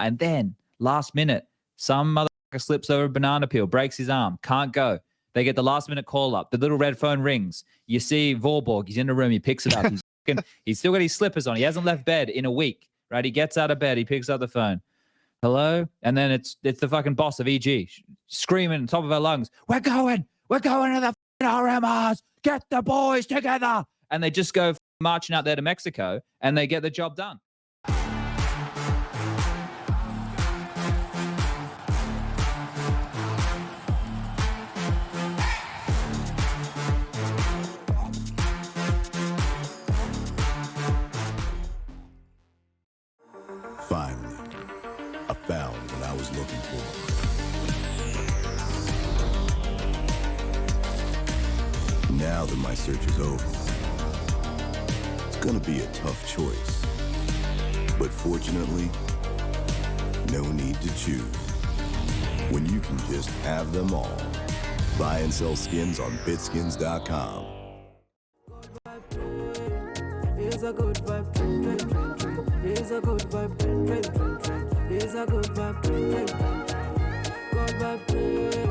RMR. And then, last minute, some motherfucker slips over a banana peel, breaks his arm, can't go. They get the last minute call up. The little red phone rings. You see Vorborg. He's in the room. He picks it up. He's still got his slippers on. He hasn't left bed in a week, right? He gets out of bed. He picks up the phone. Hello? And then it's the fucking boss of EG screaming on top of her lungs. We're going to the RMRs. Get the boys together. And they just go marching out there to Mexico and they get the job done. Finally, I found what I was looking for. Now that my search is over, it's gonna be a tough choice. But fortunately, no need to choose. When you can just have them all. Buy and sell skins on BitSkins.com. Here's a good vibe, train, train, train, train. Here's a good vibe, train, train, train, train. Here's a good vibe, train, train, train, train. Good vibe, train, yeah.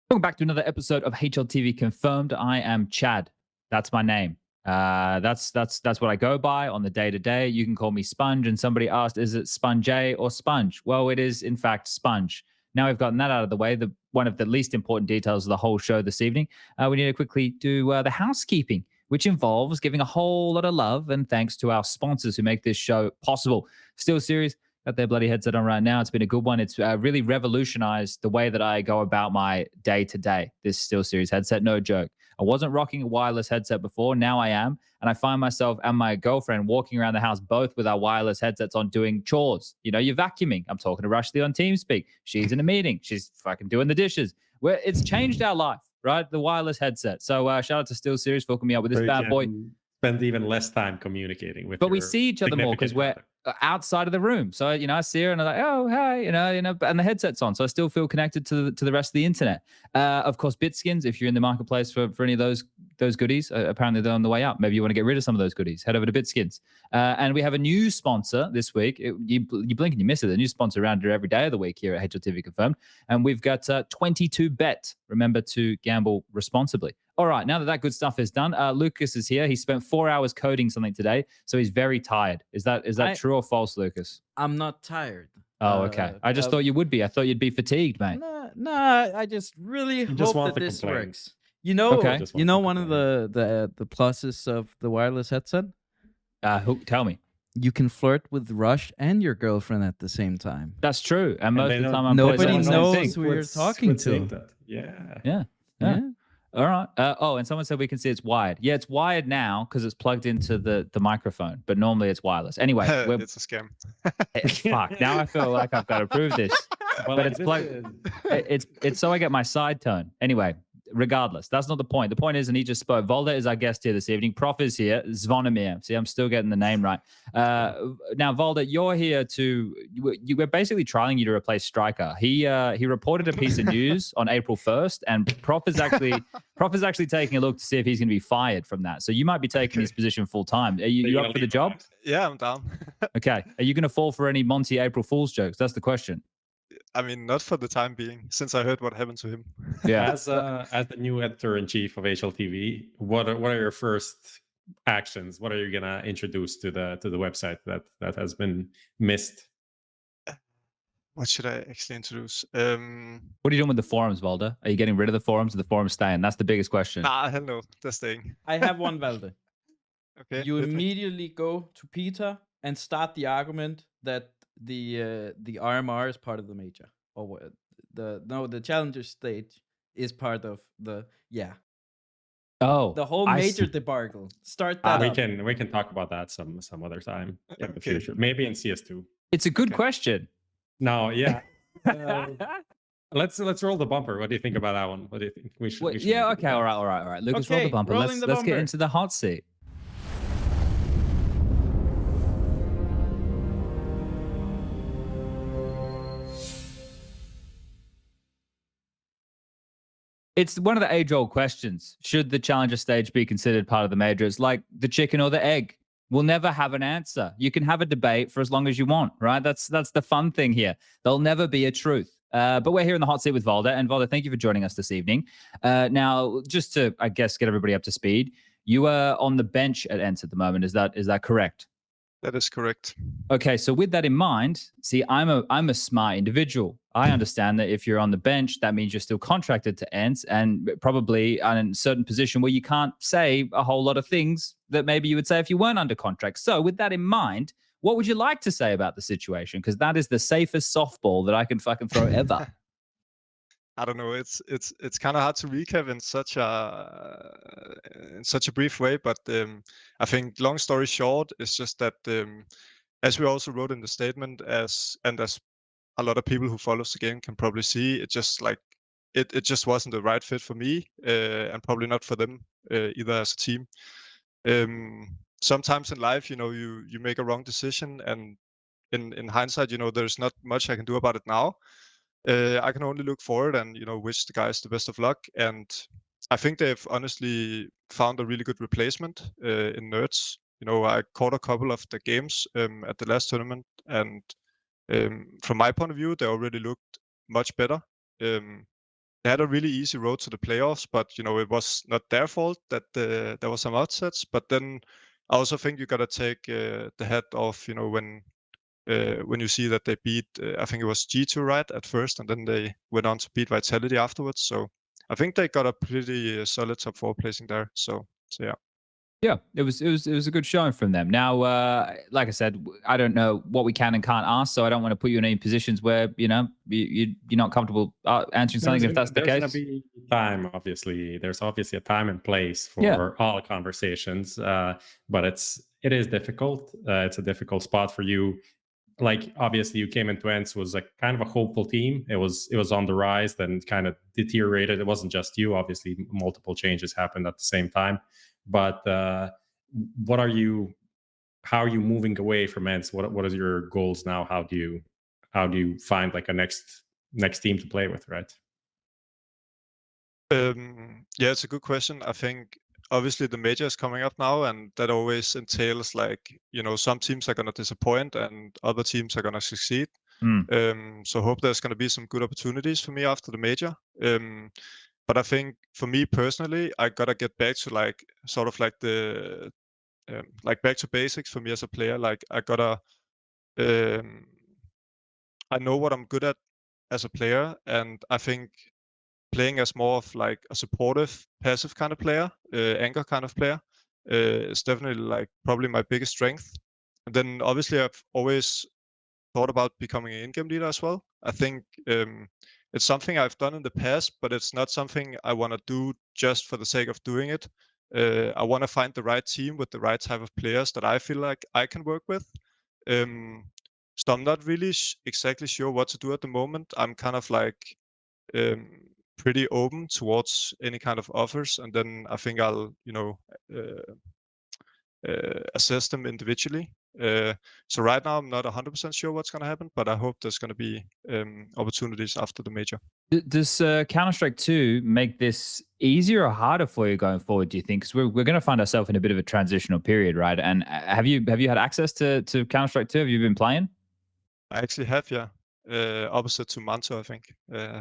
Welcome back to another episode of HLTV Confirmed. I am Chad. That's my name. That's what I go by on the day-to-day. You can call me Sponge, and somebody asked, is it Sponge or Sponge? Well, it is, in fact, Sponge. Now we've gotten that out of the way, one of the least important details of the whole show this evening, we need to quickly do the housekeeping, which involves giving a whole lot of love and thanks to our sponsors who make this show possible. SteelSeries, got their bloody headset on right now. It's been a good one. It's really revolutionized the way that I go about my day-to-day, this SteelSeries headset, no joke. I wasn't rocking a wireless headset before. Now I am. And I find myself and my girlfriend walking around the house both with our wireless headsets on doing chores. You know, you're vacuuming. I'm talking to Rushdie on TeamSpeak. She's in a meeting. She's fucking doing the dishes. It's changed our life, right? The wireless headset. So shout out to SteelSeries for hooking me up with this bad boy. Spend even less time communicating with. But we see each other more because we're outside of the room. So, you know, I see her and I'm like, oh, hey, you know, and the headset's on. So I still feel connected to the rest of the internet. Of course, BitSkins, if you're in the marketplace for any of those goodies, apparently they're on the way up. Maybe you want to get rid of some of those goodies. Head over to BitSkins. And we have a new sponsor this week. You blink and you miss it. The new sponsor around here every day of the week here at HLTV Confirmed. And we've got 22Bet. Remember to gamble responsibly. All right, now that good stuff is done, Lucas is here. He spent 4 hours coding something today, so he's very tired. Is that true or false, Lucas? I'm not tired. Oh, okay. I just thought you would be. I thought you'd be fatigued, mate. Nah, I just really hope that this works. You know, okay. You know one of the pluses of the wireless headset? Tell me. You can flirt with Rush and your girlfriend at the same time. That's true. And most of the time, nobody knows who you're talking to. Yeah. All right. And someone said we can see it's wired. Yeah, it's wired now because it's plugged into the microphone, but normally it's wireless. Anyway, it's a scam. Fuck. Now I feel like I've got to prove this. But it's plugged. It's so I get my side tone. Anyway, regardless, that's not the point. The point is, and he just spoke. Valde is our guest here this evening. Prof is here. Zvonimir. See, I'm still getting the name right. Now, Valde, you're here we're basically trialing you to replace Striker. He reported a piece of news on April 1st, and Prof is actually taking a look to see if he's going to be fired from that. So you might be taking his position full time. Are you up for the job? Yeah, I'm down. Okay. Are you going to fall for any Monty April Fool's jokes? That's the question. I mean, not for the time being, since I heard what happened to him. Yeah. As the new editor-in-chief of HLTV, what are your first actions? What are you gonna introduce to the website that has been missed? What should I actually introduce? What are you doing with the forums, Valde? Are you getting rid of the forums or the forums staying? That's the biggest question. Nah, hell no, they're staying. I have one, Valde. Okay. You immediately go to Peter and start the argument that the RMR is part of the major, or the challenger stage is part of the Oh, The whole I major see. debacle. Start that we up. can talk about that some other time in the Okay. future. Maybe in CS2. It's a good Okay. question. No, yeah. Let's roll the bumper. What do you think about that one? What do you think we should? Well, we should yeah. maybe do Okay. that? All right. Lucas, roll the Okay, bumper. rolling the Let's get bumper. into the hot seat. It's one of the age-old questions. Should the challenger stage be considered part of the major? It's like the chicken or the egg. We'll never have an answer. You can have a debate for as long as you want, right? That's the fun thing here. There'll never be a truth. But we're here in the hot seat with Valde. And Valde, thank you for joining us this evening. Now, just to, I guess, get everybody up to speed, you are on the bench at ENCE at the moment. Is that correct? That is correct. Okay, so with that in mind, see, I'm a smart individual. I understand that if you're on the bench, that means you're still contracted to ENCE and probably in a certain position where you can't say a whole lot of things that maybe you would say if you weren't under contract. So with that in mind, what would you like to say about the situation? Because that is the safest softball that I can fucking throw ever. I don't know. It's kind of hard to recap in such a brief way, but I think long story short is just that as we also wrote in the statement, as a lot of people who follows the game can probably see, it just like it just wasn't the right fit for me and probably not for them either as a team. Sometimes in life, you make a wrong decision, and in hindsight, there's not much I can do about it now. I can only look forward and wish the guys the best of luck. And I think they've honestly found a really good replacement in Nerds. I caught a couple of the games at the last tournament, and from my point of view, they already looked much better. They had a really easy road to the playoffs, but it was not their fault that there was some upsets. But then I also think you gotta take the head off, when you see that they beat, I think it was G2 right at first, and then they went on to beat Vitality afterwards. So I think they got a pretty solid top 4 placing there. So yeah. Yeah, it was a good showing from them. Now, like I said, I don't know what we can and can't ask, so I don't want to put you in any positions where you're not comfortable answering something. If that's the case, there's gonna be time. Obviously, there's obviously a time and place for all conversations, but it is difficult. It's a difficult spot for you. Like obviously, you came into ENCE was like kind of a hopeful team. It was on the rise, then kind of deteriorated. It wasn't just you. Obviously, multiple changes happened at the same time. But how are you moving away from ENCE? What is your goals now? How do you find like a next team to play with, right? Yeah, it's a good question. I think obviously the major is coming up now, and that always entails like some teams are gonna disappoint and other teams are gonna succeed. So hope there's gonna be some good opportunities for me after the major. But I think for me personally, I gotta get back to like sort of like the like back to basics for me as a player. Like I gotta I know what I'm good at as a player, and I think playing as more of like a supportive, passive kind of player, anchor kind of player, is definitely like probably my biggest strength. And then obviously I've always thought about becoming an in-game leader as well. I think it's something I've done in the past, but it's not something I want to do just for the sake of doing it. I want to find the right team with the right type of players that I feel like I can work with. So I'm not really exactly sure what to do at the moment. I'm kind of like pretty open towards any kind of offers, and then I think I'll assess them individually. So right now I'm not 100% sure what's going to happen, but I hope there's going to be opportunities after the major. Does Counter-Strike 2 make this easier or harder for you going forward, do you think? Because we're going to find ourselves in a bit of a transitional period, right? And have you had access to Counter-Strike 2? Have you been playing? I actually have, yeah. Opposite to Manto, I think.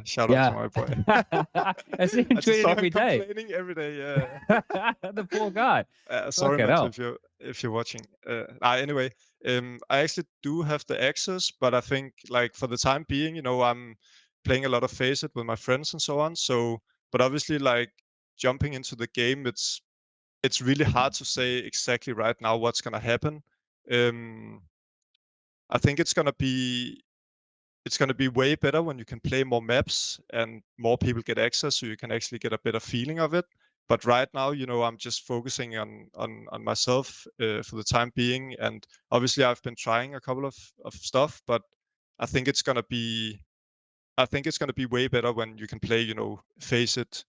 Shout out to my boy. I see him tweeting every day. Complaining every day, yeah. The poor guy. Sorry, Manto, if you're watching. Anyway, I actually do have the access, but I think like for the time being, I'm playing a lot of FACEIT with my friends and so on. So, but obviously, like jumping into the game, it's really hard to say exactly right now what's gonna happen. I think it's gonna be way better when you can play more maps and more people get access, so you can actually get a better feeling of it. But right now, I'm just focusing on myself for the time being. And obviously, I've been trying a couple of stuff, but I think it's gonna be way better when you can play, FACEIT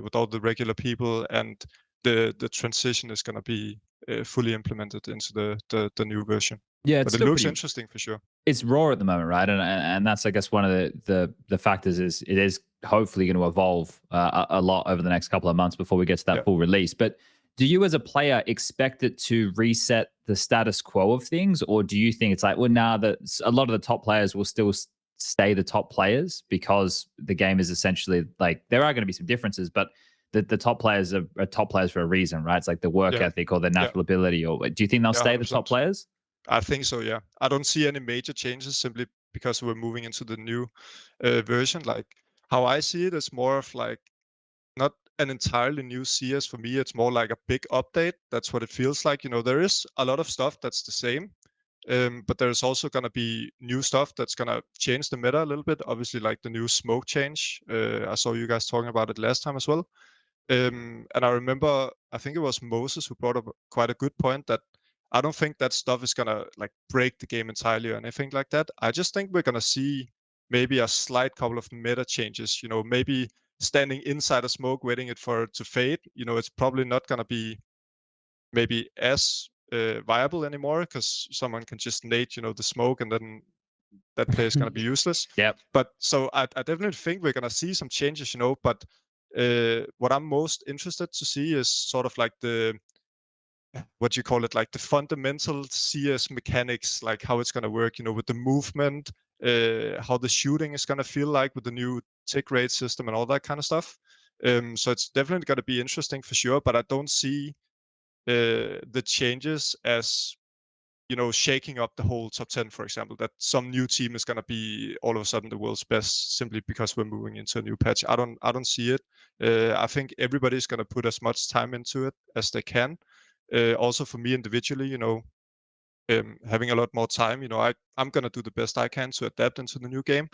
with all the regular people, and the transition is gonna be fully implemented into the new version. Yeah, But it looks interesting for sure. It's raw at the moment, right? And that's, I guess, one of the factors is it is hopefully going to evolve a lot over the next couple of months before we get to that full release. But do you as a player expect it to reset the status quo of things, or do you think it's like, well, now that a lot of the top players will still stay the top players because the game is essentially like, there are going to be some differences, but the top players are top players for a reason, right? It's like the work ethic or the natural ability. Or do you think they'll stay the 100%. top players? I think so, yeah. I don't see any major changes simply because we're moving into the new version. Like, how I see it is more of like not an entirely new CS for me. It's more like a big update. That's what it feels like. There is a lot of stuff that's the same, but there's also going to be new stuff that's going to change the meta a little bit. Obviously, like the new smoke change. I saw you guys talking about it last time as well. And I remember, I think it was Moses who brought up quite a good point, that I don't think that stuff is gonna like break the game entirely or anything like that. I just think we're gonna see maybe a slight couple of meta changes. Maybe standing inside a smoke, waiting for it to fade. It's probably not gonna be maybe as viable anymore because someone can just nade, the smoke, and then that play is gonna be useless. Yep. But so I definitely think we're gonna see some changes. But what I'm most interested to see is sort of like what you call it, like the fundamental CS mechanics, like how it's going to work, with the movement, how the shooting is going to feel like with the new tick rate system and all that kind of stuff. So it's definitely going to be interesting for sure, but I don't see the changes as, shaking up the whole top 10, for example, that some new team is going to be all of a sudden the world's best simply because we're moving into a new patch. I don't see it. I think everybody's going to put as much time into it as they can. Also for me individually, having a lot more time, I'm going to do the best I can to adapt into the new game.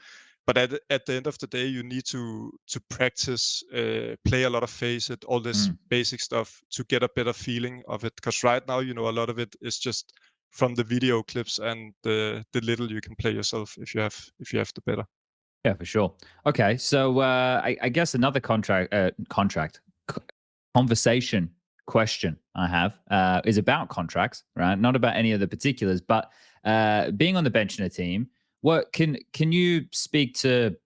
But at the end of the day, you need to practice, play a lot of FACEIT, all this basic stuff to get a better feeling of it. Because right now, a lot of it is just from the video clips and the little you can play yourself if you have the better. Yeah, for sure. Okay, so I guess another conversation question I have is about contracts, right? Not about any of the particulars, but being on the bench in a team. What can you speak to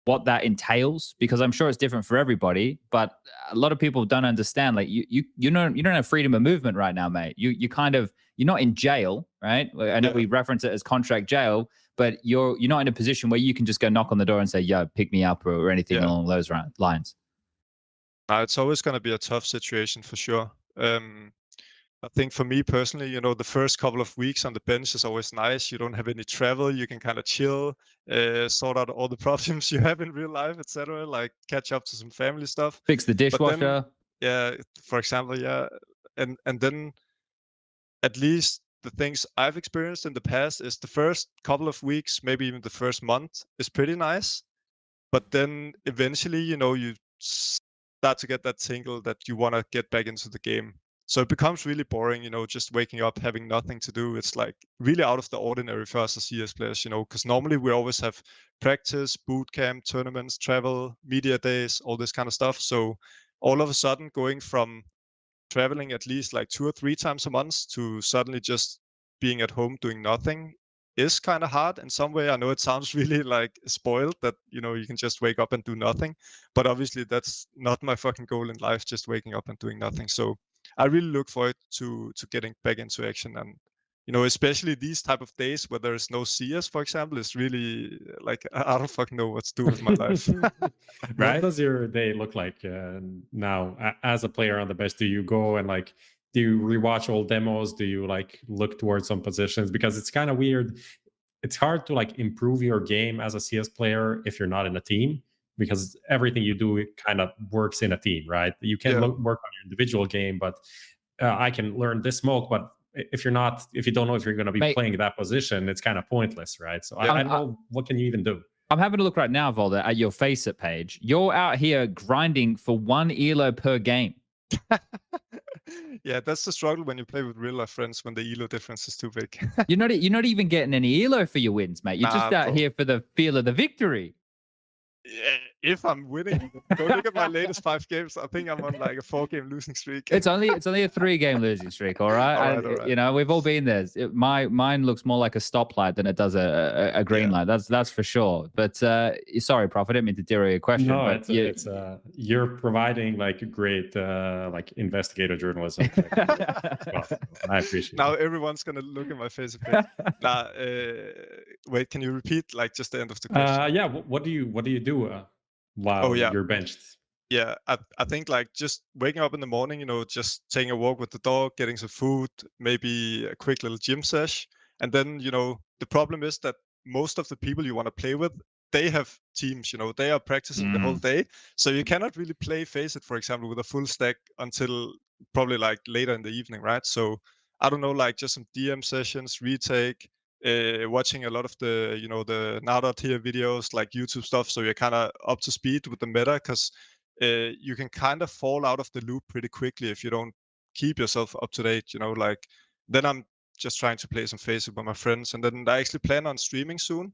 what that entails? Because I'm sure it's different for everybody, but a lot of people don't understand. Like you don't have freedom of movement right now, mate. You're not in jail, right? I know we reference it as contract jail, but you're not in a position where you can just go knock on the door and say, "Yo, pick me up," or anything along those lines. It's always going to be a tough situation for sure. I think for me personally, the first couple of weeks on the bench is always nice. You don't have any travel. You can kind of chill, sort out all the problems you have in real life, etc. Like catch up to some family stuff. Fix the dishwasher. For example, and then at least the things I've experienced in the past is the first couple of weeks, maybe even the first month, is pretty nice. But then eventually, you start to get that tingle that you want to get back into the game. So it becomes really boring, just waking up, having nothing to do. It's like really out of the ordinary for us as CS players, because normally we always have practice, boot camp, tournaments, travel, media days, all this kind of stuff. So all of a sudden going from traveling at least like 2 or 3 times a month to suddenly just being at home doing nothing is kind of hard in some way. I know it sounds really like spoiled that, you can just wake up and do nothing, but obviously that's not my fucking goal in life, just waking up and doing nothing. So I really look forward to getting back into action, and especially these type of days where there is no CS, for example, is really like I don't fucking know what to do with my life. Right? What does your day look like now as a player on the bench? Do you go and like do you rewatch old demos? Do you like look towards some positions? Because it's kind of weird. It's hard to like improve your game as a CS player if you're not in a team, because everything you do, it kind of works in a team, right? You can work on your individual game, but I can learn this smoke, but if you don't know if you're going to be playing that position, it's kind of pointless, right? So I don't know, what can you even do? I'm having a look right now, Valde, at your FACEIT page. You're out here grinding for 1 elo per game. Yeah, that's the struggle when you play with real life friends when the elo difference is too big. You're not even getting any elo for your wins, mate. You're just Nah, out bro. here for the feel of the victory. Yeah, if I'm winning, go look at my latest 5 games. I think I'm on like a 4-game losing streak. It's only a 3-game losing streak, all right? All right. You know, we've all been there. Mine looks more like a stoplight than it does a green light. That's for sure. But sorry, Prof, I didn't mean to derail your question. No, but you're providing like great like investigative journalism. Well, I appreciate. Now it. everyone's gonna look at my face a bit. Nah, wait, can you repeat like just the end of the question? Yeah. What do you do while you're benched? Yeah, I think like just waking up in the morning, you know, just taking a walk with the dog, getting some food, maybe a quick little gym sesh. And then, you know, the problem is that most of the people you want to play with, they have teams, you know, they are practicing the whole day. So you cannot really play FACEIT, for example, with a full stack until probably like later in the evening, right? So I don't know, like just some DM sessions, retake, watching a lot of the, you know, the Nada tier videos, like YouTube stuff. So you're kind of up to speed with the meta, because you can kind of fall out of the loop pretty quickly if you don't keep yourself up to date, you know, like then I'm just trying to play some FaceIt with my friends, and then I actually plan on streaming soon.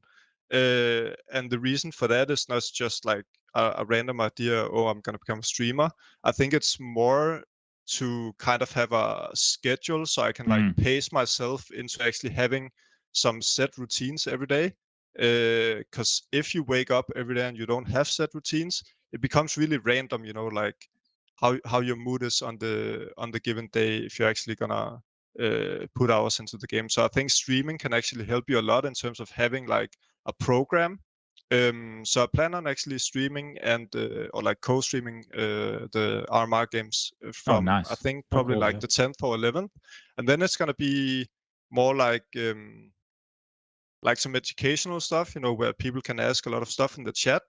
And the reason for that is not just like a random idea, oh, I'm gonna become a streamer. I think it's more to kind of have a schedule so I can like pace myself into actually having some set routines every day. Because if you wake up every day and you don't have set routines, it becomes really random, you know, like how your mood is on the given day if you're actually gonna put hours into the game. So I think streaming can actually help you a lot in terms of having like a program. So I plan on actually streaming and or like co-streaming the RMR games from nice. I think probably cool, like the 10th or 11th, and then it's gonna be more like some educational stuff, you know, where people can ask a lot of stuff in the chat,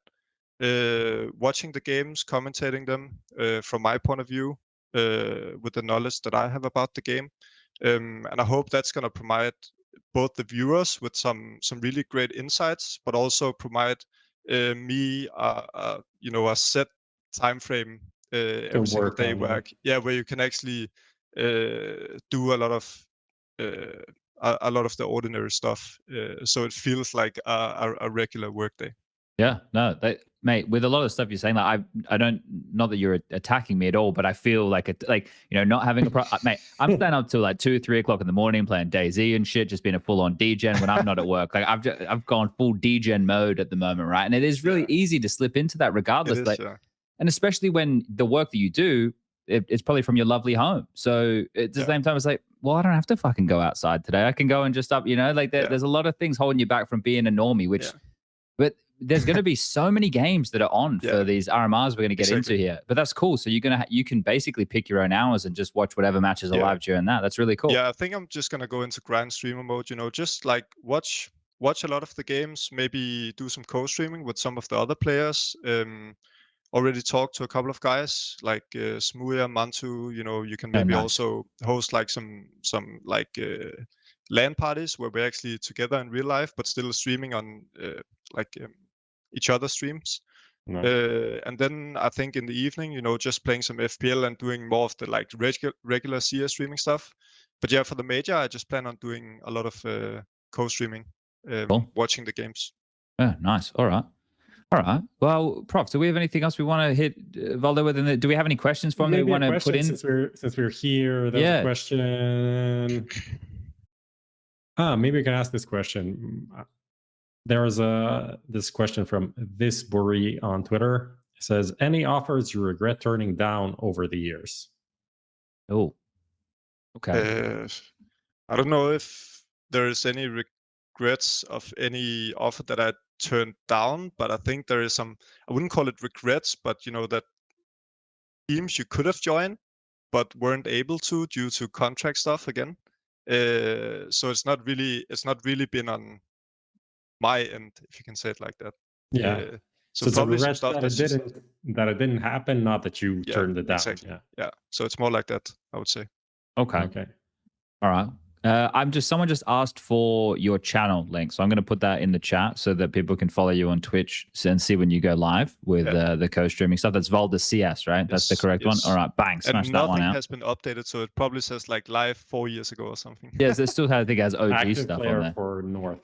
watching the games, commentating them from my point of view, with the knowledge that I have about the game. And I hope that's going to provide both the viewers with some really great insights, but also provide me, you know, a set time frame every single day where you can actually do a lot of the ordinary stuff, so it feels like a regular workday. Yeah, no, mate, with a lot of stuff you're saying, like I don't, not that you're attacking me at all, but I feel like you know, not having mate, I'm staying up till like 2-3 o'clock in the morning playing DayZ and shit, just being a full on degen when I'm not at work. Like I've gone full degen mode at the moment, right? And it is really easy to slip into that regardless. And especially when the work that you do, it's probably from your lovely home. So at the same time, it's like, well, I don't have to fucking go outside today. I can go and just you know, like there's a lot of things holding you back from being a normie, which, but there's going to be so many games that are on for these RMRs we're going to get into here. But that's cool. So you can basically pick your own hours and just watch whatever matches are live during that. That's really cool. Yeah, I think I'm just going to go into grind streamer mode, you know, just like watch a lot of the games, maybe do some co-streaming with some of the other players. Already talked to a couple of guys like Smuya, Mantu, you know, you can maybe also host like some like LAN parties where we're actually together in real life, but still streaming on each other's streams. And then I think in the evening, you know, just playing some FPL and doing more of the like regular CS streaming stuff. But yeah, for the major, I just plan on doing a lot of co-streaming, watching the games. Yeah, nice. All right. Well, Prof, do we have anything else we want to hit Valde with? Do we have any questions for him that we want to put in? Since we're here, there's a question. Maybe we can ask this question. There is this question from Visbury on Twitter. It says, any offers you regret turning down over the years? Oh, okay. I don't know if there is any regrets of any offer that I turned down, but I think there is some, I wouldn't call it regrets, but you know, that teams you could have joined but weren't able to due to contract stuff again. So it's not really been on my end, if you can say it like that. Yeah. So probably some stuff that it didn't happen, not that you turned it down. Exactly. Yeah. So it's more like that, I would say. Okay. All right. Someone just asked for your channel link, so I'm going to put that in the chat so that people can follow you on Twitch and see when you go live with the co-streaming stuff. That's valde CS, right? Yes, That's the correct one. All right, bang, smash and that one nothing out. has been updated, so it probably says like live 4 years ago or something. Yes, it still has, I think, it has OG Active stuff player on there. for North.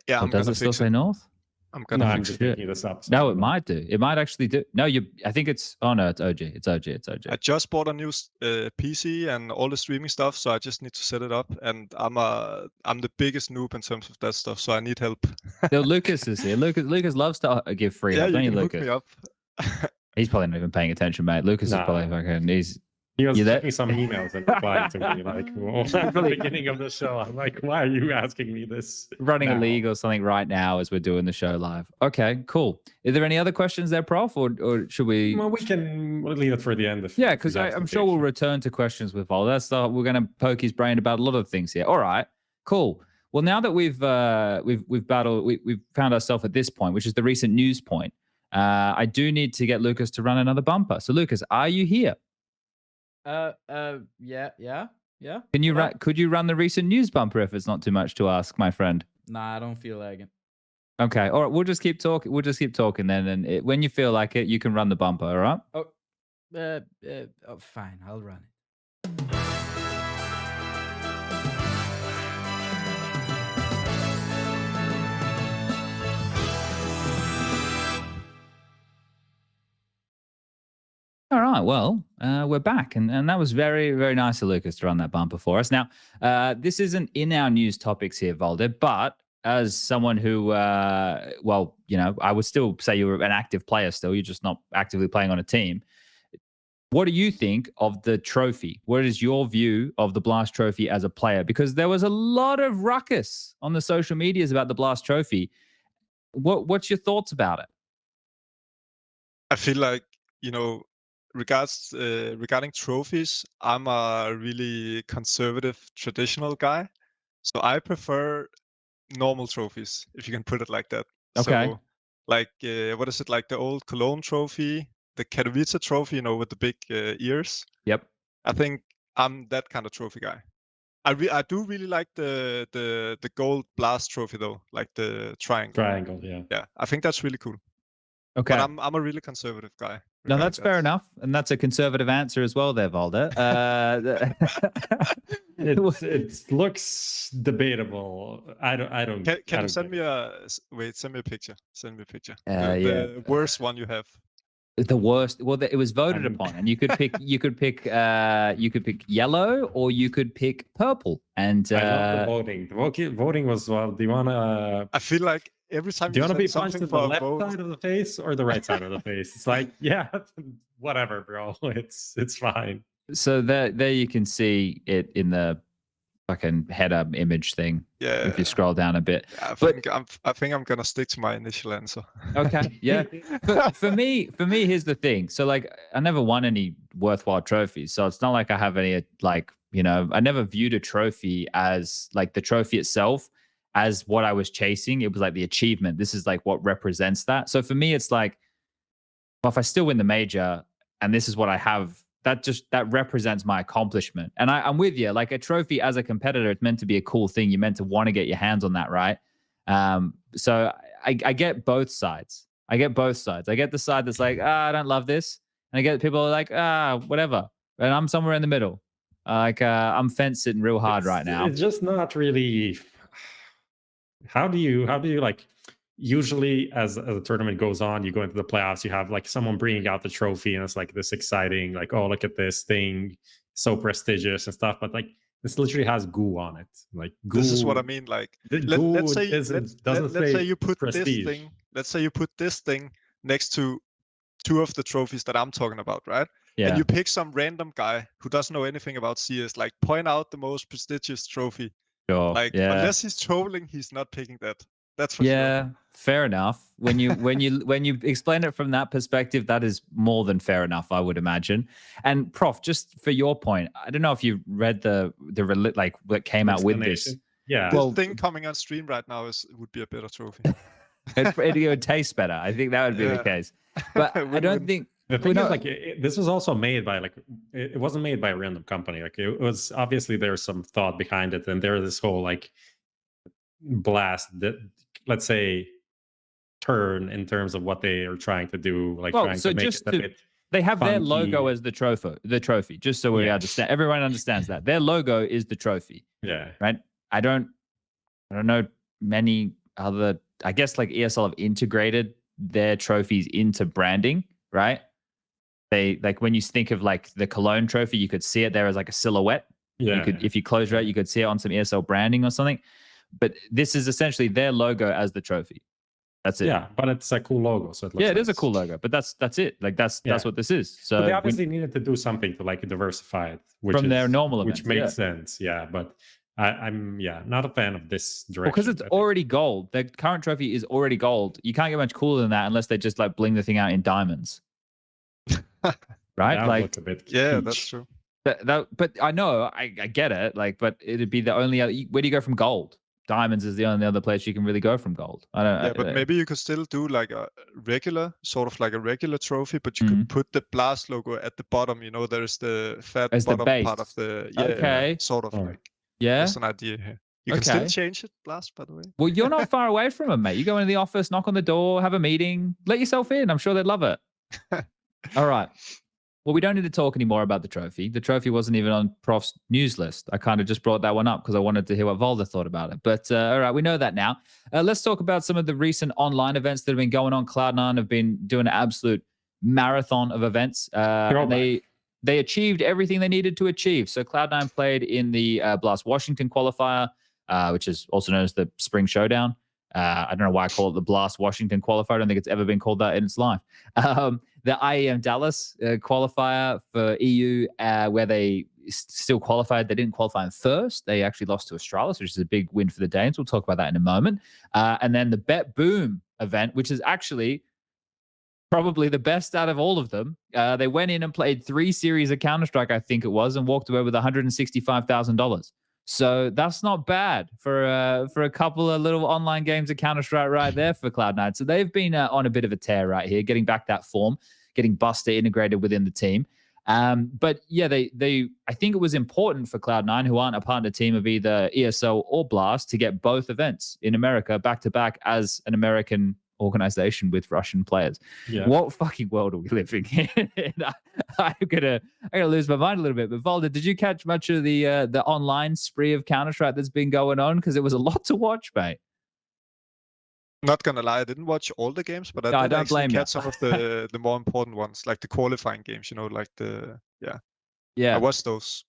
Yeah, Or does it still say North? I'm No, gonna I'm fix just it. making this up. so No, I it don't know. might do. It might actually do. No, I think it's. Oh no, it's OG. It's OG. It's OG. I just bought a new PC and all the streaming stuff, so I just need to set it up. And I'm the biggest noob in terms of that stuff, so I need help. So Lucas is here. Lucas loves to give free help, you don't you, can hook Lucas? me up. He's probably not even paying attention, mate. Lucas is Nah. probably fucking. He was You there? checking some emails and replying to me like, well, at the beginning of the show. I'm like, why are you asking me this? running a now? league or something right now as we're doing the show live. Okay, cool. Are there any other questions there, Prof, or should we? Well, we'll leave it for the end. Yeah, because I'm sure we'll return to questions with Vol. We're going to poke his brain about a lot of things here. All right, cool. Well, now that we've found ourselves at this point, which is the recent news point, I do need to get Lucas to run another bumper. So, Lucas, are you here? Yeah. Can you could you run the recent news bumper if it's not too much to ask, my friend? Nah, I don't feel like it. Okay, all right. We'll just keep talking. Then, and when you feel like it, you can run the bumper. All right. Fine, I'll run it. All right. Well, we're back, and that was very, very nice of Lucas to run that bumper for us. Now, this isn't in our news topics here, Valde, but as someone who, well, you know, I would still say you're an active player still. You're just not actively playing on a team. What do you think of the trophy? What is your view of the Blast Trophy as a player? Because there was a lot of ruckus on the social medias about the Blast Trophy. What's your thoughts about it? I feel like, you know, regarding trophies, I'm a really conservative, traditional guy. So I prefer normal trophies, if you can put it like that. Okay. So, like, what is it, like the old Cologne trophy, the Katowice trophy, you know, with the big ears? Yep. I think I'm that kind of trophy guy. I do really like the gold Blast trophy though, like the triangle. Triangle, yeah. Yeah, I think that's really cool. Okay. But I'm a really conservative guy. No, that's fair enough, and that's a conservative answer as well, there, Valde. It looks debatable. I don't. Can you send me send me a picture. Send me a picture. Yeah. The worst one you have. The worst. Well, it was voted upon, and you could pick. You could pick yellow, or you could pick purple. And I love the voting. The voting was, well, do you want to? I feel like every time Do you want to be send punched something in the for a left vote, side of the face or the right side of the face? It's like, yeah, whatever, bro. It's fine. so there you can see it in the fucking header image thing. yeah. If you scroll down a bit. I think I'm gonna stick to my initial answer. Okay, yeah. For me, here's the thing. So, like, I never won any worthwhile trophies, so it's not like I have any, like, you know, I never viewed a trophy as, like, the trophy itself as what I was chasing. It was like the achievement. This is like what represents that. So for me, it's like, well, if I still win the major and this is what I have, that represents my accomplishment. And I'm with you. Like, a trophy as a competitor, it's meant to be a cool thing. You're meant to want to get your hands on that, right? So I get both sides. I get the side that's like, I don't love this. And I get people who are like, whatever. And I'm somewhere in the middle. I'm fence sitting real hard right now. It's just not really. How do you like? Usually, as a tournament goes on, you go into the playoffs. You have like someone bringing out the trophy, and it's like this exciting, like, oh, look at this thing, so prestigious and stuff. But like, this literally has goo on it. Like, goo. This is what I mean. Like, let's say you put prestige. this thing. Let's say you put this thing next to two of the trophies that I'm talking about, right? Yeah. And you pick some random guy who doesn't know anything about CS, like, point out the most prestigious trophy. Sure. Like, yeah. unless he's trolling, he's not picking that. That's for sure. Yeah, fair enough. When you explain it from that perspective, that is more than fair enough, I would imagine. And Prof, just for your point, I don't know if you read the like what came out with this. Yeah. This thing coming on stream right now would be a better trophy. It would taste better. I think that would be the case. But I don't think The thing is, like, this was also made by, like, it wasn't made by a random company. Like, it was obviously there's some thought behind it, and there's this whole like blast that, let's say, turn in terms of what they are trying to do, like trying to make it a bit. They have their logo funky. as the trophy, just so we understand. Everyone understands that. Their logo is the trophy. Yeah. Right? I don't know many other, I guess, like ESL have integrated their trophies into branding, right? They, like, when you think of like the Cologne trophy, you could see it there as like a silhouette. Yeah. You could, if you close it out, you could see it on some ESL branding or something. But this is essentially their logo as the trophy. That's it. Yeah, but it's a cool logo. So it looks it is a nice. cool logo, but that's it. Like that's what this is. So but they obviously needed to do something to like diversify it, which from is, their normal events, which makes sense. Yeah, but I'm not a fan of this direction. Because it's already gold. The current trophy is already gold. You can't get much cooler than that unless they just like bling the thing out in diamonds. Right? That like looks a bit Yeah, kitsch. that's true. but I know, I get it. Like, but it'd be the only other, where do you go from gold? Diamonds is the only other place you can really go from gold. I don't know. Yeah, but maybe you could still do like a regular, sort of like a regular trophy, but you could put the blast logo at the bottom. You know, there's the fat As the bottom part base. of the Okay. sort of Oh. like. Yeah. That's an idea here. You can still Okay. change it, blast, by the way. Well, you're not far away from them, mate. You go into the office, knock on the door, have a meeting, let yourself in. I'm sure they'd love it. All right. Well, we don't need to talk anymore about the trophy. The trophy wasn't even on Prof's news list. I kind of just brought that one up because I wanted to hear what Valde thought about it. But all right, we know that now. Let's talk about some of the recent online events that have been going on. Cloud9 have been doing an absolute marathon of events. And they achieved everything they needed to achieve. So Cloud9 played in the BLAST Washington qualifier, which is also known as the Spring Showdown. I don't know why I call it the BLAST Washington qualifier. I don't think it's ever been called that in its life. The IEM Dallas qualifier for EU, where they still qualified. They didn't qualify in first. They actually lost to Astralis, which is a big win for the Danes. We'll talk about that in a moment. And then the Bet Boom event, which is actually probably the best out of all of them. They went in and played 3 series of Counter-Strike, I think it was, and walked away with $165,000. So that's not bad for a couple of little online games of Counter-Strike right there for Cloud9. So they've been on a bit of a tear right here, getting back that form, getting Buster integrated within the team. But yeah, they I think it was important for Cloud9, who aren't a partner team of either ESO or Blast, to get both events in America back to back as an American organization with Russian players. Yeah. What fucking world are we living in? I'm gonna lose my mind a little bit. But Valde, did you catch much of the online spree of Counter-Strike that's been going on? Because it was a lot to watch, mate. Not gonna lie, I didn't watch all the games, but I did actually catch some of the more important ones, like the qualifying games. You know, like I watched those.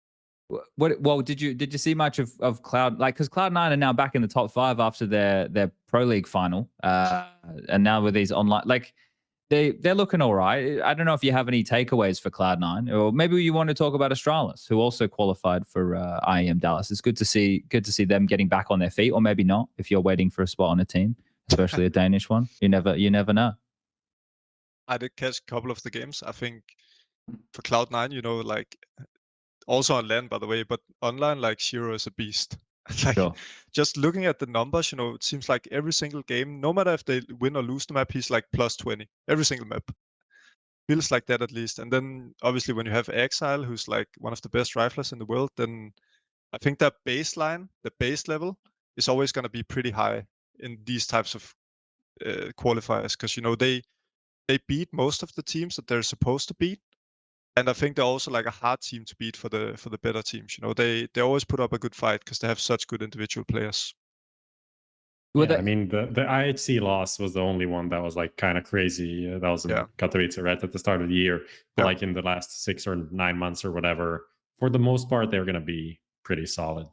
Well, did you see much of Cloud, like, because Cloud9 are now back in the top 5 after their Pro League final, and now with these online, like they're looking all right. I don't know if you have any takeaways for Cloud9, or maybe you want to talk about Astralis, who also qualified for IEM Dallas. It's good to see them getting back on their feet, or maybe not if you're waiting for a spot on a team, especially a Danish one. You never know. I did catch a couple of the games. I think for Cloud9, you know, like. Also on LAN, by the way, but online, like, Shiro is a beast. Like, just looking at the numbers, you know, it seems like every single game, no matter if they win or lose the map, he's like plus 20. Every single map. Feels like that at least. And then, obviously, when you have Exile, who's like one of the best riflers in the world, then I think that baseline, the base level, is always going to be pretty high in these types of qualifiers. Because, you know, they beat most of the teams that they're supposed to beat. And I think they're also like a hard team to beat for the better teams. You know, they always put up a good fight because they have such good individual players. Well, I mean, the IHC loss was the only one that was like kind of crazy. That was in Katowice, right, at the start of the year. But like in the last 6 or 9 months or whatever, for the most part, they're going to be pretty solid.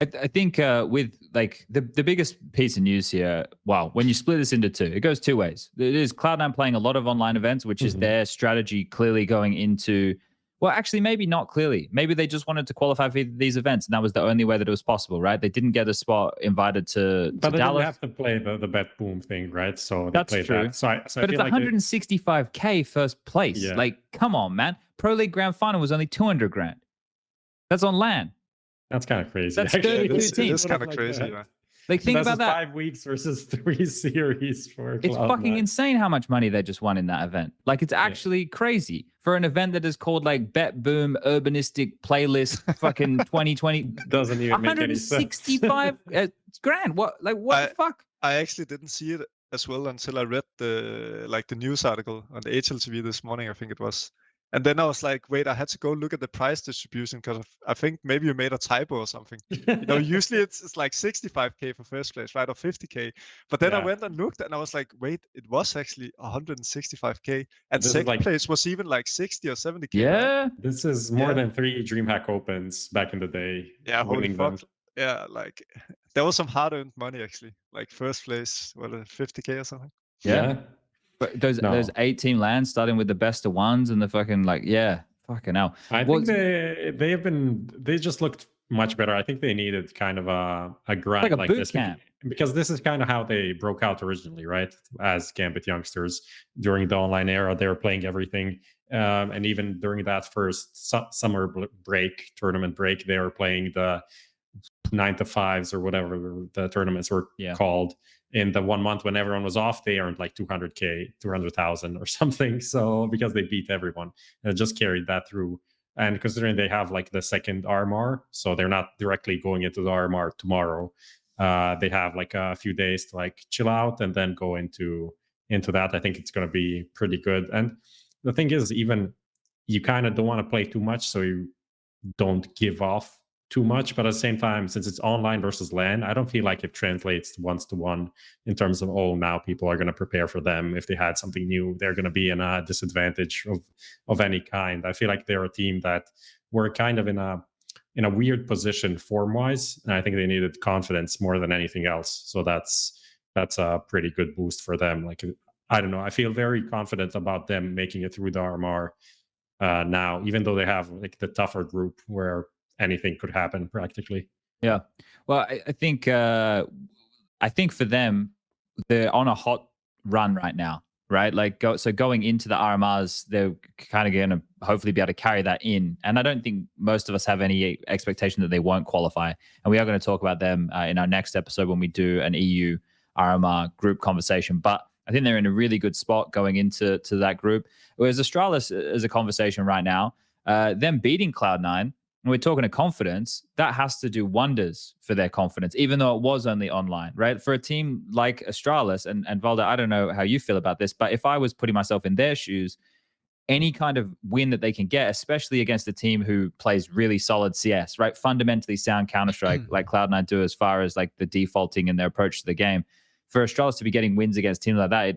I think with like the biggest piece of news here, well, when you split this into 2, it goes 2 ways. It is Cloud9 playing a lot of online events, which is their strategy clearly going into, well, actually, maybe not clearly. Maybe they just wanted to qualify for these events, and that was the only way that it was possible, right? They didn't get a spot invited to but they Dallas. Didn't have to play the Bet Boom thing, right? So that's they true. That. So but it's like 165K first place. Yeah. Like, come on, man. Pro League Grand Final was only 200 grand. That's on LAN. That's kind of crazy. That's 32 teams. It's kind of crazy. Yeah. Like, think This about is that. 5 weeks versus 3 series for It's fucking Cloud9. insane how much money they just won in that event. Like, it's actually crazy for an event that is called like Bet Boom Urbanistic Playlist fucking 2020. Doesn't even make any sense. 165 grand. What the fuck? I actually didn't see it as well until I read the news article on the HLTV this morning, I think it was. And then I was like, wait, I had to go look at the price distribution because I think maybe you made a typo or something. Usually it's like 65k for first place, right? Or 50k. But then I went and looked and I was like, wait, it was actually 165k. And This is second like- place was even like 60 or 70k. Yeah. Right? This is more than 3 DreamHack Opens back in the day. Yeah, holy winning them. fuck. Yeah, like there was some hard-earned money actually. Like first place, 50k or something. Yeah. But those 8-team lands starting with the best of ones and the fucking fucking hell. I think they just looked much better. I think they needed kind of a grind like a boot this camp. because this is kind of how they broke out originally, right? As Gambit youngsters during the online era, they were playing everything, and even during that first summer break, tournament break, they were playing the 9 to 5s or whatever the tournaments were called. In the 1 month when everyone was off, they earned like 200,000 or something. So because they beat everyone, and it just carried that through. And considering they have like the second RMR, so they're not directly going into the RMR tomorrow. They have like a few days to like chill out and then go into that. I think it's going to be pretty good. And the thing is, even you kind of don't want to play too much, so you don't give off too much, but at the same time, since it's online versus LAN, I don't feel like it translates to one in terms of, now people are going to prepare for them. If they had something new, they're going to be in a disadvantage of any kind. I feel like they're a team that were kind of in a weird position form-wise, and I think they needed confidence more than anything else. So that's a pretty good boost for them. Like, I don't know, I feel very confident about them making it through the RMR now, even though they have like the tougher group where anything could happen practically. Yeah. Well, I think for them, they're on a hot run right now, right? Like, going into the RMRs, they're kind of going to hopefully be able to carry that in. And I don't think most of us have any expectation that they won't qualify. And we are going to talk about them in our next episode when we do an EU RMR group conversation. But I think they're in a really good spot going into that group. Whereas Astralis is a conversation right now. Them beating Cloud9, and we're talking to confidence, that has to do wonders for their confidence, even though it was only online, right? For a team like Astralis and Valde, I don't know how you feel about this, but if I was putting myself in their shoes, any kind of win that they can get, especially against a team who plays really solid CS, right? Fundamentally sound Counter-Strike like Cloud9 do as far as like the defaulting and their approach to the game. For Astralis to be getting wins against teams like that,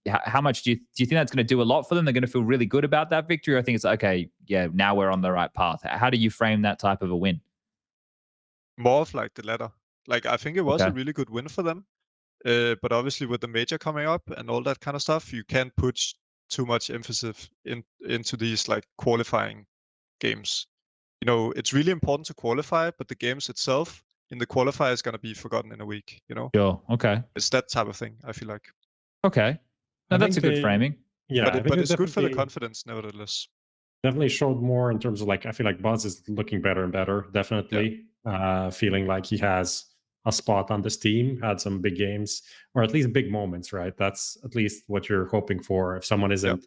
how much do you think that's going to do a lot for them? They're going to feel really good about that victory? Or I think it's like, okay, yeah, now we're on the right path. How do you frame that type of a win? More of like the latter. Like, I think it was a really good win for them. But obviously with the major coming up and all that kind of stuff, you can't put too much emphasis into these like qualifying games. It's really important to qualify, but the games itself in the qualifier is going to be forgotten in a week, Sure. Okay. It's that type of thing, I feel like. Okay. No, that's a good framing. Yeah, but it's good for the confidence, nevertheless. Definitely showed more in terms of like, I feel like Buzz is looking better and better. Definitely feeling like he has a spot on this team, had some big games, or at least big moments, right? That's at least what you're hoping for. If someone isn't,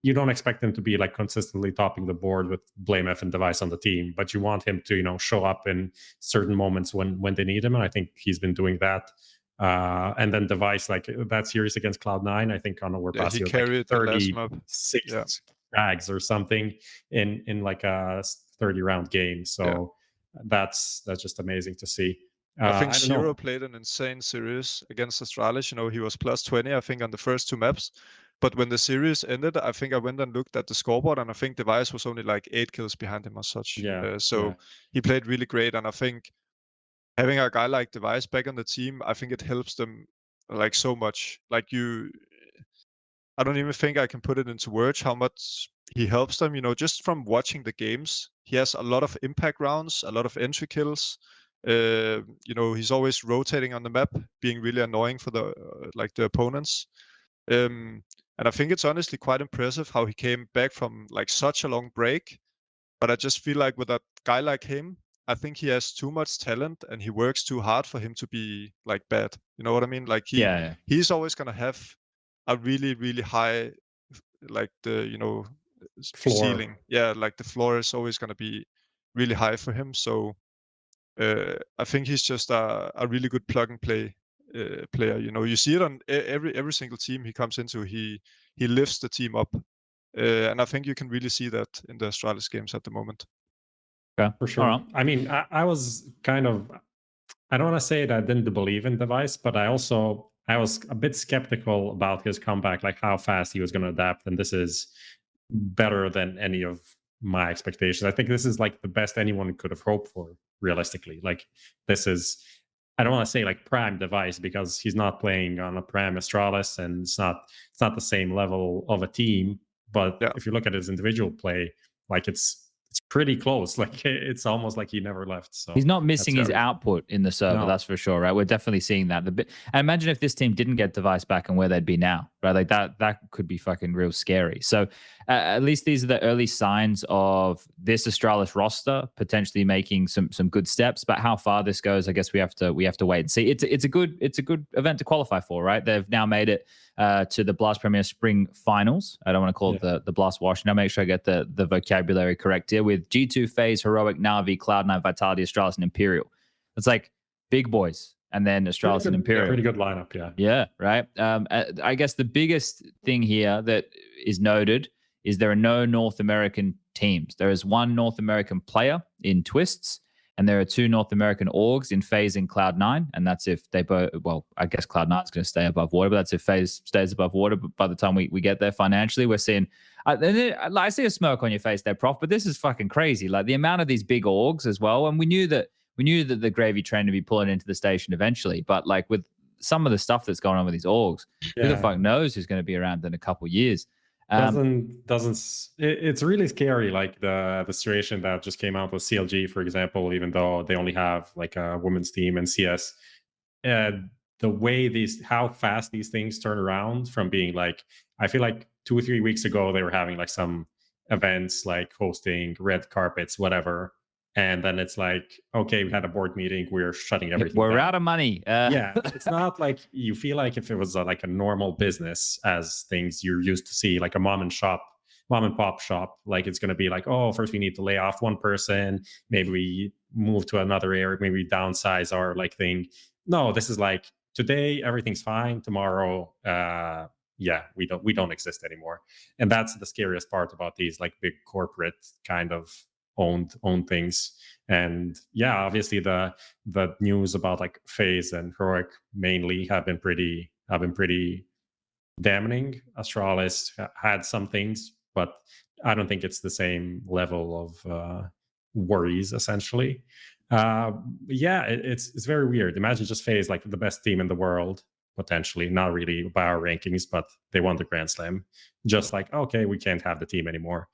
you don't expect them to be like consistently topping the board with Blame F and Device on the team, but you want him to, show up in certain moments when they need him. And I think he's been doing that. And then Device, like that series against Cloud9, I think on Overpass, he carried like the last map. 36 frags or something in like a 30-round game. So that's just amazing to see. I think Shiro played an insane series against Astralis. He was plus 20, I think, on the first 2 maps. But when the series ended, I think I went and looked at the scoreboard, and I think Device was only like 8 kills behind him or such. He played really great, and I think having a guy like Device back on the team, I think it helps them like so much. Like I don't even think I can put it into words how much he helps them. Just from watching the games, he has a lot of impact rounds, a lot of entry kills. He's always rotating on the map, being really annoying for the opponents. And I think it's honestly quite impressive how he came back from like such a long break. But I just feel like with a guy like him, I think he has too much talent and he works too hard for him to be like bad. You know what I mean? Like he's always gonna have a really, really high, like the, you know, Floor. ceiling. Yeah, like the floor is always gonna be really high for him. So I think he's just a really good plug and play player. You know, you see it on every single team he comes into. He lifts the team up, and I think you can really see that in the Astralis games at the moment. Okay. For sure. All right. I mean, I was kind of, I don't want to say that I didn't believe in Device, but I was a bit skeptical about his comeback, like how fast he was going to adapt. And this is better than any of my expectations. I think this is like the best anyone could have hoped for, realistically. Like this is, I don't want to say like prime Device because he's not playing on a prime Astralis and it's not the same level of a team. But if you look at his individual play, like it's pretty close. Like it's almost like he never left. So he's not missing his output in the server, that's for sure, right? We're definitely seeing that. And imagine if this team didn't get Device back and where they'd be now, right? Like that could be fucking real scary. So at least these are the early signs of this Astralis roster potentially making some good steps. But how far this goes, I guess we have to wait and see. It's a good event to qualify for, right? They've now made it to the Blast Premier Spring Finals. I don't want to call it the Blast Wash. Now make sure I get the vocabulary correct here with G2, FaZe, Heroic, NAVI, Cloud9, Vitality, Astralis, and Imperial. It's like big boys. And then Astralis and Imperial. Pretty good lineup, yeah. Yeah, right. I guess the biggest thing here that is noted is there are no North American teams. There is one North American player in Twists, and there are two North American orgs in FaZe and Cloud9, and that's if they both, well, I guess Cloud9 is going to stay above water, but that's if FaZe stays above water. But by the time we get there financially, we're seeing, I see a smirk on your face there, Prof, but this is fucking crazy. Like the amount of these big orgs as well, and we knew that the gravy train would be pulling into the station eventually, but like with some of the stuff that's going on with these orgs, who the fuck knows who's going to be around in a couple of years. It's really scary, like the situation that just came out with CLG, for example, even though they only have like a women's team in CS. The way how fast these things turn around from being like, I feel like 2 or 3 weeks ago they were having like some events like hosting red carpets, whatever. And then it's like, okay, we had a board meeting. We're shutting everything We're down. out of money. Yeah, it's not like you feel like if it was like a normal business as things you're used to see, like a mom and pop shop, like it's going to be like, oh, first we need to lay off one person. Maybe we move to another area. Maybe we downsize our like thing. No, this is like today, everything's fine. Tomorrow, we don't exist anymore. And that's the scariest part about these like big corporate kind of owned things. And yeah, obviously the news about like FaZe and Heroic mainly have been pretty damning. Astralis had some things, but I don't think it's the same level of worries essentially. It's very weird. Imagine just FaZe, like the best team in the world, potentially, not really by our rankings, but they won the Grand Slam. Just like, okay, we can't have the team anymore.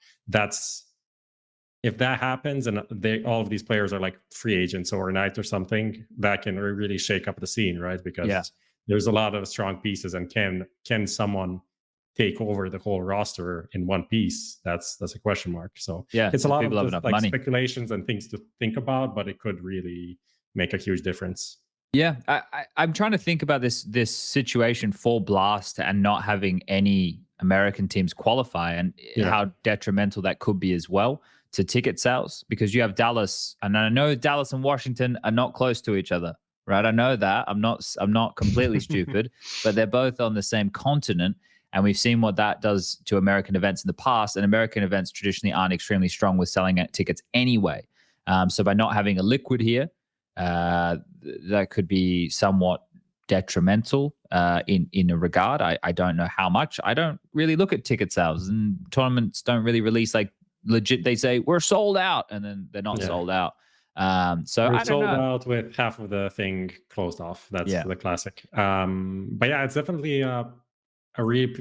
If that happens and all of these players are like free agents overnight or something, that can really shake up the scene, right? Because there's a lot of strong pieces, and can someone take over the whole roster in one piece? That's a question mark. So it's a lot of just, like speculations and things to think about, but it could really make a huge difference. Yeah, I'm trying to think about this situation for Blast and not having any American teams qualify, and how detrimental that could be as well to ticket sales, because you have Dallas, and I know Dallas and Washington are not close to each other, right? I know that. I'm not completely stupid, but they're both on the same continent, and we've seen what that does to American events in the past, and American events traditionally aren't extremely strong with selling tickets anyway. So by not having a liquid here, that could be somewhat detrimental in a regard. I don't know how much. I don't really look at ticket sales, and tournaments don't really release like legit. They say we're sold out, and then they're not sold out. So we're I don't sold know. out with half of the thing closed off. That's the classic. But yeah, it's definitely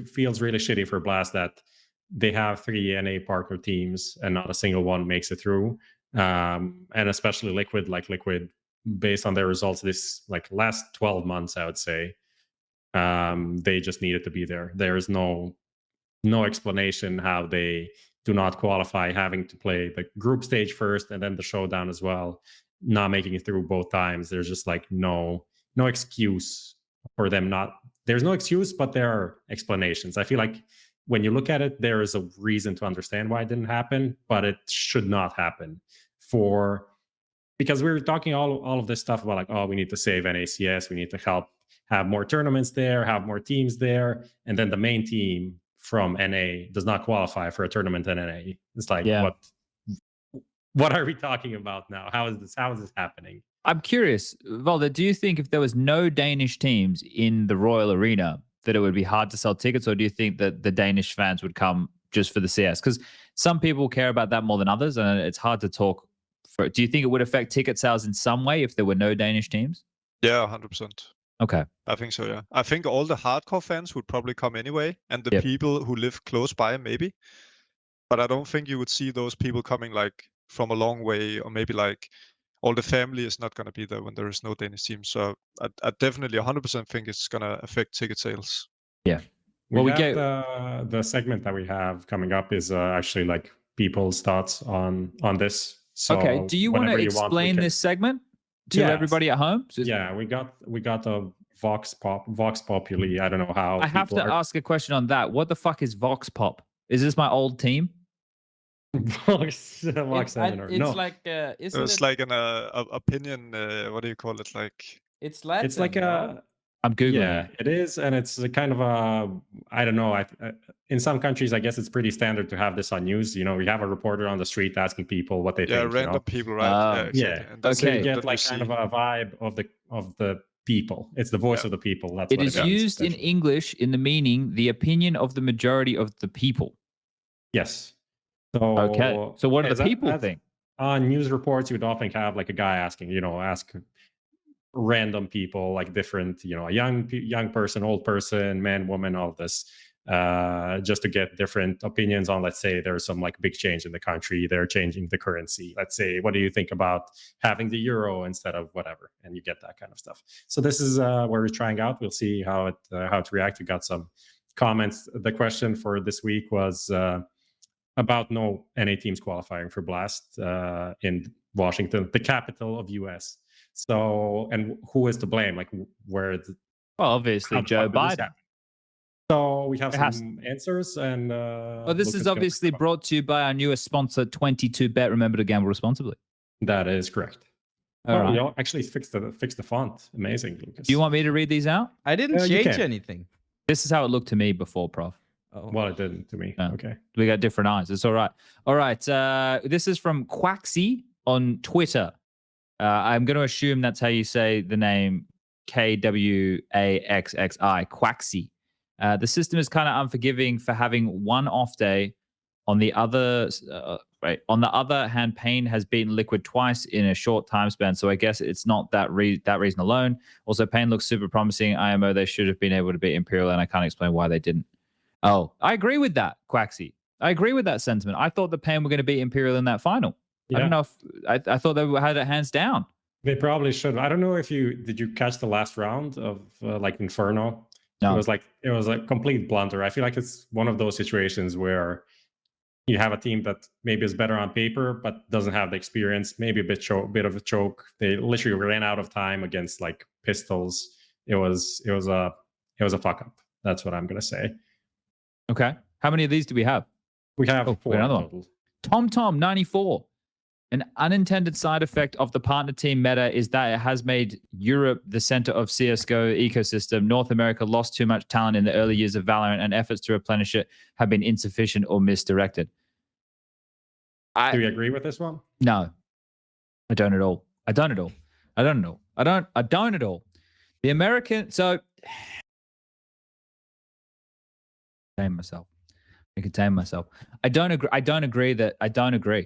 feels really shitty for Blast that they have 3 NA partner teams and not a single one makes it through. And especially Liquid, based on their results this like last 12 months, I would say, they just needed to be there. There is no explanation how they do not qualify, having to play the group stage first and then the showdown as well. not making it through both times. There's just like no excuse for them not. There's no excuse, but there are explanations. I feel like when you look at it, there is a reason to understand why it didn't happen, but it should not happen because we were talking all of this stuff about like, oh, we need to save NACS, we need to help have more tournaments there, have more teams there, and then the main team from NA does not qualify for a tournament in NA. It's like, what are we talking about now? How is this happening? I'm curious, Valde, do you think if there was no Danish teams in the Royal Arena that it would be hard to sell tickets, or do you think that the Danish fans would come just for the CS? Because some people care about that more than others, and it's hard to talk for. Do you think it would affect ticket sales in some way if there were no Danish teams? Yeah, 100%. Okay. I think so, yeah. I think all the hardcore fans would probably come anyway, and the people who live close by, maybe. But I don't think you would see those people coming like from a long way, or maybe like all the family is not going to be there when there is no Danish team. So I definitely 100% think it's going to affect ticket sales. Yeah. Well, we get the segment that we have coming up is actually like people's thoughts on this. So okay. Do you want to explain this segment to everybody at home? Yeah, we got a Vox Populi. I don't know how. I have to ask a question on that. What the fuck is VoxPop? Is this my old team? It's like an opinion. What do you call it? Like it's Latin. It's like a. I'm googling. Yeah, it is, and it's a kind of a. I don't know. In some countries, I guess it's pretty standard to have this on news. You know, we have a reporter on the street asking people what they think. Yeah, random people, right? Yeah. So you get like kind of a vibe of the people. It's the voice of the people. That's it is used in English in the meaning the opinion of the majority of the people. Yes. So So what do the people think? On news reports, you would often have like a guy asking, ask random people, like different, a young person, old person, man, woman, all of this, just to get different opinions on, let's say there's some like big change in the country, they're changing the currency. Let's say, what do you think about having the euro instead of whatever? And you get that kind of stuff. So this is where we're trying out. We'll see how it reacts. We got some comments. The question for this week was about no NA teams qualifying for BLAST in Washington, the capital of US. So, and who is to blame? Like, obviously Joe Biden. So we have some answers, and this is obviously brought to you by our newest sponsor, 22Bet. Remember to gamble responsibly. That is correct. Right. You actually fixed the font. Amazing, Lucas. Do you want me to read these out? I didn't change anything. This is how it looked to me before, Prof. Well, it didn't to me. Okay. We got different eyes. It's all right. All right. This is from Quaxi on Twitter. I'm going to assume that's how you say the name, KWAXXI, Quaxi. The system is kind of unforgiving for having one off day. On the other hand, Pain has beaten Liquid twice in a short time span, so I guess it's not that reason alone. Also, Pain looks super promising. IMO, they should have been able to beat Imperial, and I can't explain why they didn't. Oh, I agree with that, Quaxi. I agree with that sentiment. I thought the Pain were going to beat Imperial in that final. Yeah. I don't know if I thought they had it hands down. They probably should. I don't know if did you catch the last round of like Inferno? No. It was a complete blunder. I feel like it's one of those situations where you have a team that maybe is better on paper but doesn't have the experience. Maybe a bit of a choke. They literally ran out of time against like pistols. It was a fuck up. That's what I'm gonna say. Okay. How many of these do we have? We have 4 another total. TomTom94. An unintended side effect of the partner team meta is that it has made Europe the center of CSGO ecosystem. North America lost too much talent in the early years of Valorant, and efforts to replenish it have been insufficient or misdirected. Do you agree with this one? No, I don't at all. I don't at all. The American, so contain myself. I don't agree.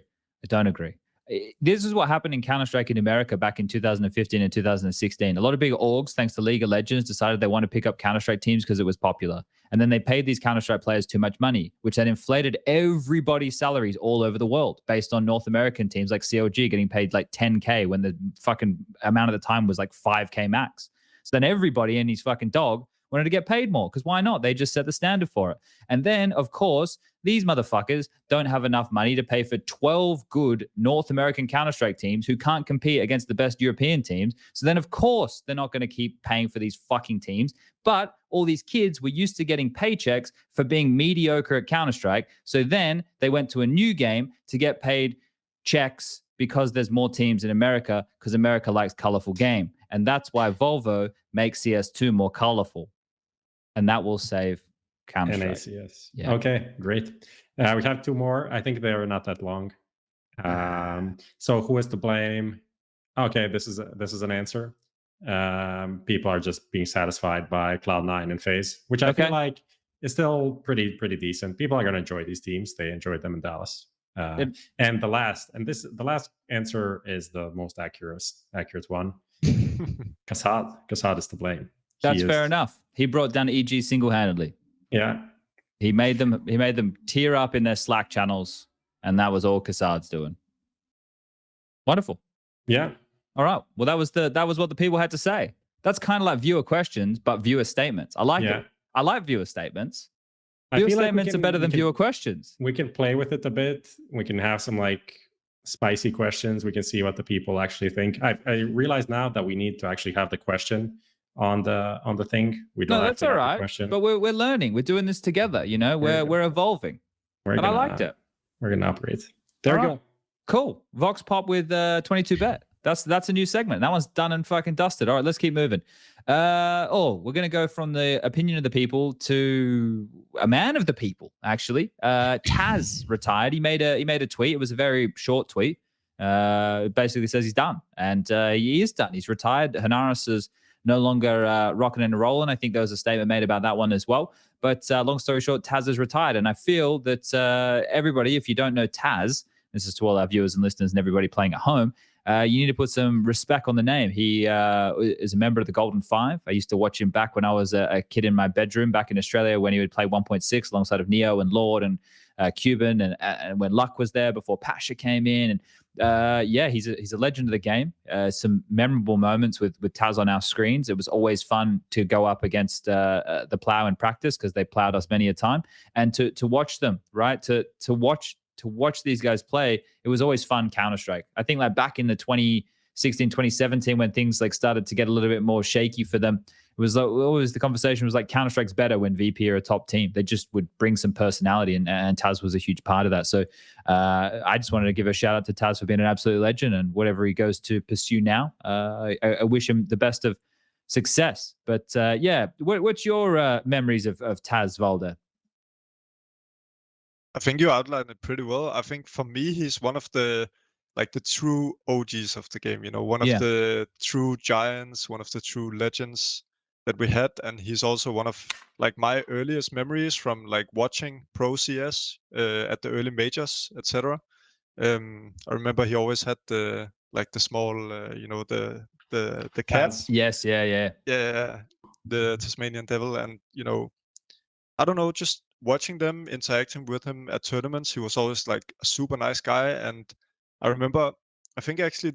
This is what happened in Counter-Strike in America back in 2015 and 2016. A lot of big orgs, thanks to League of Legends, decided they want to pick up Counter-Strike teams because it was popular. And then they paid these Counter-Strike players too much money, which then inflated everybody's salaries all over the world based on North American teams like CLG getting paid like 10K when the fucking amount of the time was like 5K max. So then everybody and his fucking dog wanted to get paid more, because why not? They just set the standard for it. And then, of course, these motherfuckers don't have enough money to pay for 12 good North American Counter-Strike teams who can't compete against the best European teams. So then, of course, they're not going to keep paying for these fucking teams. But all these kids were used to getting paychecks for being mediocre at Counter-Strike. So then they went to a new game to get paid checks because there's more teams in America, because America likes colorful game. And that's why Volvo makes CS2 more colorful. And that will save Counter-Strike. NACS. Yeah. Okay, great. We have 2 more. I think they're not that long. So who is to blame? Okay, this is an answer. People are just being satisfied by Cloud9 and FaZe, which I feel like is still pretty decent. People are going to enjoy these teams. They enjoyed them in Dallas. And the last answer is the most accurate one. Kassad is to blame. That's fair enough. He brought down EG single-handedly. Yeah. He made them tear up in their Slack channels, and that was all Kassad's doing. Wonderful. Yeah. All right. Well, that was what the people had to say. That's kind of like viewer questions, but viewer statements. I like it. I like viewer statements. Viewer statements are better than viewer questions. We can play with it a bit. We can have some like spicy questions. We can see what the people actually think. I realize now that we need to actually have the question on the thing. We don't. No, that's all right. But we're learning. We're doing this together. You know, we're evolving. And I liked it. We're gonna operate. There we go. Cool. VoxPop with 22bet. That's a new segment. That one's done and fucking dusted. All right, let's keep moving. We're gonna go from the opinion of the people to a man of the people. Actually, Taz retired. He made a tweet. It was a very short tweet. It basically says he's done, and he is done. He's retired. Hanaris is no longer rocking and rolling. I think there was a statement made about that one as well. But long story short, Taz is retired, and I feel that everybody, if you don't know Taz, this is to all our viewers and listeners and everybody playing at home. You need to put some respect on the name. He is a member of the Golden Five. I used to watch him back when I was a kid in my bedroom back in Australia when he would play 1.6 alongside of Neo and Lord and Cuban and when Luck was there before Pasha came in. And he's a legend of the game. Some memorable moments with Taz on our screens. It was always fun to go up against the Plow in practice because they plowed us many a time. And to watch them, right? To watch these guys play, it was always fun. Counter-Strike. I think like back in the 2016, 2017, when things like started to get a little bit more shaky for them, it was like, always the conversation was like Counter-Strike's better when VP are a top team. They just would bring some personality, and Taz was a huge part of that. So I just wanted to give a shout out to Taz for being an absolute legend, and whatever he goes to pursue now, I wish him the best of success. But what's your memories of Taz, Valde? I think you outlined it pretty well. I think for me, he's one of the true OGs of the game, one of the true giants, one of the true legends that we had. And he's also one of like my earliest memories from like watching Pro CS at the early majors, etc. I remember he always had the small, the cats. Yes, yeah, the Tasmanian Devil, and I don't know, just watching them, interacting with him at tournaments, he was always like a super nice guy. And I remember, I think actually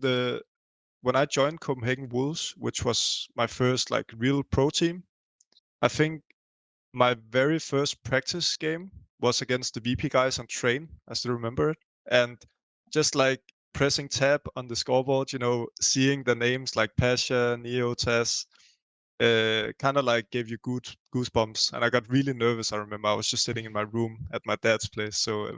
when I joined Copenhagen Wolves, which was my first like real pro team, I think my very first practice game was against the VP guys on Train. I still remember it. And just like pressing tab on the scoreboard, seeing the names like Pasha, Neo, Taz, kind of like gave you good goosebumps, and I got really nervous. I remember I was just sitting in my room at my dad's place. So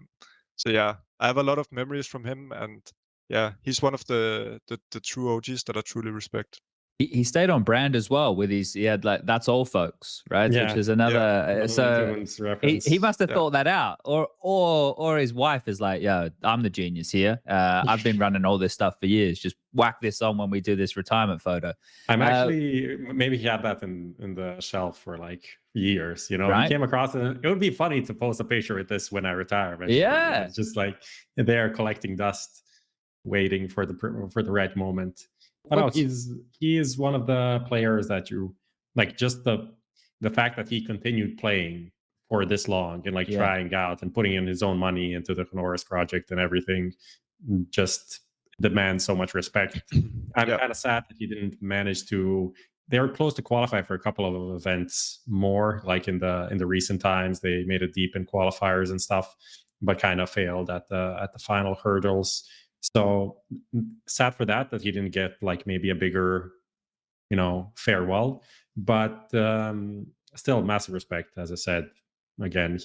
yeah, I have a lot of memories from him, and yeah, he's one of the true OGs that I truly respect. He stayed on brand as well with he had like That's All Folks, right? Yeah, which is another. So he must have thought that out, or his wife is like, "Yo, I'm the genius here. I've been running all this stuff for years. Just whack this on when we do this retirement photo." I'm actually maybe he had that in the shelf for like years. Right? He came across it. It would be funny to post a picture with this when I retire. Yeah, it's just like they're collecting dust, waiting for the right moment. But no, he is one of the players that you like. Just the fact that he continued playing for this long and like trying out and putting in his own money into the Honoris project and everything just demands so much respect. I'm kind of sad that he didn't manage to they were close to qualify for a couple of events more, like in the recent times. They made it deep in qualifiers and stuff, but kind of failed at the final hurdles. So sad for that he didn't get like maybe a bigger, farewell. But still, massive respect. As I said, again,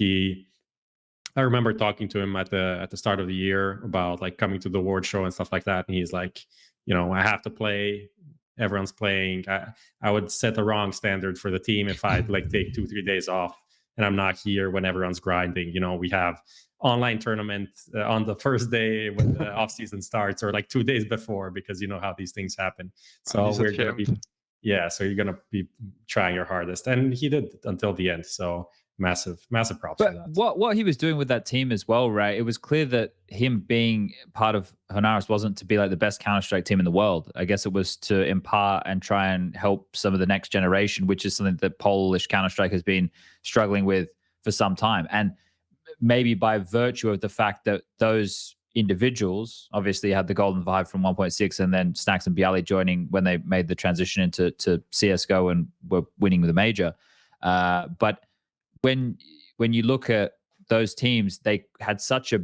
I remember talking to him at the start of the year about like coming to the award show and stuff like that, and he's like, I have to play. Everyone's playing. I would set the wrong standard for the team if I'd like take 2-3 days off, and I'm not here when everyone's grinding. We have online tournament on the first day when the off season starts, or like 2 days before, because you know how these things happen. So we're gonna be, so you're gonna be trying your hardest, and he did until the end. So massive props for that. What he was doing with that team as well, right? It was clear that him being part of Honaris wasn't to be like the best Counter-Strike team in the world. I guess it was to impart and try and help some of the next generation, which is something that Polish Counter-Strike has been struggling with for some time. And maybe by virtue of the fact that those individuals obviously had the golden vibe from 1.6, and then Snacks and Bialy joining when they made the transition into CSGO and were winning the major. But when you look at those teams, they had such a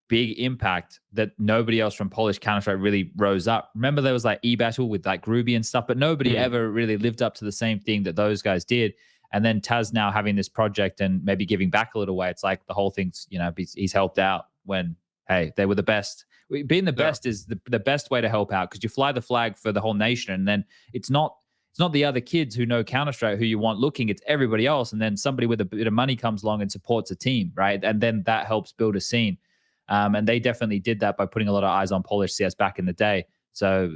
big impact that nobody else from Polish Counter-Strike really rose up. Remember, there was like E-Battle with like Groovy and stuff, but nobody ever really lived up to the same thing that those guys did. And then Taz now having this project and maybe giving back a little way, it's like the whole thing's, he's helped out when, hey, they were the best. Being the best is the best way to help out, because you fly the flag for the whole nation, and then it's not the other kids who know Counter-Strike who you want looking, it's everybody else. And then somebody with a bit of money comes along and supports a team, right? And then that helps build a scene. And they definitely did that by putting a lot of eyes on Polish CS back in the day. So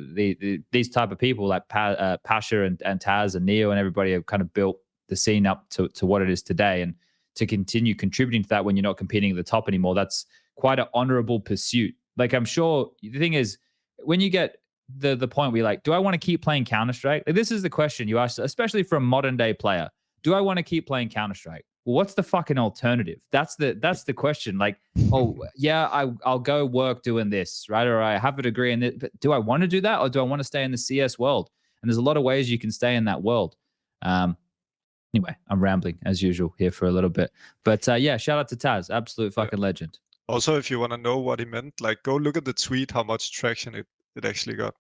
these type of people like Pasha and Taz and Neo and everybody have kind of built the scene up to what it is today. And to continue contributing to that when you're not competing at the top anymore, that's quite an honorable pursuit. Like, I'm sure the thing is, when you get the point where you're like, do I want to keep playing Counter-Strike? Like, this is the question you ask, especially for a modern day player. Do I want to keep playing Counter-Strike? Well, what's the fucking alternative? That's the question. Like, oh yeah, I'll go work doing this, right? Or I have a degree in it, but do I want to do that, or do I want to stay in the CS world? And there's a lot of ways you can stay in that world. Anyway, I'm rambling as usual here for a little bit, but yeah, shout out to Taz, absolute fucking legend. Also, if you want to know what he meant, like, go look at the tweet, how much traction it actually got,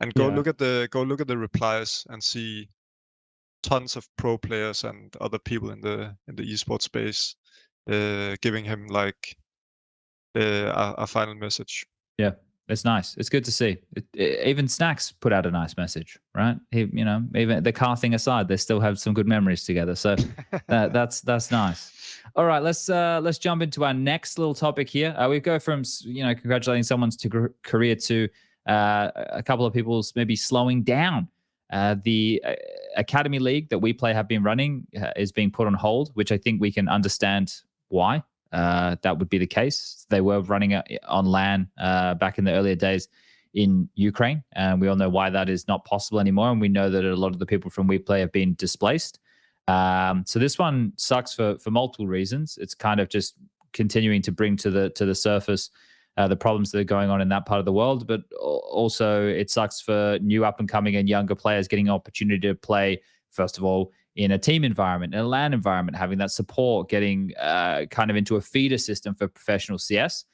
and go look at the replies and see tons of pro players and other people in the esports space giving him like a final message. Yeah, it's nice. It's good to see. Even Snacks put out a nice message, right? Even the car thing aside, they still have some good memories together. So that's nice. All right, let's jump into our next little topic here. We go from congratulating someone's career to a couple of people's maybe slowing down. The Academy League that we play have been running is being put on hold, which I think we can understand why that would be the case. They were running on LAN back in the earlier days in Ukraine, and we all know why that is not possible anymore. And we know that a lot of the people from We Play have been displaced. So this one sucks for multiple reasons. It's kind of just continuing to bring to the surface the problems that are going on in that part of the world, but also it sucks for new up-and-coming and younger players getting an opportunity to play, first of all, in a team environment, in a LAN environment, having that support, getting kind of into a feeder system for professional CS.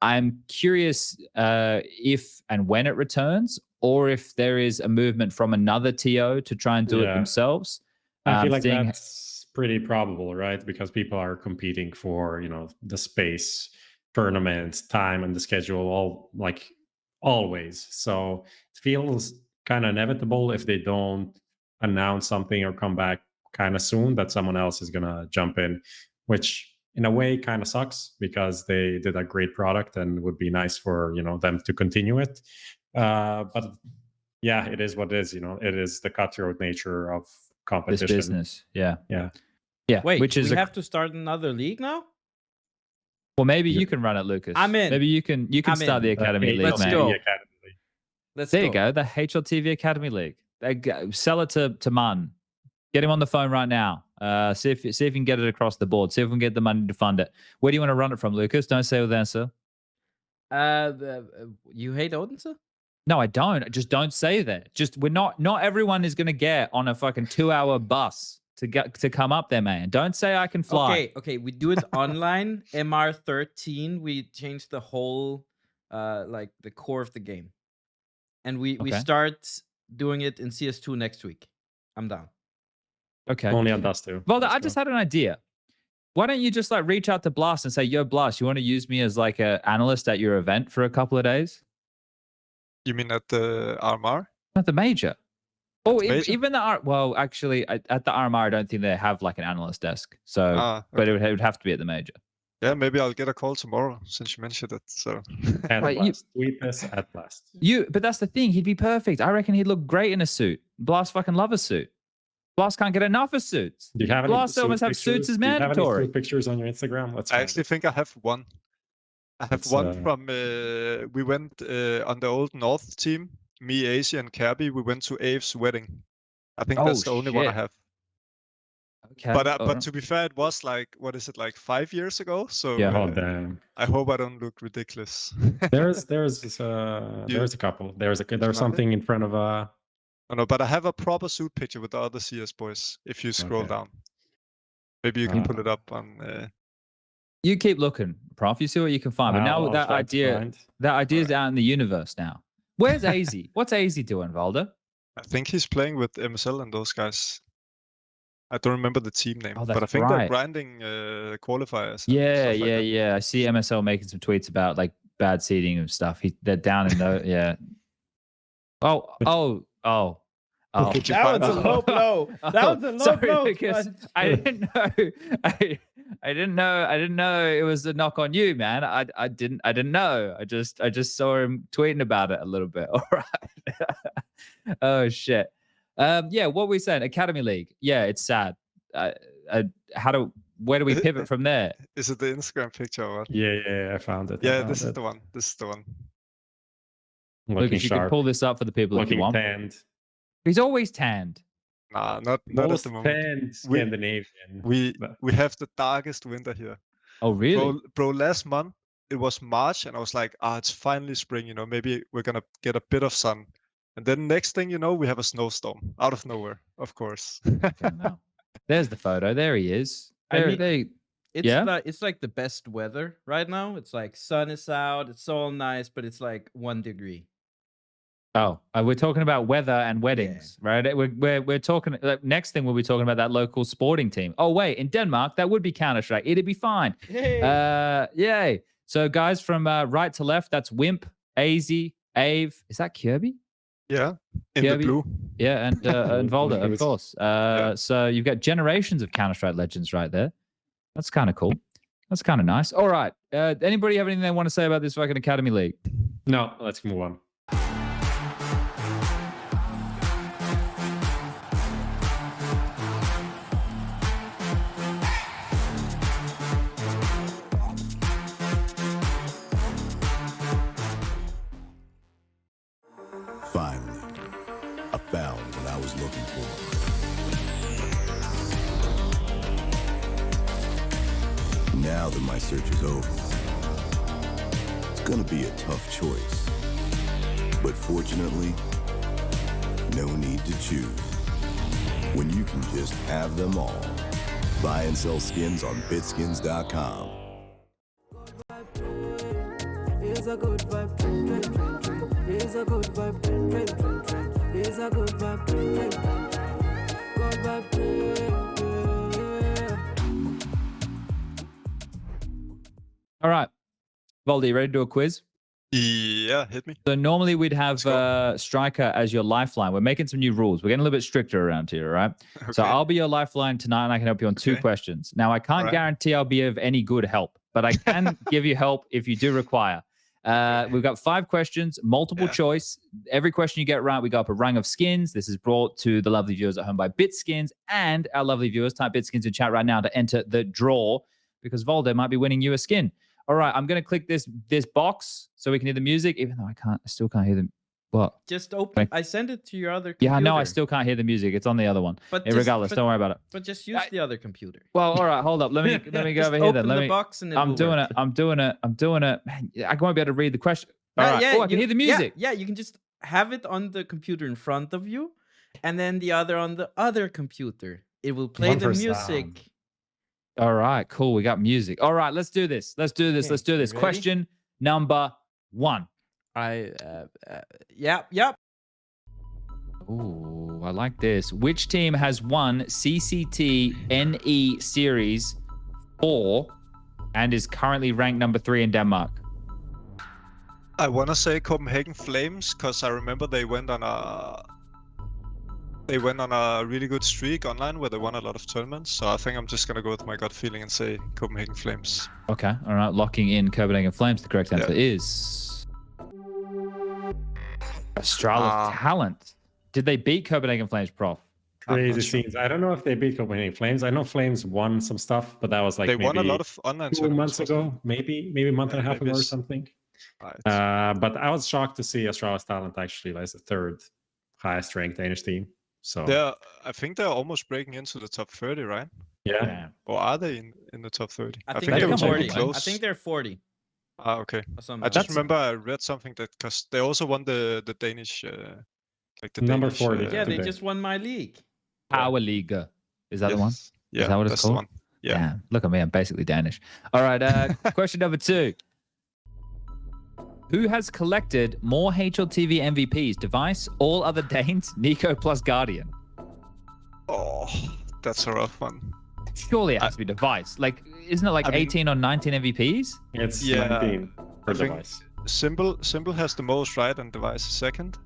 I'm curious if and when it returns, or if there is a movement from another TO to try and do it themselves. I feel like that's pretty probable, right? Because people are competing for, the space, tournaments, time, and the schedule, always. So it feels kind of inevitable if they don't announce something or come back kind of soon that someone else is gonna jump in, which in a way kind of sucks because they did a great product and would be nice for them to continue it. But yeah, it is what it is. It is the cutthroat nature of competition. This business, yeah. Wait, which is we have to start another league now? Well, maybe you can run it, Lucas. I'm in. Maybe you can start the Academy League. Let's go. There you go. The HLTV Academy League. Sell it to Man. Get him on the phone right now. See if you can get it across the board. See if we can get the money to fund it. Where do you want to run it from, Lucas? Don't say with answer. You hate Odense? No, I don't. Just don't say that. Just not everyone is gonna get on a fucking 2-hour bus to come up there, man. Don't say I can fly. Okay. We do it online. MR13. We changed the whole, like the core of the game, and we start doing it in CS2 next week. I'm down. Okay. Only on Dust 2. Well, I just had an idea. Why don't you just like reach out to Blast and say, yo, Blast, you want to use me as like an analyst at your event for a couple of days? You mean at the RMR? At the major. Oh, major? even the well, actually, at the RMR, I don't think they have like an analyst desk. So, Okay. but it would have to be at the major. Yeah, maybe I'll get a call tomorrow since you mentioned it. So, At Wait, Blast. Tweet this at Blast. But that's the thing. He'd be perfect. I reckon he'd look great in a suit. Blast fucking love a suit. Blast can't get enough of suits. Do you have any Blast almost have suits as mandatory. Do you have any pictures on your Instagram? I actually think I have one. I have one from, we went on the old North team, me, ESEA, and Kirby. We went to Abe's wedding. I think that's the only one I have. Okay. But to be fair, it was like, what is it, like 5 years ago? So Yeah. Oh, damn. I hope I don't look ridiculous. There's a couple. There's something in front of a. Oh, no, but I have a proper suit picture with the other CS boys. If you scroll down, maybe you can pull it up on. You keep looking, Prof. You see what you can find. But now that idea is out in the universe now. Where's AZ? What's AZ doing, Valde? I think he's playing with MSL and those guys. I don't remember the team name, Oh, but I that's think they're right. grinding qualifiers. Yeah. I see MSL making some tweets about like bad seeding and stuff. They're down in the yeah. Oh. That was a low blow. That was a low blow. Because I didn't know. I didn't know it was a knock on you, man. I didn't know. I just saw him tweeting about it a little bit. All right. Oh shit. Yeah. What were we saying? Academy League. Yeah, it's sad. Where do we pivot from there? Is it the Instagram picture or what? Yeah, I found it. Yeah, this is the one. This is the one. Lucas, you can pull this up for the people if you want. Tanned. He's always tanned. Nah, not at the moment. Tanned Scandinavian. We have the darkest winter here. Oh, really? Bro, last month it was March and I was like, it's finally spring, maybe we're gonna get a bit of sun. And then next thing you know, we have a snowstorm out of nowhere, of course. Okay, no. There's the photo. There he is. It's like the best weather right now. It's like sun is out. It's all nice, but it's like 1 degree. Oh, we're talking about weather and weddings, right? We're talking. Next thing we'll be talking about that local sporting team. Oh wait, in Denmark that would be Counter-Strike. It'd be fine. Hey. Yay! So guys, from right to left, that's Wimp, AZ, Ave. Is that Kirby? Yeah, in Kirby? the blue. Yeah, and Valde, of course. So you've got generations of Counter-Strike legends right there. That's kind of cool. That's kind of nice. All right. Anybody have anything they want to say about this fucking Academy League? No, let's move on. Finally, I found what I was looking for. Now that my search is over, it's gonna be a tough choice. But fortunately, no need to choose. When you can just have them all. Buy and sell skins on BitSkins.com. It's a good vibe, train. It's a good vibe, train. It's a good vibe, train. Good vibe, train. All right. Valde, you ready to do a quiz? Yeah, hit me. So normally we'd have Striker as your lifeline. We're making some new rules. We're getting a little bit stricter around here, all right? Okay. So I'll be your lifeline tonight and I can help you on 2 questions. Now, I can't guarantee I'll be of any good help, but I can give you help if you do require. We've got 5 questions, multiple choice. Every question you get right, we go up a rung of skins. This is brought to the lovely viewers at home by BitSkins and our lovely viewers. Type BitSkins in chat right now to enter the draw because Valde might be winning you a skin. All right, I'm going to click this box so we can hear the music, even though I still can't hear them. What? Just open. I send it to your other computer. Yeah, no, I still can't hear the music. It's on the other one. But regardless, don't worry about it. But just use the other computer. Well, all right, hold up. Let me go over here then. Open the box and I'm doing it. Man, I won't be able to read the question. All right. Yeah, I can hear the music. Yeah, you can just have it on the computer in front of you, and then the other on the other computer. It will play One the for music. sound. All right, cool. We got music. All right, let's do this. Let's do this. Okay, Let's do you this. ready? Question number 1. Yep. Ooh, I like this. Which team has won CCT NE Series 4 and is currently ranked number 3 in Denmark? I want to say Copenhagen Flames because I remember they went on a really good streak online where they won a lot of tournaments. So I think I'm just gonna go with my gut feeling and say Copenhagen Flames. Okay, all right. Locking in Copenhagen Flames. The correct answer is Astralis Talent. Did they beat Copenhagen Flames, Prof? Crazy scenes. I don't know if they beat Copenhagen Flames. I know Flames won some stuff, but that was like They maybe won a lot of online 2 months ago, maybe a month and a half ago or something. Right. But I was shocked to see Astralis Talent actually as the 3rd highest ranked Danish team. So I think they're almost breaking into the top 30, right? yeah. Or are they in the top 30? I think they they're were 40. close. I think they're 40. Ah, okay. Or something I like just that. remember I read something that because they also won the Danish, like the Number Danish, 40. Yeah, they today. just won my league. Power League. Is that the one? Yes. Yeah, that what it's that's called? the one. Yeah. Damn, look at me. I'm basically Danish. All right. Question number 2. Who has collected more HLTV MVPs? Device, all other Danes, Nico plus Guardian. Oh, that's a rough one. Surely it has to be Device. Like, isn't it like I mean- 18 or 19 MVPs? It's Yeah, 19 per I think- device. Simple has the most, right? And Device is second.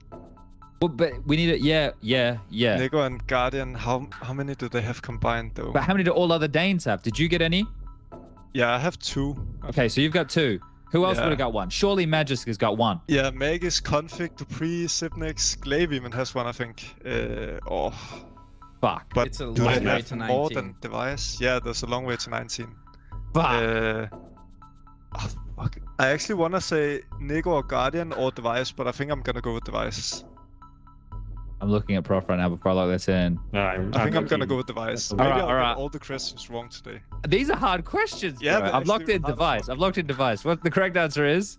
Well, but we need it. Yeah. Nico and Guardian, how many do they have combined though? But how many do all other Danes have? Did you get any? Yeah, I have 2. Okay, so you've got 2. Who else Yeah. would have got 1? Surely Magisk has got 1. Yeah, Magis, Config, Dupree, Sipnix, Glaive even has 1, I think. Fuck. But It's a do long they way have to more 19. than Device? Yeah, there's a long way to 19. Fuck. Fuck. I actually want to say Nico or Guardian or Device, but I think I'm gonna go with Device. I'm looking at Prof right now before I log this in. I think I'm gonna go with Device. Maybe Alright, I'll alright. get all the questions wrong today. These are hard questions. Yeah, bro. but I've locked actually in hard as Device. fuck. I've locked in Device. What the correct answer is?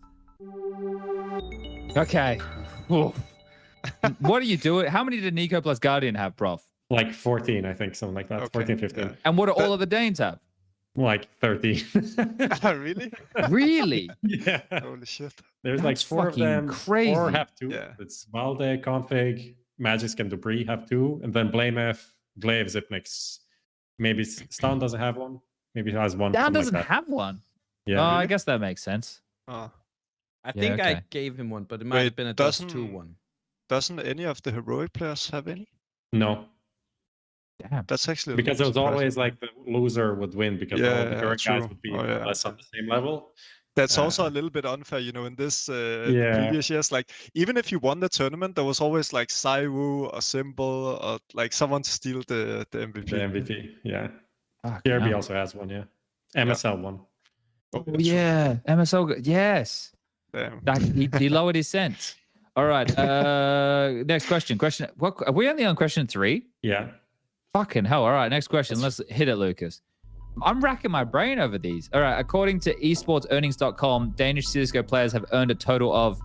Okay. Oof. What do you do? How many did Nico plus Guardian have, Prof? Like 14, I think, something like that. Okay, 14, 15. yeah. And what do all That- of the Danes have? Like 13. Really? Really? Yeah. Holy shit. There's like That's 4 of fucking them. crazy. 4 have 2. Yeah. It's Valde, Config, Magisk, and Debris have 2. And then Blamef, Glaive, Zipnix. Maybe Stan doesn't have 1. Maybe he has 1. Dan something doesn't like that. have 1. Yeah. Oh, I really? guess that makes sense. Oh. I Yeah, think I okay. gave him 1, but it might Wait, have been a Dust 2 doesn't- one. Doesn't any of the heroic players have any? No. Damn. That's actually a Because it little was surprising. always like the loser would win because all Yeah, the current guys true. would be Oh, yeah. less on the same level. That's also a Uh, little bit unfair, you know, in this Yeah. previous years. Like, even if you won the tournament, there was always like Saiwu or Symbol or like someone to steal the MVP. The MVP. Yeah. Fuck, Kirby no. also has 1, yeah. MSL 1. Oh, Oh, yeah. MSL. Yes. Damn. Like, he lowered his cents. All right. Next question. What are we only on question 3? Yeah. Fucking hell. All right. Next question. Let's hit it, Lucas. I'm racking my brain over these. All right. According to esportsearnings.com, Danish CSGO players have earned a total of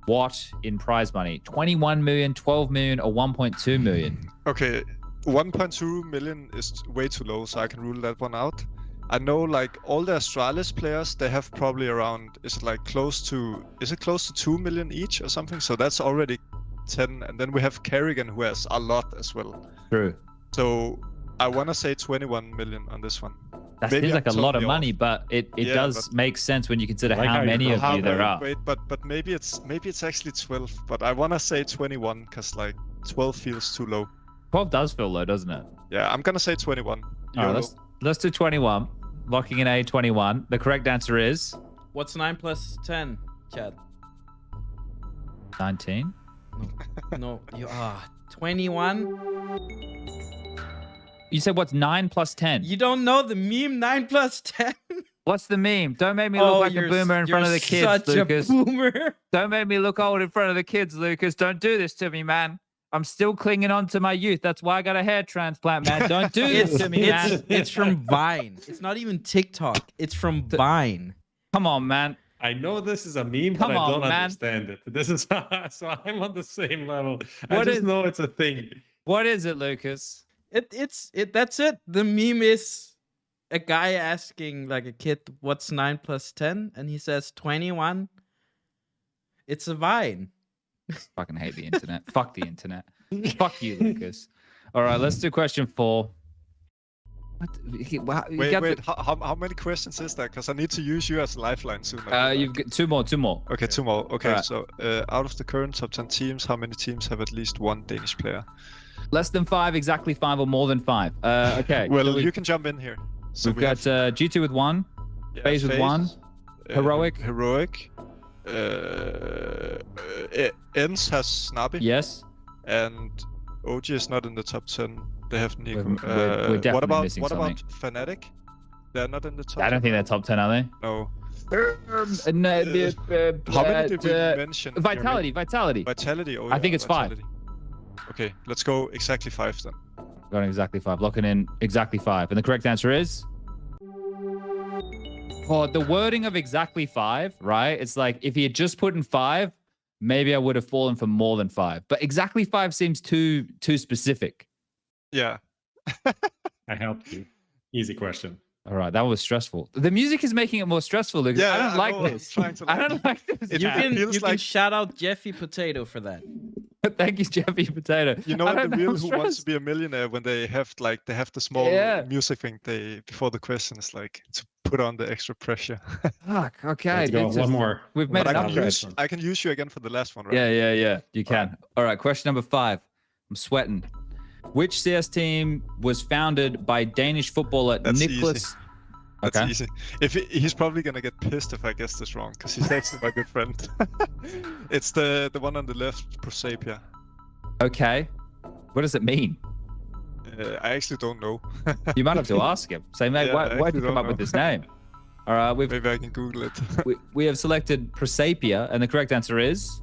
what in prize money? 21 million, 12 million, or 1.2 million? Okay, 1.2 million is way too low, so I can rule that one out. I know like all the Astralis players, they have probably around, is it close to 2 million each or something? So that's already 10. And then we have Kerrigan who has a lot as well. True. So I want to say 21 million on this one. That Maybe seems like a I'm lot of totally money, but it Yeah, does but- make sense when you consider I like how how you many go of how you there many- are. Wait, but maybe it's actually 12. But I want to say 21 because like 12 feels too low. 12 does feel low, doesn't it? Yeah, I'm gonna say 21. All right, YOLO. let's do 21. Locking in A21. The correct answer is What's 9 plus 10, Chad? 19. No, 21. You said what's 9 plus 10? You don't know the meme 9 plus 10? What's the meme? Don't make me look like a boomer in front of the kids, such Lucas. a boomer. Don't make me look old in front of the kids, Lucas. Don't do this to me, man. I'm still clinging on to my youth. That's why I got a hair transplant, man. Don't do this to me, man. It's from Vine. It's not even TikTok. It's from Vine. Come on, man. I know this is a meme, Come but I don't on, man. understand it. This is so I'm on the same level. I What just is- know it's a thing. What is it, Lucas? That's it. The meme is a guy asking like a kid, "What's 9 plus 10?" and he says 21. It's a vine. Fucking hate the internet. Fuck the internet. Fuck you, Lucas. All right, let's do question 4. What? Wait. How many questions is that? Because I need to use you as a lifeline soon. You've got two more. Okay, 2 more. Okay, Alright. so out of the current top 10 teams, how many teams have at least one Danish player? Less than 5, exactly 5, or more than 5. Okay. Well, so you can jump in here. So we've got G2 with 1, FaZe with 1, Heroic. Heroic. ENCE has Snappy. Yes. And OG is not in the top 10. They have Nico. We're definitely missing what something. about FNATIC? They're not in the top 10. I don't think they're top 10, are they? No. How How many did we mention? Vitality. Vitality. Oh, I think it's 5. Vitality. Okay, let's go exactly 5 then. Got an exactly 5. Locking in exactly 5. And the correct answer is... Oh, the wording of exactly 5, right? It's like, if he had just put in 5, maybe I would have fallen for more than 5. But exactly 5 seems too specific. Yeah. I helped you. Easy question. All right, that was stressful. The music is making it more stressful, Lucas. Yeah, I don't I like know, I'm this. trying to I don't like this. It You can feels can like- shout out Jeffy Potato for that. Thank you, Jeffy Potato. You know I in the don't real I'm Who Wants to stressed. Be a Millionaire when they have the small Yeah. music thing before the question is like to put on the extra pressure. Fuck, okay. Let's go. it's One just- more. We've made But an I can upgrade. I can use you again for the last one, right? Yeah. You can. All right, question number 5. I'm sweating. Which CS team was founded by Danish footballer That's Nicholas? That's Okay. easy. He's probably gonna get pissed if I guess this wrong, because he's actually my good friend. It's the one on the left, Prosapia. Okay. What does it mean? I actually don't know. You might have to ask him. Say, mate, Yeah, why I did you actually come don't up with know. this name? All right, Maybe I can Google it. we have selected Prosapia, and the correct answer is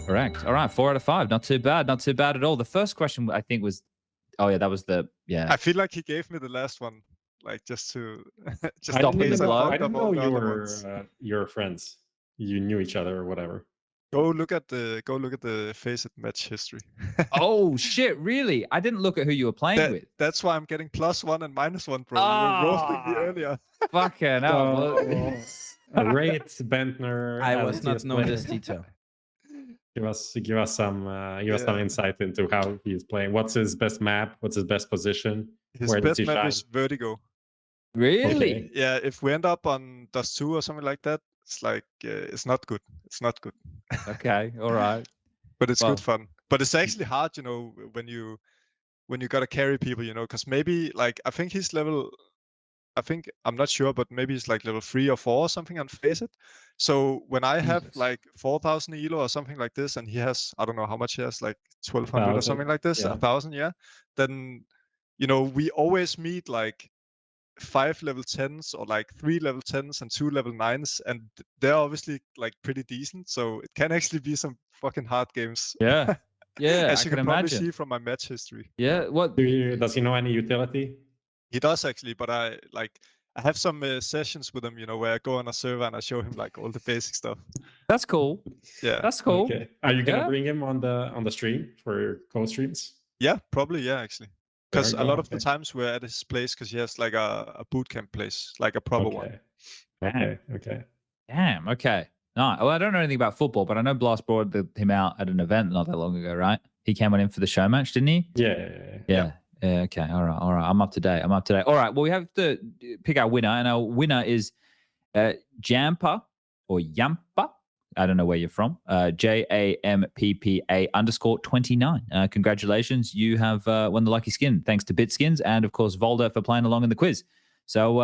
correct. All right, 4 out of 5. Not too bad. Not too bad at all. The first question I think was, oh yeah, that was the I feel like he gave me the last one, like just to just Stop in him case in I blood. fucked I up didn't all know the you other were ones. your friends. You knew each other or whatever. Go look at the FACEIT match history. Oh shit, really? I didn't look at who you were playing with. That's why I'm getting +1 and -1, bro. You were roasting me Ah. earlier. Fucking hell. Rate Bentner. I as was not CS known player. this detail. Give us some insight into how he's playing. What's his best map? What's his best position? His Where does best he map shine? is Vertigo. Really? Okay. Yeah, if we end up on Dust 2 or something like that, it's like it's not good. It's not good. Okay, all right. But it's Well. good fun. But it's actually hard, when you gotta carry people, because maybe like I think he's level. I'm not sure, but maybe he's like level 3 or 4 or something on FaceIt. So when I have Jesus. like 4,000 elo or something like this, and he has, I don't know how much he has, like 1,200 or 1,000, something like this, yeah. 1,000, yeah. Then we always meet like 5 level 10s or like 3 level 10s and 2 level 9s, and they're obviously like pretty decent. So it can actually be some fucking hard games. Yeah. Yeah, As I you can can probably imagine. see from my match history. Yeah, what? Does he know any utility? He does actually, but I have some sessions with him, where I go on a server and I show him like all the basic stuff. That's cool. Yeah. That's cool. Okay. Are you gonna Yeah. bring him on the stream for your co-streams? Yeah, probably. Yeah, actually. Because There a you lot go, of the okay. times we're at his place because he has like a bootcamp place, like a proper one. Okay. Damn. Okay. No, well, I don't know anything about football, but I know Blast brought him out at an event not that long ago, right? He came on in for the show match, didn't he? Yeah. Yeah. Okay. All right. I'm up to date. All right. Well, we have to pick our winner, and our winner is Jampa or Yampa. I don't know where you're from. JAMPPA_29. Congratulations. You have won the lucky skin. Thanks to BitSkins and, of course, Valde for playing along in the quiz. So,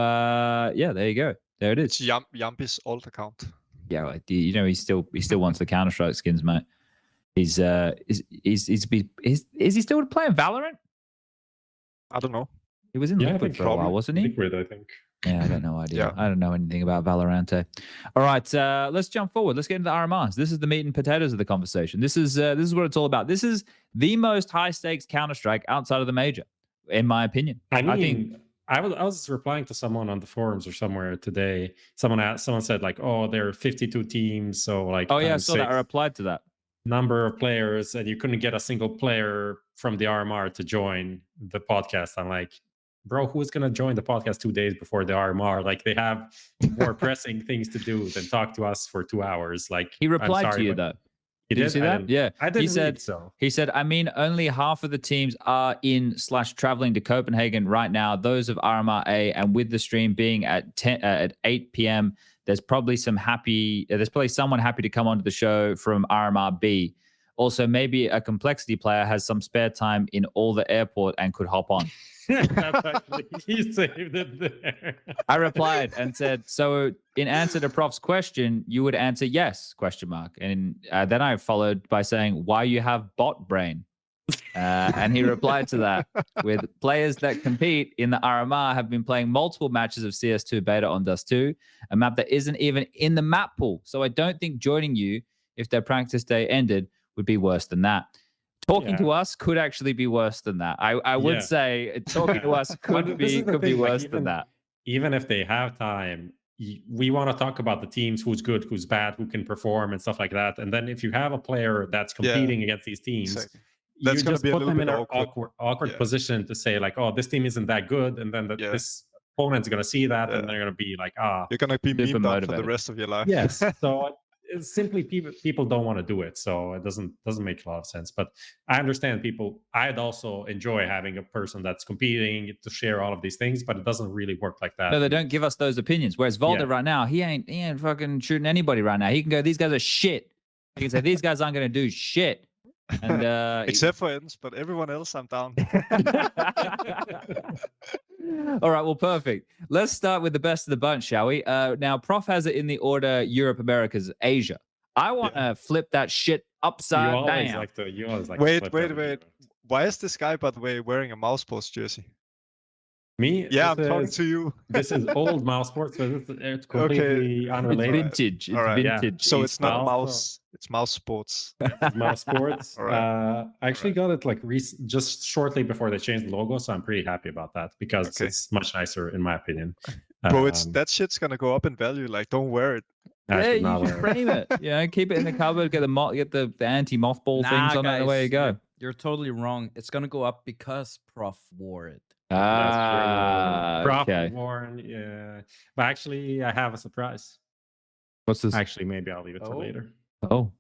yeah, there you go. There it It's is. Yampi's alt account. Yeah, like, he still wants the Counter-Strike skins, mate. Is he still playing Valorant? I don't know. He was in Yeah, I Liquid think for a while, wasn't he? Liquid, I think. Yeah, I got no idea. Yeah. I don't know anything about Valorant. All right, let's jump forward. Let's get into the RMRs. This is the meat and potatoes of the conversation. This is what it's all about. This is the most high stakes Counter-Strike outside of the major, in my opinion. I mean, I was replying to someone on the forums or somewhere today. Someone said like, "Oh, there are 52 teams, so like Oh yeah, I times saw that. I 6 replied to that. number of players, and you couldn't get a single player from the RMR to join the podcast." I'm like, bro, who's gonna join the podcast 2 days before the RMR? Like, they have more pressing things to do than talk to us for 2 hours. Like, He I'm replied sorry, to you but though. he Did you did. see that? Yeah. I didn't He said, read, so. He said, I mean, only half of the teams are in/traveling to Copenhagen right now. Those of RMR A, and with the stream being at 8 p.m., there's probably someone happy to come onto the show from RMR B. Also, maybe a complexity player has some spare time in all the airport and could hop on. That's actually, he saved it there. I replied and said, so in answer to Prof's question, you would answer yes, ? And then I followed by saying, why you have bot brain? And he replied to that with, players that compete in the RMR have been playing multiple matches of CS2 beta on Dust 2, a map that isn't even in the map pool. So I don't think joining you, if their practice day ended, would be worse than that. Talking to us could actually be worse than that. I would say talking to us could be worse than that. Even if they have time, we want to talk about the teams, who's good, who's bad, who can perform and stuff like that. And then if you have a player that's competing against these teams, Exactly. you That's gonna just be a put little them in bit an awkward. awkward position to say like, oh, this team isn't that good. And then this opponent's going to see that and they're going to be like, you're going to be super memed up for the motivated. rest of your life. yes. So it's simply people don't want to do it, so it doesn't make a lot of sense. But I understand people. I'd also enjoy having a person that's competing to share all of these things, but it doesn't really work like that. No, they don't give us those opinions. Whereas Valde right now, he ain't fucking shooting anybody right now. He can go, these guys are shit. He can say, these guys aren't going to do shit. And Except for ENCE, but everyone else, I'm down. All right, well, perfect. Let's start with the best of the bunch, shall we? Now, Prof has it in the order Europe, Americas, Asia. I want to flip that shit upside down. You always like wait. Why is this guy, by the way, wearing a MOUZ Sports jersey? Me? Yeah, I'm talking to you. This is old MOUZ Sports, so it's completely unrelated. It's vintage. It's right. vintage. So it's not MOUZ. MOUZ. It's MOUZ Sports. MOUZ Sports. Right. I actually got it like just shortly before they changed the logo, so I'm pretty happy about that because it's much nicer in my opinion. Bro, that shit's gonna go up in value. Like, don't wear it. Yeah, you should frame it. Yeah, keep it in the cupboard. Get the anti-mothball things on it. The way you go. You're totally wrong. It's gonna go up because Prof wore it. Prof okay. Warren, yeah. But actually, I have a surprise. What's this? Actually, maybe I'll leave it till later. Oh,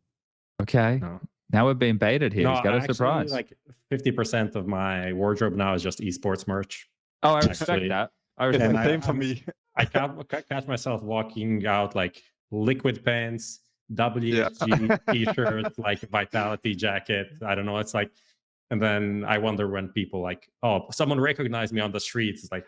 okay. No. Now we're being baited here. He's got a surprise. Like 50% of my wardrobe now is just esports merch. Oh, I respect that. I respect It's that. the same for me. I can't catch myself walking out like liquid pants, WSG t-shirt, like Vitality jacket. I don't know. It's like, and then I wonder when people like, oh, someone recognized me on the streets. It's like,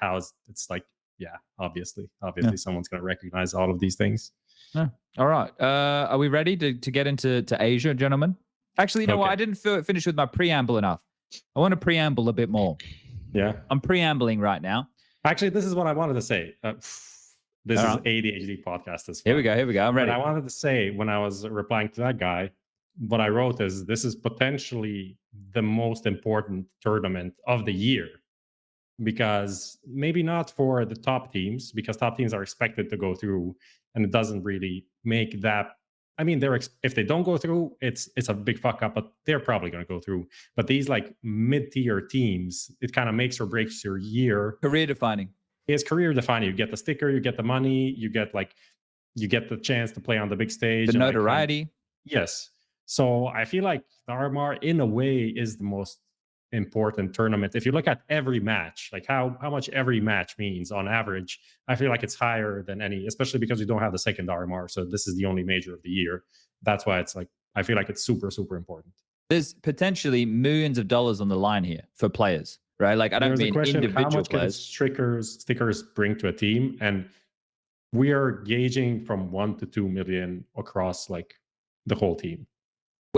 it's like, yeah, obviously someone's going to recognize all of these things. Yeah. All right. Are we ready to get into Asia, gentlemen? Actually, you know what? I didn't finish with my preamble enough. I want to preamble a bit more. Yeah. I'm preambling right now. Actually, this is what I wanted to say. This is ADHD podcast. Here we go. I'm ready. What I wanted to say when I was replying to that guy, what I wrote is this is potentially the most important tournament of the year, because maybe not for the top teams, because top teams are expected to go through, and it doesn't really make that. I mean, if they don't go through, it's a big fuck up, but they're probably going to go through. But these like mid-tier teams, it kind of makes or breaks your year. Career defining. It's career defining. You get the sticker, you get the money, you get the chance to play on the big stage, the notoriety. Yes. So I feel like the RMR in a way is the most important tournament. If you look at every match, like how much every match means on average, I feel like it's higher than any, especially because we don't have the second RMR. So this is the only major of the year. That's why it's like, I feel like it's super, super important. There's potentially millions of dollars on the line here for players, right? Like I don't mean individual how much players. Stickers bring to a team, and we are gauging from 1 to 2 million across like the whole team.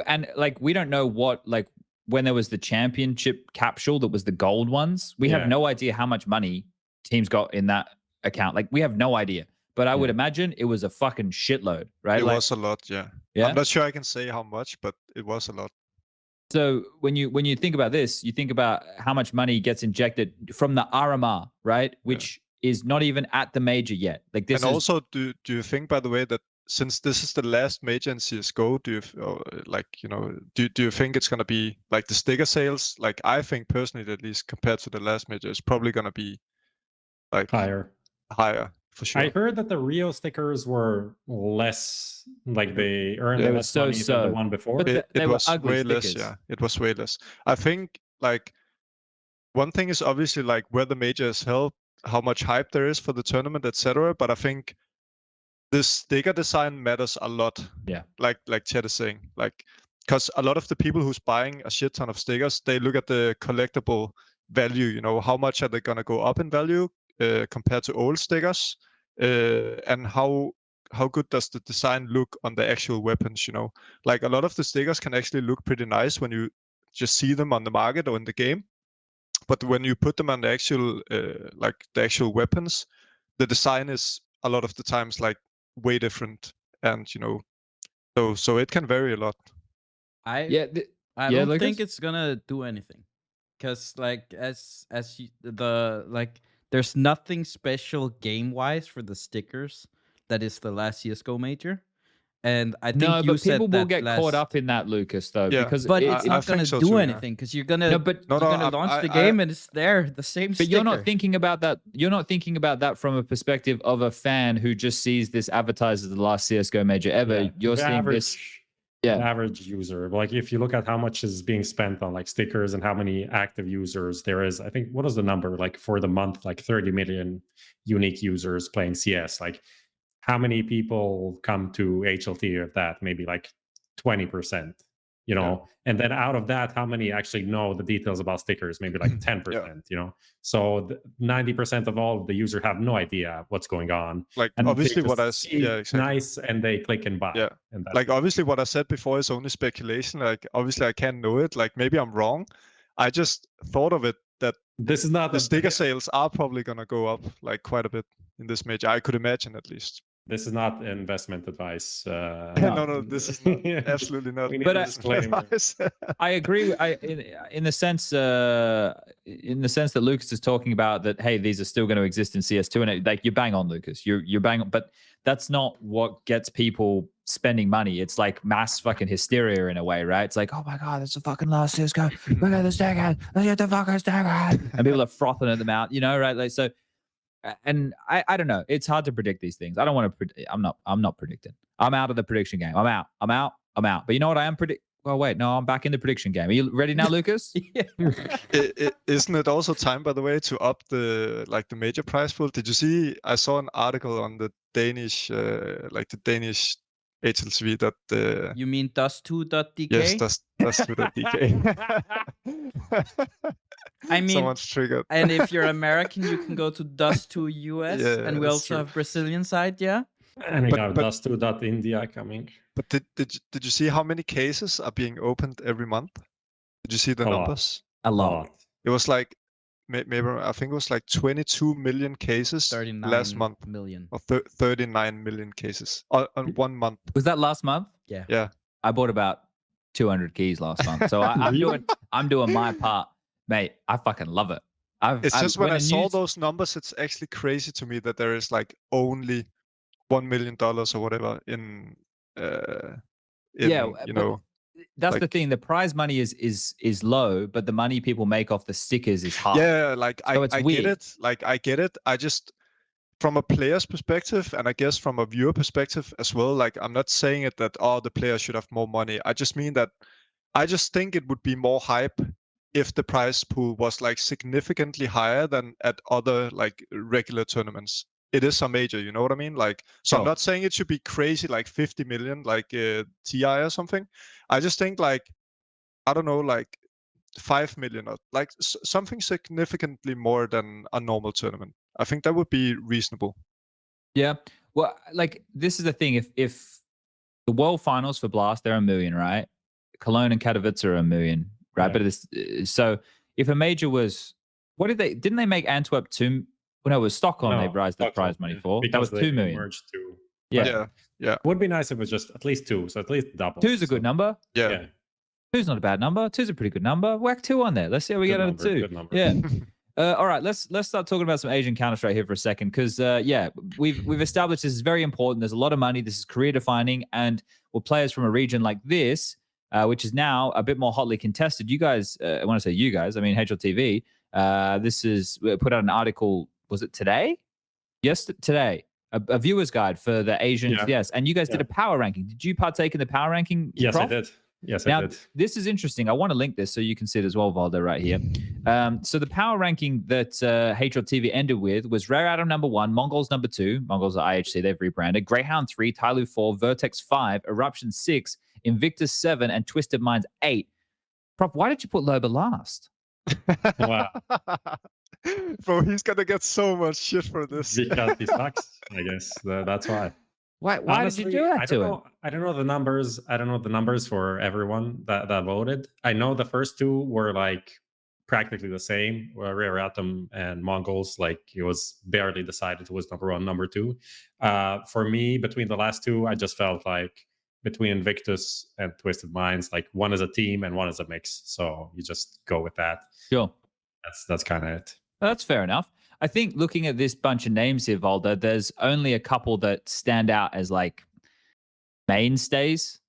And like we don't know what, like when there was the championship capsule that was the gold ones, we have no idea how much money teams got in that account. Like we have no idea. But I would imagine it was a fucking shitload, right? It was a lot, yeah. I'm not sure I can say how much, but it was a lot. So when you think about this, you think about how much money gets injected from the RMR, right? Which is not even at the major yet. Like this And is also, do you think, by the way, that since this is the last major in CSGO, do you think it's gonna be like the sticker sales? Like I think personally, at least compared to the last major, it's probably gonna be like higher. For sure. I heard that the Rio stickers were less, like they earned They were less money than the one before. But they were was ugly way stickers. less. Yeah, it was way less. I think like one thing is obviously like where the major is held, how much hype there is for the tournament, etc. But I think this sticker design matters a lot. Yeah. Like Chet is saying, like because a lot of the people who's buying a shit ton of stickers, they look at the collectible value. You know, how much are they gonna go up in value compared to old stickers, and how good does the design look on the actual weapons? You know, like a lot of the stickers can actually look pretty nice when you just see them on the market or in the game. But when you put them on the actual weapons, the design is a lot of the times like way different, and you know, so it can vary a lot. I Yeah. don't Lucas? think it's gonna do anything, because like there's nothing special game wise for the stickers. That is the last CS:GO major, and I think No, you but people said will that get caught up in that, Lucas, though, Yeah, because But it's it's not I gonna think so do too, yeah. anything, because you're gonna No, but- you're gonna launch the game and it's there, the same But sticker. you're not thinking about that. You're not thinking about that from a perspective of a fan who just sees this advertised as the last CS:GO major ever. Yeah, You're the seeing average, this. Yeah. the average user. Like if you look at how much is being spent on like stickers and how many active users there is, I think what is the number like for the month? Like 30 million unique users playing CS. Like how many people come to HLT of that? Maybe like 20%. You know, and then out of that, how many actually know the details about stickers? Maybe like 10%. You know, so 90% of all the user have no idea what's going on. Like And obviously they what I just see exactly. nice and they click and buy. Yeah. And that's Like it. obviously what I said before is only speculation. Like obviously I can't know it. Like maybe I'm wrong. I just thought of it that This is not the sticker sales are probably gonna go up like quite a bit in this major. I could imagine at least. This is not investment advice. No, this is not, absolutely not. We need But a I- disclaimer. I agree. In the sense that Lucas is talking about that. Hey, these are still going to exist in CS2, and like you're bang on, Lucas. You're bang on, but that's not what gets people spending money. It's like mass fucking hysteria in a way, right? It's like, oh my god, that's the fucking last CS:GO. Look at the sticker. Look at the fucking sticker, and people are frothing at them out. You know, right? Like so. And I don't know. It's hard to predict these things. I don't want to. I'm not predicting. I'm out of the prediction game. I'm out. But you know what? I am predict. Well, wait. No, I'm back in the prediction game. Are you ready now, Lucas? Isn't it also time, by the way, to up the major prize pool? Did you see? I saw an article on the Danish, Danish HLTV that. You mean dust2.dk? Yes, dust2.dk. I mean, someone's triggered. And if you're American, you can go to Dust2 US, Yeah, and we that's also true. have Brazilian side, yeah. And we got but- dust2.india coming. But did you see how many cases are being opened every month? Did you see the A lot. numbers? A lot. It was like maybe I think it was like 22 million cases 39 last month, million. or 39 million cases on 1 month. Was that last month? Yeah. Yeah. I bought about 200 keys last month, so I'm doing my part, mate. I fucking love it. It's just when I saw news- those numbers, it's actually crazy to me that there is like only $1 million or whatever in Yeah, you but know. that's the like- thing. The prize money is low, but the money people make off the stickers is high. Yeah, like So it's I weird. get it. Like I get it. I just from a player's perspective, and I guess from a viewer perspective as well, like I'm not saying it that the players should have more money. I just mean that I just think it would be more hype if the prize pool was like significantly higher than at other like regular tournaments. It is a major, you know what I mean? Like, so I'm Sure. not saying it should be crazy like 50 million, like TI or something. I just think like, I don't know, like 5 million or like something significantly more than a normal tournament. I think that would be reasonable. Yeah. Well, like this is the thing. If the world finals for Blast, they're $1 million, right? Cologne and Katowice are $1 million, right? Yeah. But it's so if a major was, what didn't they make Antwerp 2? Well, no, it was Stockholm. No, they raised the Stockholm, prize money yeah, for. That because was they 2 million. merged two. Yeah. Yeah. Would be nice if it was just at least 2, so at least double. 2's a good number. Yeah. Yeah. 2's not a bad number. 2's a pretty good number. Whack 2 on there. Let's see how we get out of 2. Good number. Yeah. All right, let's start talking about some Asian Counter-Strike here for a second, because yeah, we've established this is very important. There's a lot of money. This is career defining, and well, players from a region like this, which is now a bit more hotly contested. You guys, I want to say you guys, I mean HLTV. This is put out an article. Was it today? Yes, today. A viewer's guide for the Asians. Yeah. Yes, and you guys did a power ranking. Did you partake in the power ranking? Yes, Prof? I did. Yes, now, I did. This is interesting. I want to link this so you can see it as well, Valde, right here. So the power ranking that HLTV ended with was Rare Atom number 1, Mongols number 2. Mongols are IHC, they've rebranded. Greyhound 3, Tyloo 4, Vertex 5, Eruption 6, Invictus 7, and Twisted Minds 8. Prof, why did you put Loba last? Wow. Bro, he's gonna get so much shit for this. Because he sucks, I guess. That's why. Why Honestly, did you do that to him? I don't know the numbers. I don't know the numbers for everyone that voted. I know the first 2 were like practically the same. Where Rare Atom and Mongols, like it was barely decided who was number 1, number 2. For me, between the last 2, I just felt like between Invictus and Twisted Minds, like one is a team and one is a mix. So you just go with that. Sure. That's kind of it. That's fair enough. I think looking at this bunch of names here, Valde, there's only a couple that stand out as like mainstays,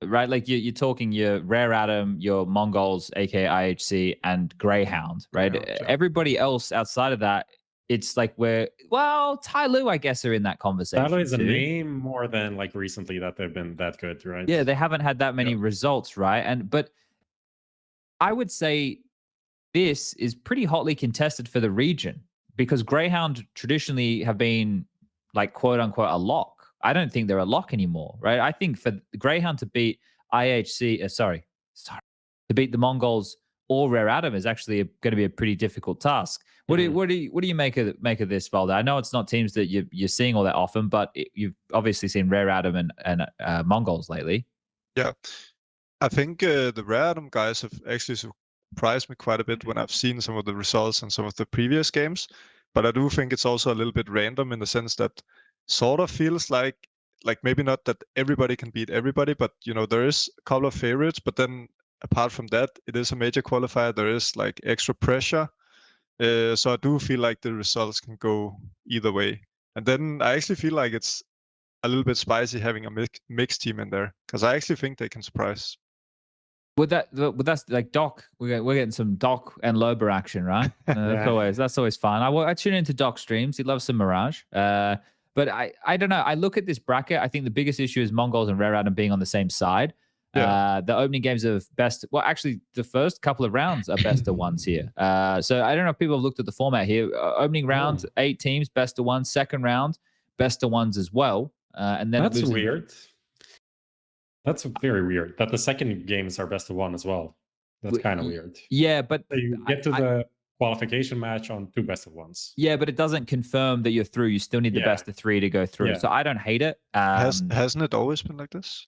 right? Like you're talking your Rare Atom, your Mongols, aka IHC, and Greyhound, right? Greyhound, yeah. Everybody else outside of that, it's like Tyloo, I guess, are in that conversation. Tyloo is a too. name more than like recently that they've been that good, right? Yeah, they haven't had that many results, right? But I would say this is pretty hotly contested for the region, because Greyhound traditionally have been like quote unquote a lock. I don't think they're a lock anymore, right? I think for Greyhound to beat IHC, to beat the Mongols or Rare Atom is actually going to be a pretty difficult task. What do you make of this, Valde? I know it's not teams that you're seeing all that often, but you've obviously seen Rare Atom and Mongols lately. Yeah, I think the Rare Atom guys have actually surprised me quite a bit when I've seen some of the results in some of the previous games. But I do think it's also a little bit random in the sense that sort of feels like maybe not that everybody can beat everybody, but you know, there is a couple of favorites, but then apart from that, it is a major qualifier. There is like extra pressure. So I do feel like the results can go either way. And then I actually feel like it's a little bit spicy having a mixed team in there, because I actually think they can surprise. That's like Doc. We're getting some Doc and Loba action, right? That's always fun. I tune into Doc streams. He loves some Mirage. But I don't know. I look at this bracket. I think the biggest issue is Mongols and Rare Atom being on the same side. Yeah. The opening games of actually the first couple of rounds are best of ones here. So I don't know if people have looked at the format here. Opening round, 8 teams, best of ones. Second round, best of ones as well. And then that's weird. That's very weird that the second games are best of 1 as well. That's kind of weird. Yeah, but so you get to the qualification match on 2 best of 1s. Yeah, but it doesn't confirm that you're through. You still need the best of 3 to go through. So I don't hate it. Hasn't it always been like this?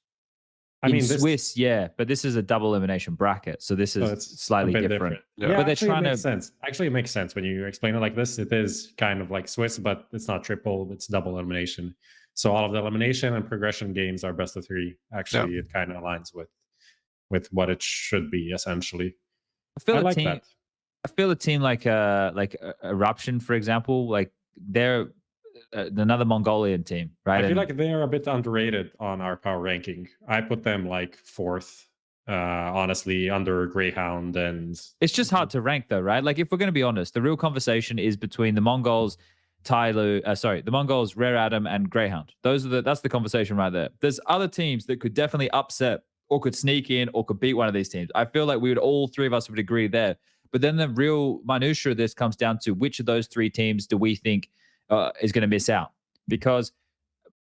I mean, Swiss, but this is a double elimination bracket, so this is slightly different. Yeah, but they're trying to. Sense. Actually, it makes sense when you explain it like this. It is kind of like Swiss, but it's not triple; it's double elimination. So all of the elimination and progression games are best of 3. Actually, it kind of aligns with what it should be essentially. I like that. I feel a team like Eruption, for example, like they're another Mongolian team, right? I feel like they're a bit underrated on our power ranking. I put them like 4th, honestly, under Greyhound, and it's just hard to rank though, right? Like if we're going to be honest, the real conversation is between the Mongols, the Mongols, Rare Atom, and Greyhound. That's the conversation right there. There's other teams that could definitely upset or could sneak in or could beat one of these teams. I feel like all 3 of us would agree there. But then the real minutiae of this comes down to which of those 3 teams do we think is going to miss out, because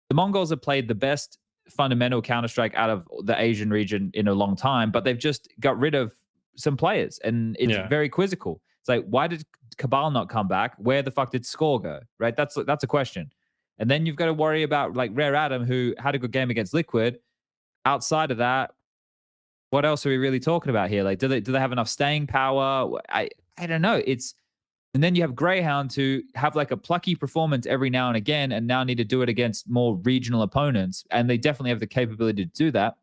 the Mongols have played the best fundamental Counter-Strike out of the Asian region in a long time, but they've just got rid of some players, and it's very quizzical. It's like, why did Cabal not come back? Where the fuck did Score go? Right? That's a question. And then you've got to worry about like Rare Atom, who had a good game against Liquid. Outside of that, what else are we really talking about here? Like, do they have enough staying power? I don't know. And then you have Greyhound who have like a plucky performance every now and again, and now need to do it against more regional opponents. And they definitely have the capability to do that.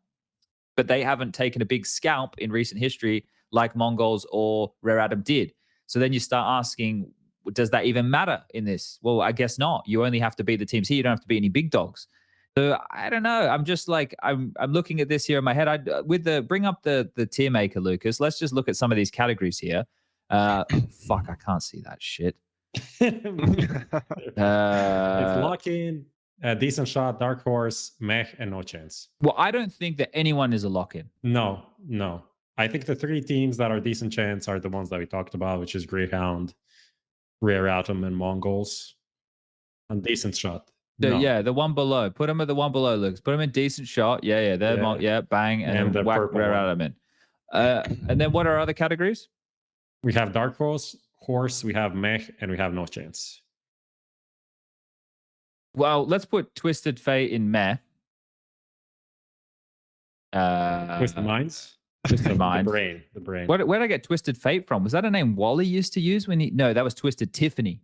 but they haven't taken a big scalp in recent history like Mongols or Rare Atom did. So then you start asking, does that even matter in this? Well, I guess not. You only have to beat the teams here. You don't have to beat any big dogs. So I don't know. I'm just like I'm looking at this here in my head. Bring up the tier maker, Lucas. Let's just look at some of these categories here. Fuck, I can't see that shit. It's lock-in, decent shot, dark horse, mech, and no chance. Well, I don't think that anyone is a lock-in. No. I think the 3 teams that are decent chance are the ones that we talked about, which is Greyhound, Rare Atom, and Mongols. And decent shot. Yeah, the one below. Put them at the one below, Lucas. Put them in decent shot. Yeah, bang, and then whack Rare Atom in. And then what are other categories? We have dark horse, we have mech, and we have no chance. Well, let's put Twisted Fate in meh. Twisted Minds? Twisted Minds. The brain. Where did I get Twisted Fate from? Was that a name Wally used to use when he... No, that was Twisted Tiffany.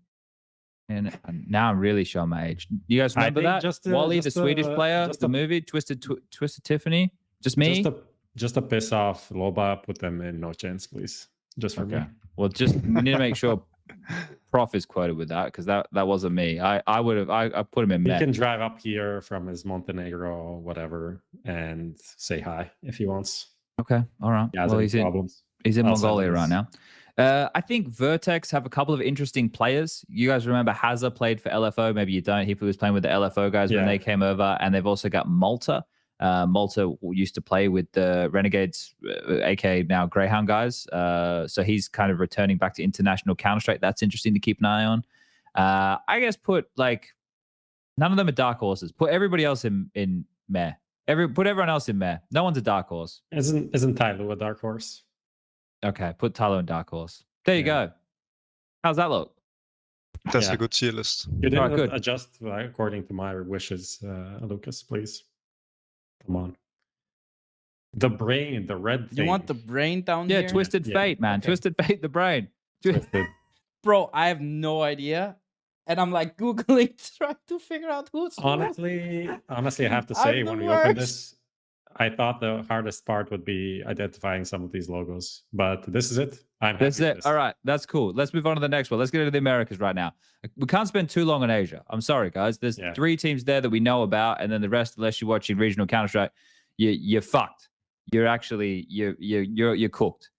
And now I'm really showing my age. You guys remember that? Wally, the Swedish player, the movie, Twisted Tiffany? Just me? Just to piss off Loba, put them in no chance, please. Just for me. Well, we need to make sure Prof is quoted with that, because that wasn't me. I put him in meh. He can drive up here from his Montenegro or whatever and say hi if he wants. Okay, all right. Yeah, well, he's in Mongolia right now. I think Vertex have a couple of interesting players. You guys remember Hazza played for LFO? Maybe you don't. He was playing with the LFO guys when they came over, and they've also got Malta. Malta used to play with the Renegades, aka now Greyhound guys. So he's kind of returning back to international Counter-Strike. That's interesting to keep an eye on. I guess put none of them are dark horses. Put everybody else in meh. Put everyone else in meh. No one's a dark horse. Isn't Tylo a dark horse? Okay, put Tylo in dark horse. There you go. How's that look? That's a good tier list. You didn't adjust according to my wishes, Lucas, please. Come on. The brain, the red thing. You want the brain down here? Yeah, Twisted Fate, man. Okay. Twisted Fate, the brain. Twisted. Bro, I have no idea. And I'm like Googling trying to figure out who's honestly, I have to say, when we opened this, I thought the hardest part would be identifying some of these logos. But this is it. This is it. All right, that's cool. Let's move on to the next one. Let's get into the Americas right now. We can't spend too long on Asia. I'm sorry, guys. There's 3 teams there that we know about, and then the rest, unless you're watching regional Counter-Strike, you're fucked. You're actually you're cooked.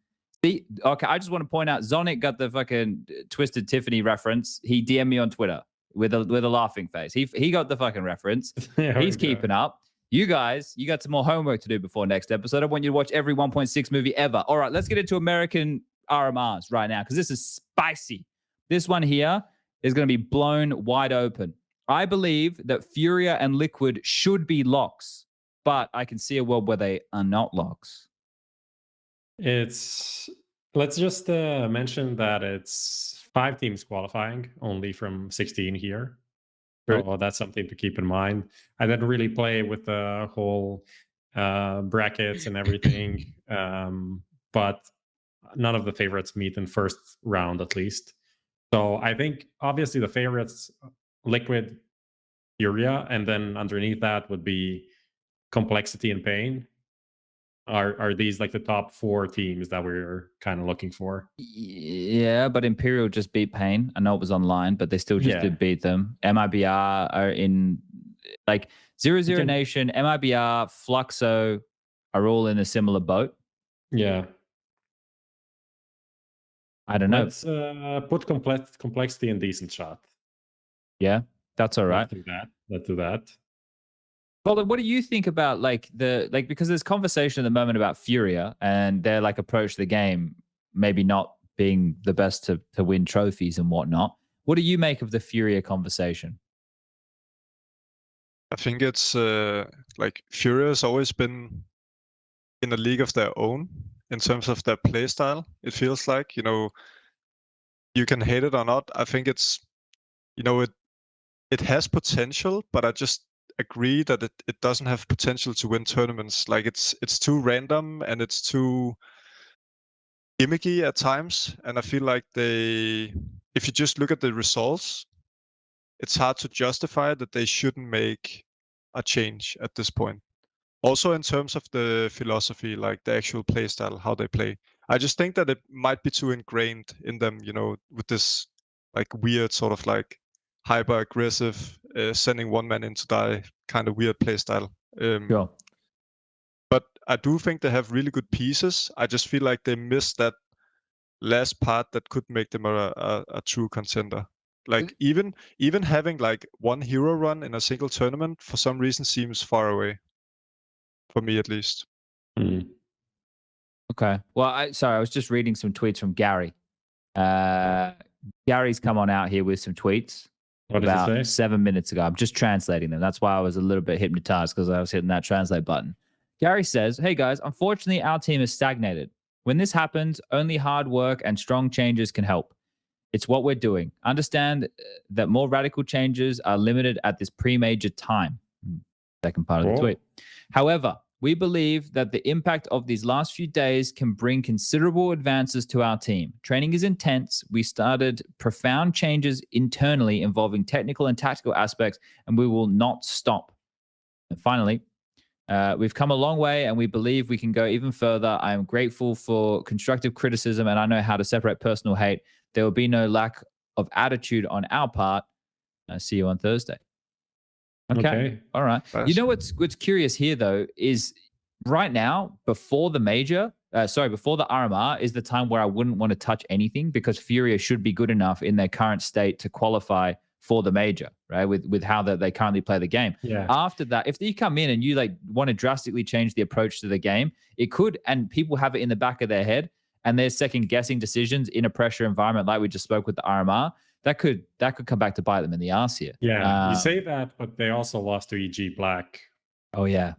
Okay, I just want to point out, Zonic got the fucking Twisted Tiffany reference. He DM'd me on Twitter with a laughing face. He got the fucking reference. He's keeping up. You guys, you got some more homework to do before next episode. I want you to watch every 1.6 movie ever. All right, let's get into American RMRs right now, because this is spicy. This one here is going to be blown wide open. I believe that Furia and Liquid should be locks, but I can see a world where they are not locks. Let's just mention that it's 5 teams qualifying, only from 16 here. So that's something to keep in mind. I didn't really play with the whole brackets and everything, but none of the favorites meet in first round at least. So I think obviously the favorites, Liquid, Furia, and then underneath that would be Complexity and Pain. Are these like the top 4 teams that we're kind of looking for? Yeah, but Imperial just beat Pain. I know it was online, but they still just did beat them. MIBR are in like 00 Nation, MIBR, Fluxo are all in a similar boat. Yeah. I don't know. Let's put Complexity in decent shot. Yeah, that's all right. Let's do that. Well, what do you think about because there's conversation at the moment about Furia and their approach to the game, maybe not being the best to win trophies and whatnot. What do you make of the Furia conversation? I think it's Furia has always been in a league of their own in terms of their play style. It feels like, you can hate it or not. I think it's, it has potential, but I just agree that it doesn't have potential to win tournaments. It's too random and it's too gimmicky at times. And I feel like if you just look at the results, it's hard to justify that they shouldn't make a change at this point. Also in terms of the philosophy, like the actual play style, how they play, I just think that it might be too ingrained in them, you know, with this like weird sort of like hyper aggressive, sending one man in to die kind of weird play style. Sure. But I do think they have really good pieces. I just feel like they missed that last part that could make them a true contender. Like even having like one hero run in a single tournament for some reason seems far away. For me, at least. Okay. Well, I was just reading some tweets from Gary. Gary's come on out here with some tweets about 7 minutes ago. I'm just translating them. That's why I was a little bit hypnotized, because I was hitting that translate button. Gary says, "Hey guys, unfortunately our team is stagnated. When this happens, only hard work and strong changes can help. It's what we're doing. Understand that more radical changes are limited at this pre-major time." Second part of the tweet. "However, we believe that the impact of these last few days can bring considerable advances to our team. Training is intense. We started profound changes internally involving technical and tactical aspects, and we will not stop. And finally, we've come a long way, and we believe we can go even further. I am grateful for constructive criticism, and I know how to separate personal hate. There will be no lack of attitude on our part. See you on Thursday." Okay. All right. You know what's curious here, though, is right now, before the major, before the RMR is the time where I wouldn't want to touch anything, because Furia should be good enough in their current state to qualify for the major, right? With how they currently play the game. Yeah. After that, if you come in and you like want to drastically change the approach to the game, it could, and people have it in the back of their head, and they're second guessing decisions in a pressure environment like we just spoke with the RMR. That could come back to bite them in the ass here. Yeah, you say that, but they also lost to EG Black. Oh yeah,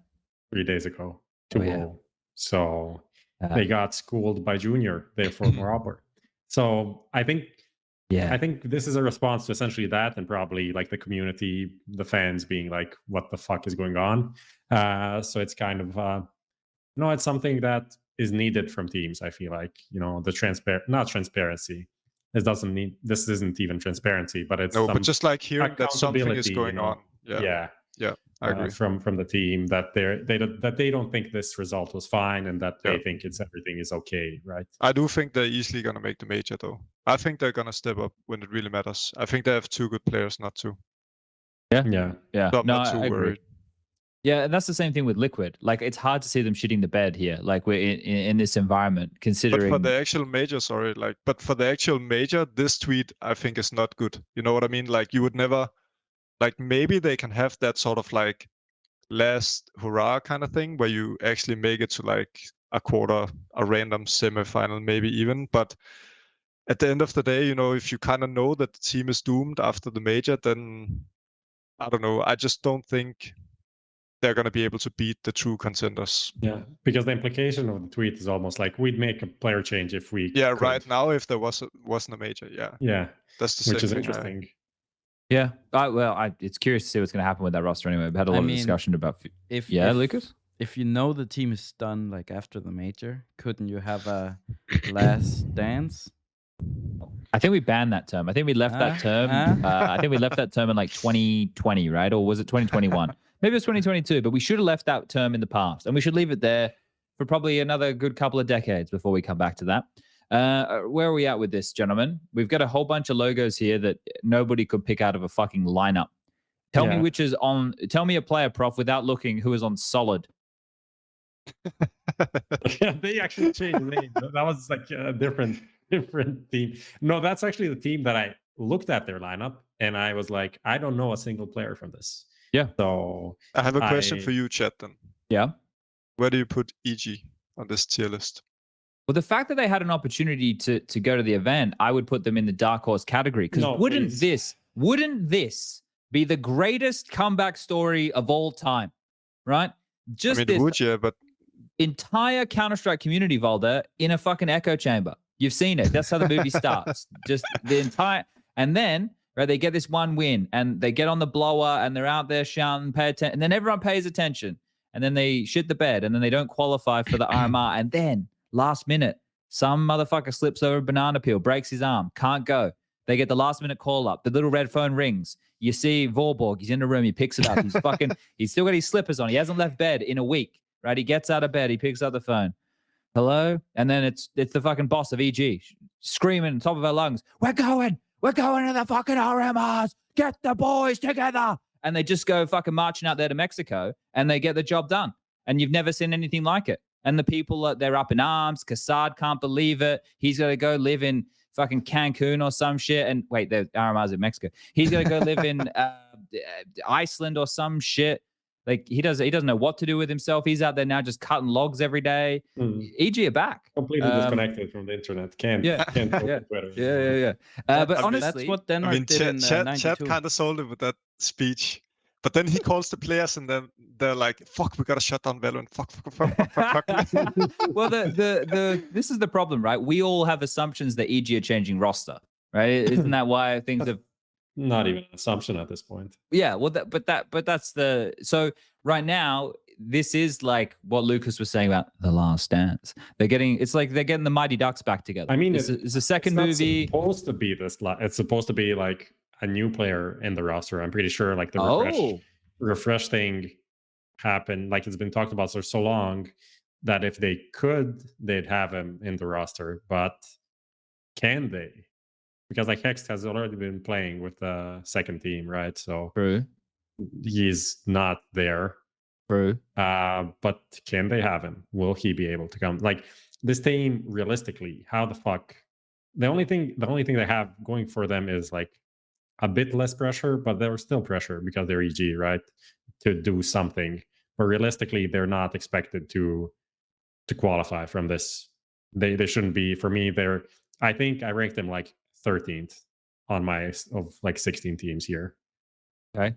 3 days ago, 2-0. So they got schooled by Junior, therefore more upward. So I think this is a response to essentially that, and probably like the community, the fans being like, "What the fuck is going on?" So it's kind of it's something that is needed from teams. I feel like, the not transparency. This isn't even transparency, but it's but just like hearing that something is going on. Yeah, I agree. From the team that they don't think this result was fine, and that they think everything is okay, right? I do think they're easily gonna make the major, though. I think they're gonna step up when it really matters. I think they have two good players not to. Yeah. So I'm not too worried. Yeah, and that's the same thing with Liquid. Like, it's hard to see them shitting the bed here. Like, we're in this environment, considering. But for the actual major, this tweet I think is not good. You know what I mean? Like, you would never, like, maybe they can have that sort of like last hurrah kind of thing where you actually make it to like a quarter, a random semifinal, maybe even. But at the end of the day, if you kind of know that the team is doomed after the major, then I don't know. I just don't think they're going to be able to beat the true contenders. Yeah, because the implication of the tweet is almost like we'd make a player change if we could. Right now, if there wasn't a major, that's the same which is thing. Interesting. Yeah, it's curious to see what's going to happen with that roster anyway. We've had a lot of discussion about Lucas? If you know the team is done like after the major, couldn't you have a last dance? I think we banned that term. I think we left that term. I think we left that term in like 2020, right? Or was it 2021? Maybe it was 2022, but we should have left that term in the past, and we should leave it there for probably another good couple of decades before we come back to that. Where are we at with this, gentlemen? We've got a whole bunch of logos here that nobody could pick out of a fucking lineup. Tell me which is on. Tell me a player, Prof, without looking, who is on solid. Yeah, they actually changed the name. That was like a different team. No, that's actually the team that I looked at their lineup, and I was like, I don't know a single player from this. Yeah. So I have a question for you, chat. Then. Yeah. Where do you put EG on this tier list? Well, the fact that they had an opportunity to go to the event, I would put them in the dark horse category. Because wouldn't this be the greatest comeback story of all time? Right? Just but entire Counter-Strike community, Valde, in a fucking echo chamber. You've seen it. That's how the movie starts. Just the entire, and then they get this one win, and they get on the blower, and they're out there shouting, pay attention, and then everyone pays attention, and then they shit the bed, and then they don't qualify for the RMR, and then last minute, some motherfucker slips over a banana peel, breaks his arm, can't go. They get the last minute call up. The little red phone rings. You see Vorborg. He's in the room. He picks it up. He's he's still got his slippers on. He hasn't left bed in a week, right? He gets out of bed. He picks up the phone. Hello? And then it's the fucking boss of EG screaming top of her lungs. We're going to the fucking RMRs. Get the boys together. And they just go fucking marching out there to Mexico and they get the job done. And you've never seen anything like it. And the people, they're up in arms. Kassad can't believe it. He's going to go live in fucking Cancun or some shit. And wait, the RMRs in Mexico. He's going to go live in Iceland or some shit. Like he doesn't know what to do with himself. He's out there now just cutting logs every day. EG are back. Completely disconnected from the internet. Can't go to Twitter. Yeah. But honestly, that's what Denmark did in Chad 92. kind of sold it with that speech. But then he calls the players and then they're like, fuck, we got to shut down Valorant. Fuck. Well, this is the problem, right? We all have assumptions that EG are changing roster, right? Isn't that why things have... Not even an assumption at this point. Yeah, well, but that's the... So right now, this is like what Lucas was saying about The Last Dance. It's like they're getting the Mighty Ducks back together. I mean, it's a second movie. It's supposed to be this. It's supposed to be like a new player in the roster. I'm pretty sure like the refresh thing happened. Like it's been talked about for so long that if they could, they'd have him in the roster. But can they? Because like Hex has already been playing with the second team, right? So True. He's not there. True. But can they have him? Will he be able to come? Like this team, realistically, how the fuck? The only thing they have going for them is like a bit less pressure, but there's still pressure because they're EG, right? To do something. But realistically, they're not expected to qualify from this. They shouldn't be. For me, I think I ranked them like 13th on my of like 16 teams here. Okay.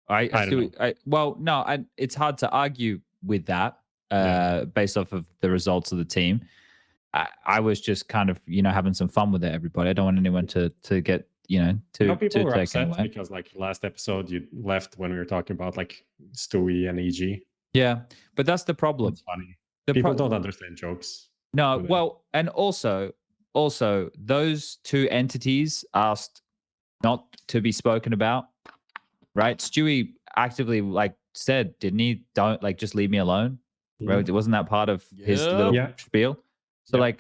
It's hard to argue with that based off of the results of the team. I was just kind of, having some fun with it, everybody. I don't want anyone to get, people were take upset away. because like last episode you left when we were talking about like Stewie and EG. Yeah, but that's the problem. It's funny. People don't understand jokes. No, well, and also those two entities asked not to be spoken about, right? Stewie actively said, didn't he? Don't just leave me alone. Right? Wasn't that part of his little spiel? So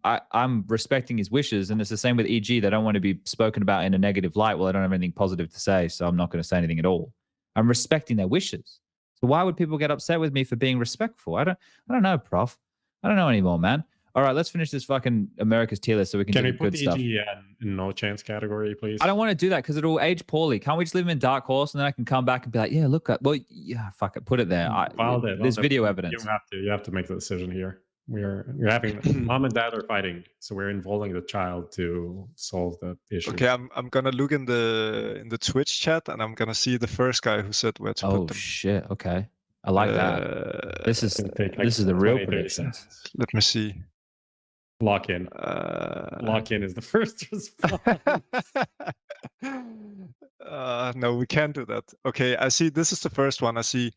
I'm respecting his wishes, and it's the same with EG. They don't want to be spoken about in a negative light. Well, I don't have anything positive to say, so I'm not going to say anything at all. I'm respecting their wishes. So why would people get upset with me for being respectful? I don't know, Prof. I don't know anymore, man. All right, let's finish this fucking America's tier list so we can do good stuff. Can we put EG in no chance category, please? I don't want to do that because it'll age poorly. Can't we just leave him in Dark Horse and then I can come back and be like, yeah, look at, fuck it, put it there. There's video evidence. You have to make the decision here. We're having mom and dad are fighting, so we're involving the child to solve the issue. Okay, I'm gonna look in the Twitch chat and I'm gonna see the first guy who said where to put them. Oh shit! Okay, I like that. This is the real predictions. Let me see. Lock in. Lock in is the first response. No, we can't do that. Okay, I see. This is the first one. I see.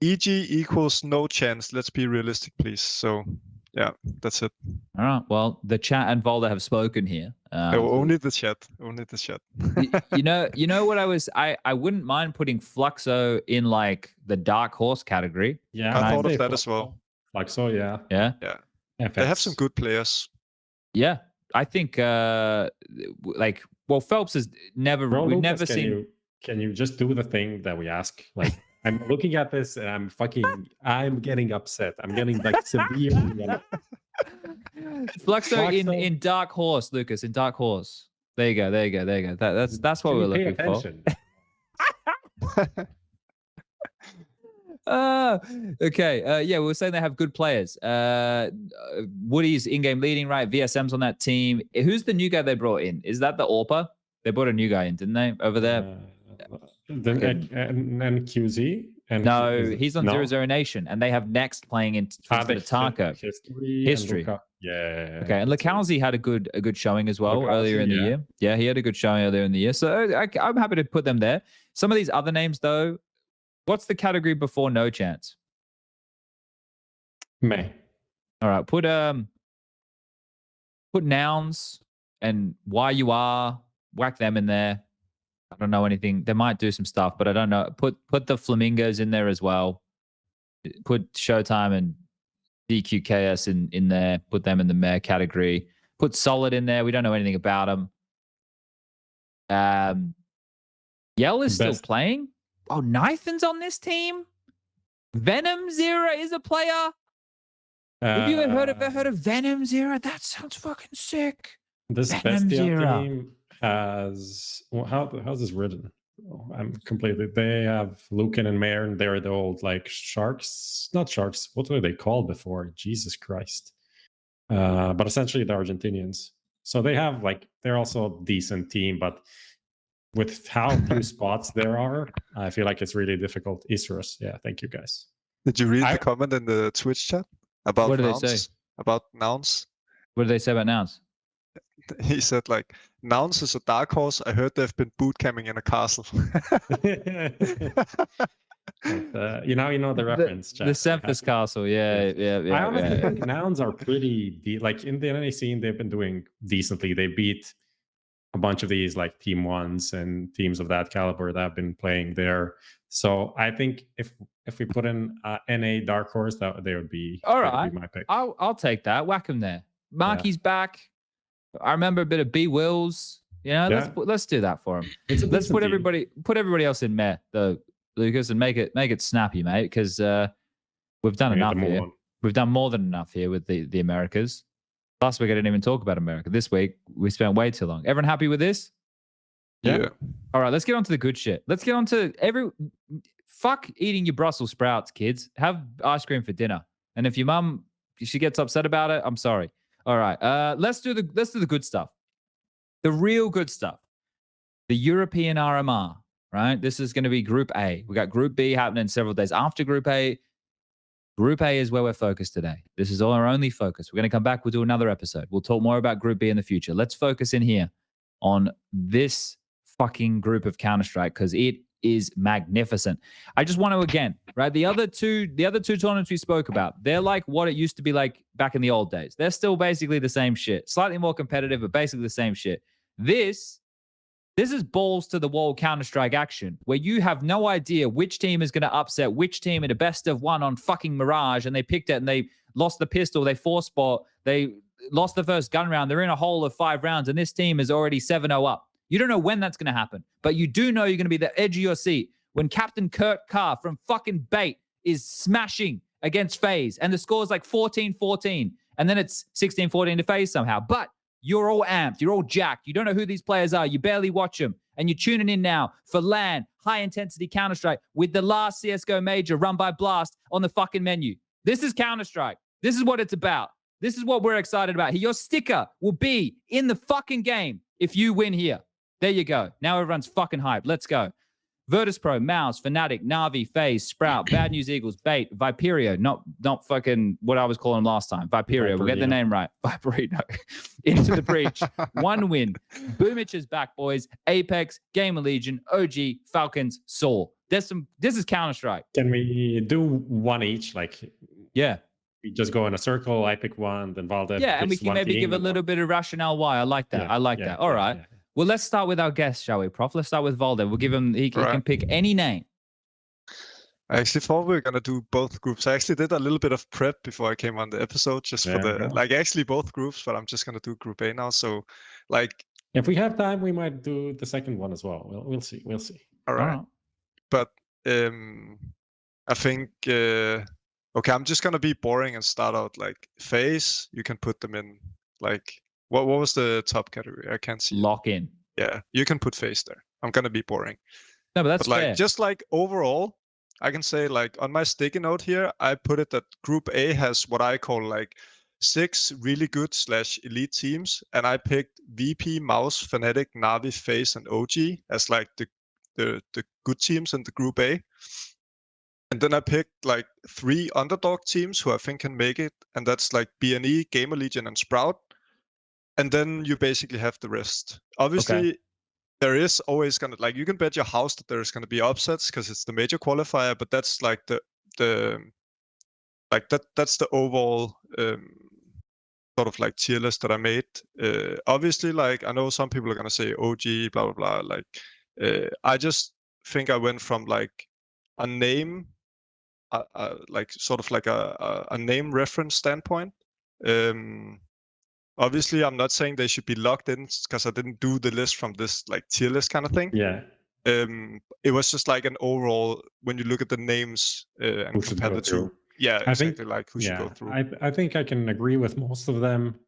EG equals no chance. Let's be realistic, please. So, yeah, that's it. All right. Well, the chat and Valde have spoken here. Only the chat. Only the chat. you know what I wouldn't mind putting Fluxo in the Dark Horse category. Yeah, I thought of that as well. Fluxo, yeah. Yeah. Yeah. They have some good players. Yeah. I think Phelps has never we've never seen. Can you just do the thing that we ask? I'm looking at this and I'm getting upset. I'm getting severe. Fluxo in Dark Horse, Lucas, in Dark Horse. There you go. That's what we're looking for. Okay. We were saying they have good players. Woody's in-game leading, right? VSM's on that team. Who's the new guy they brought in? Is that the AWPA? They brought a new guy in, didn't they? Over there. And QZ? No, he's on 0-0 Nation, and they have Next playing in the Taco. History. Yeah. Okay, and Lakalzi had a good showing as well earlier in the year. Yeah, he had a good showing earlier in the year. So I'm happy to put them there. Some of these other names, though, what's the category before no chance? May. All right, put nouns and YUR, whack them in there. I don't know anything. They might do some stuff, but I don't know. Put the Flamingos in there as well. Put Showtime and DQKS in there. Put them in the mare category. Put Solid in there. We don't know anything about them. Yell is still playing. Oh, Nathan's on this team. Venom Zero is a player. Have you ever heard of Venom Zero? That sounds fucking sick. This Venom Bestia Zero. team has how's this written? Oh, I'm completely. They have Lucan and Mare, and they're the old like sharks, not sharks. What were they called before? Jesus Christ! But essentially the Argentinians. So they have like they're also a decent team, but with how few spots there are, I feel like it's really difficult. Isrus, yeah, thank you guys. Did you read the comment in the Twitch chat about What did nouns? they say? About nouns? What do they say about nouns? He said like, nouns is a dark horse. I heard they've been boot camping in a castle. You know the reference. The Semphis Castle, yeah. I honestly think nouns are pretty like in the NA scene. They've been doing decently. They beat a bunch of these like team ones and teams of that caliber that have been playing there. So I think if we put in NA dark horse, that they would be all right. Be my pick. I'll take that. Whack him there. Marky's back. I remember a bit of B Wills. You know, let's do that for him. Let's put everybody else in Mare though, Lucas, and make it snappy, mate. Because we've done enough here. We've done more than enough here with the Americas. Last week I didn't even talk about America. This week we spent way too long. Everyone happy with this? Yeah. All right, let's get on to the good shit. Let's get on to fuck eating your Brussels sprouts, kids. Have ice cream for dinner. And if your mum, she gets upset about it, I'm sorry. All right, let's do the good stuff. The real good stuff. The European RMR, right? This is going to be Group A. We got Group B happening several days after Group A. Group A is where we're focused today. This is our only focus. We're going to come back. We'll do another episode. We'll talk more about Group B in the future. Let's focus in here on this fucking group of Counter-Strike because it is magnificent. I just want to, again, right? The other two tournaments we spoke about, they're like what it used to be like back in the old days. They're still basically the same shit. Slightly more competitive, but basically the same shit. This is balls to the wall Counter-Strike action where you have no idea which team is going to upset which team in a best of one on fucking Mirage, and they picked it and they lost the pistol, they force spot, they lost the first gun round, they're in a hole of 5 rounds, and this team is already 7-0 up. You don't know when that's going to happen, but you do know you're going to be the edge of your seat when Captain Kurt Carr from fucking Bait is smashing against FaZe, and the score is like 14-14, and then it's 16-14 to FaZe somehow. But you're all amped. You're all jacked. You don't know who these players are. You barely watch them. And you're tuning in now for LAN, high-intensity Counter-Strike with the last CSGO major run by Blast on the fucking menu. This is Counter-Strike. This is what it's about. This is what we're excited about. Your sticker will be in the fucking game if you win here. There you go. Now everyone's fucking hyped. Let's go. Virtus Pro, MOUZ, FNATIC, NAVI, FaZe, Sprout, Bad News Eagles, Bait, Viperino, not fucking what I was calling them last time. Viperino. We'll get the name right. Viperino. Into the breach. 1 win. Boomich is back, boys. Apeks, GamerLegion, OG, Falcons, Soul. This is Counter-Strike. Can we do one each? Like, yeah. We just go in a circle. I pick one, then Valde. Yeah, and we can maybe give a little bit of rationale why. I like that. Yeah, All right. Yeah. Well, let's start with our guest, shall we, Prof? Let's start with Valde. We'll give him, he can pick any name. I actually thought we were going to do both groups. I actually did a little bit of prep before I came on the episode, just for actually both groups, but I'm just going to do Group A now. So, like, if we have time, we might do the second one as well. We'll see. All right. But I think, okay, I'm just going to be boring and start out like FaZe. You can put them in, like, what was the top category? I can't see. Lock in. Yeah, you can put FaZe there. I'm going to be boring. No, but that's like, fair. Just like overall, I can say like on my sticky note here, I put it that Group A has what I call like 6 really good / elite teams. And I picked VP, MOUZ, FNATIC, NAVI, FaZe, and OG as like the good teams in the Group A. And then I picked like 3 underdog teams who I think can make it. And that's like BNE, GamerLegion, and Sprout. And then you basically have the rest. Obviously, there is always gonna, like, you can bet your house that there's gonna be upsets because it's the major qualifier, but that's like that's the overall sort of like tier list that I made. Obviously, like I know some people are gonna say OG, blah blah blah. Like I just think I went from like a name, like sort of like a name reference standpoint. Obviously, I'm not saying they should be locked in because I didn't do the list from this like tier list kind of thing. Yeah. It was just like an overall when you look at the names and compare the two. Yeah, exactly. Like who should go through. I think I can agree with most of them.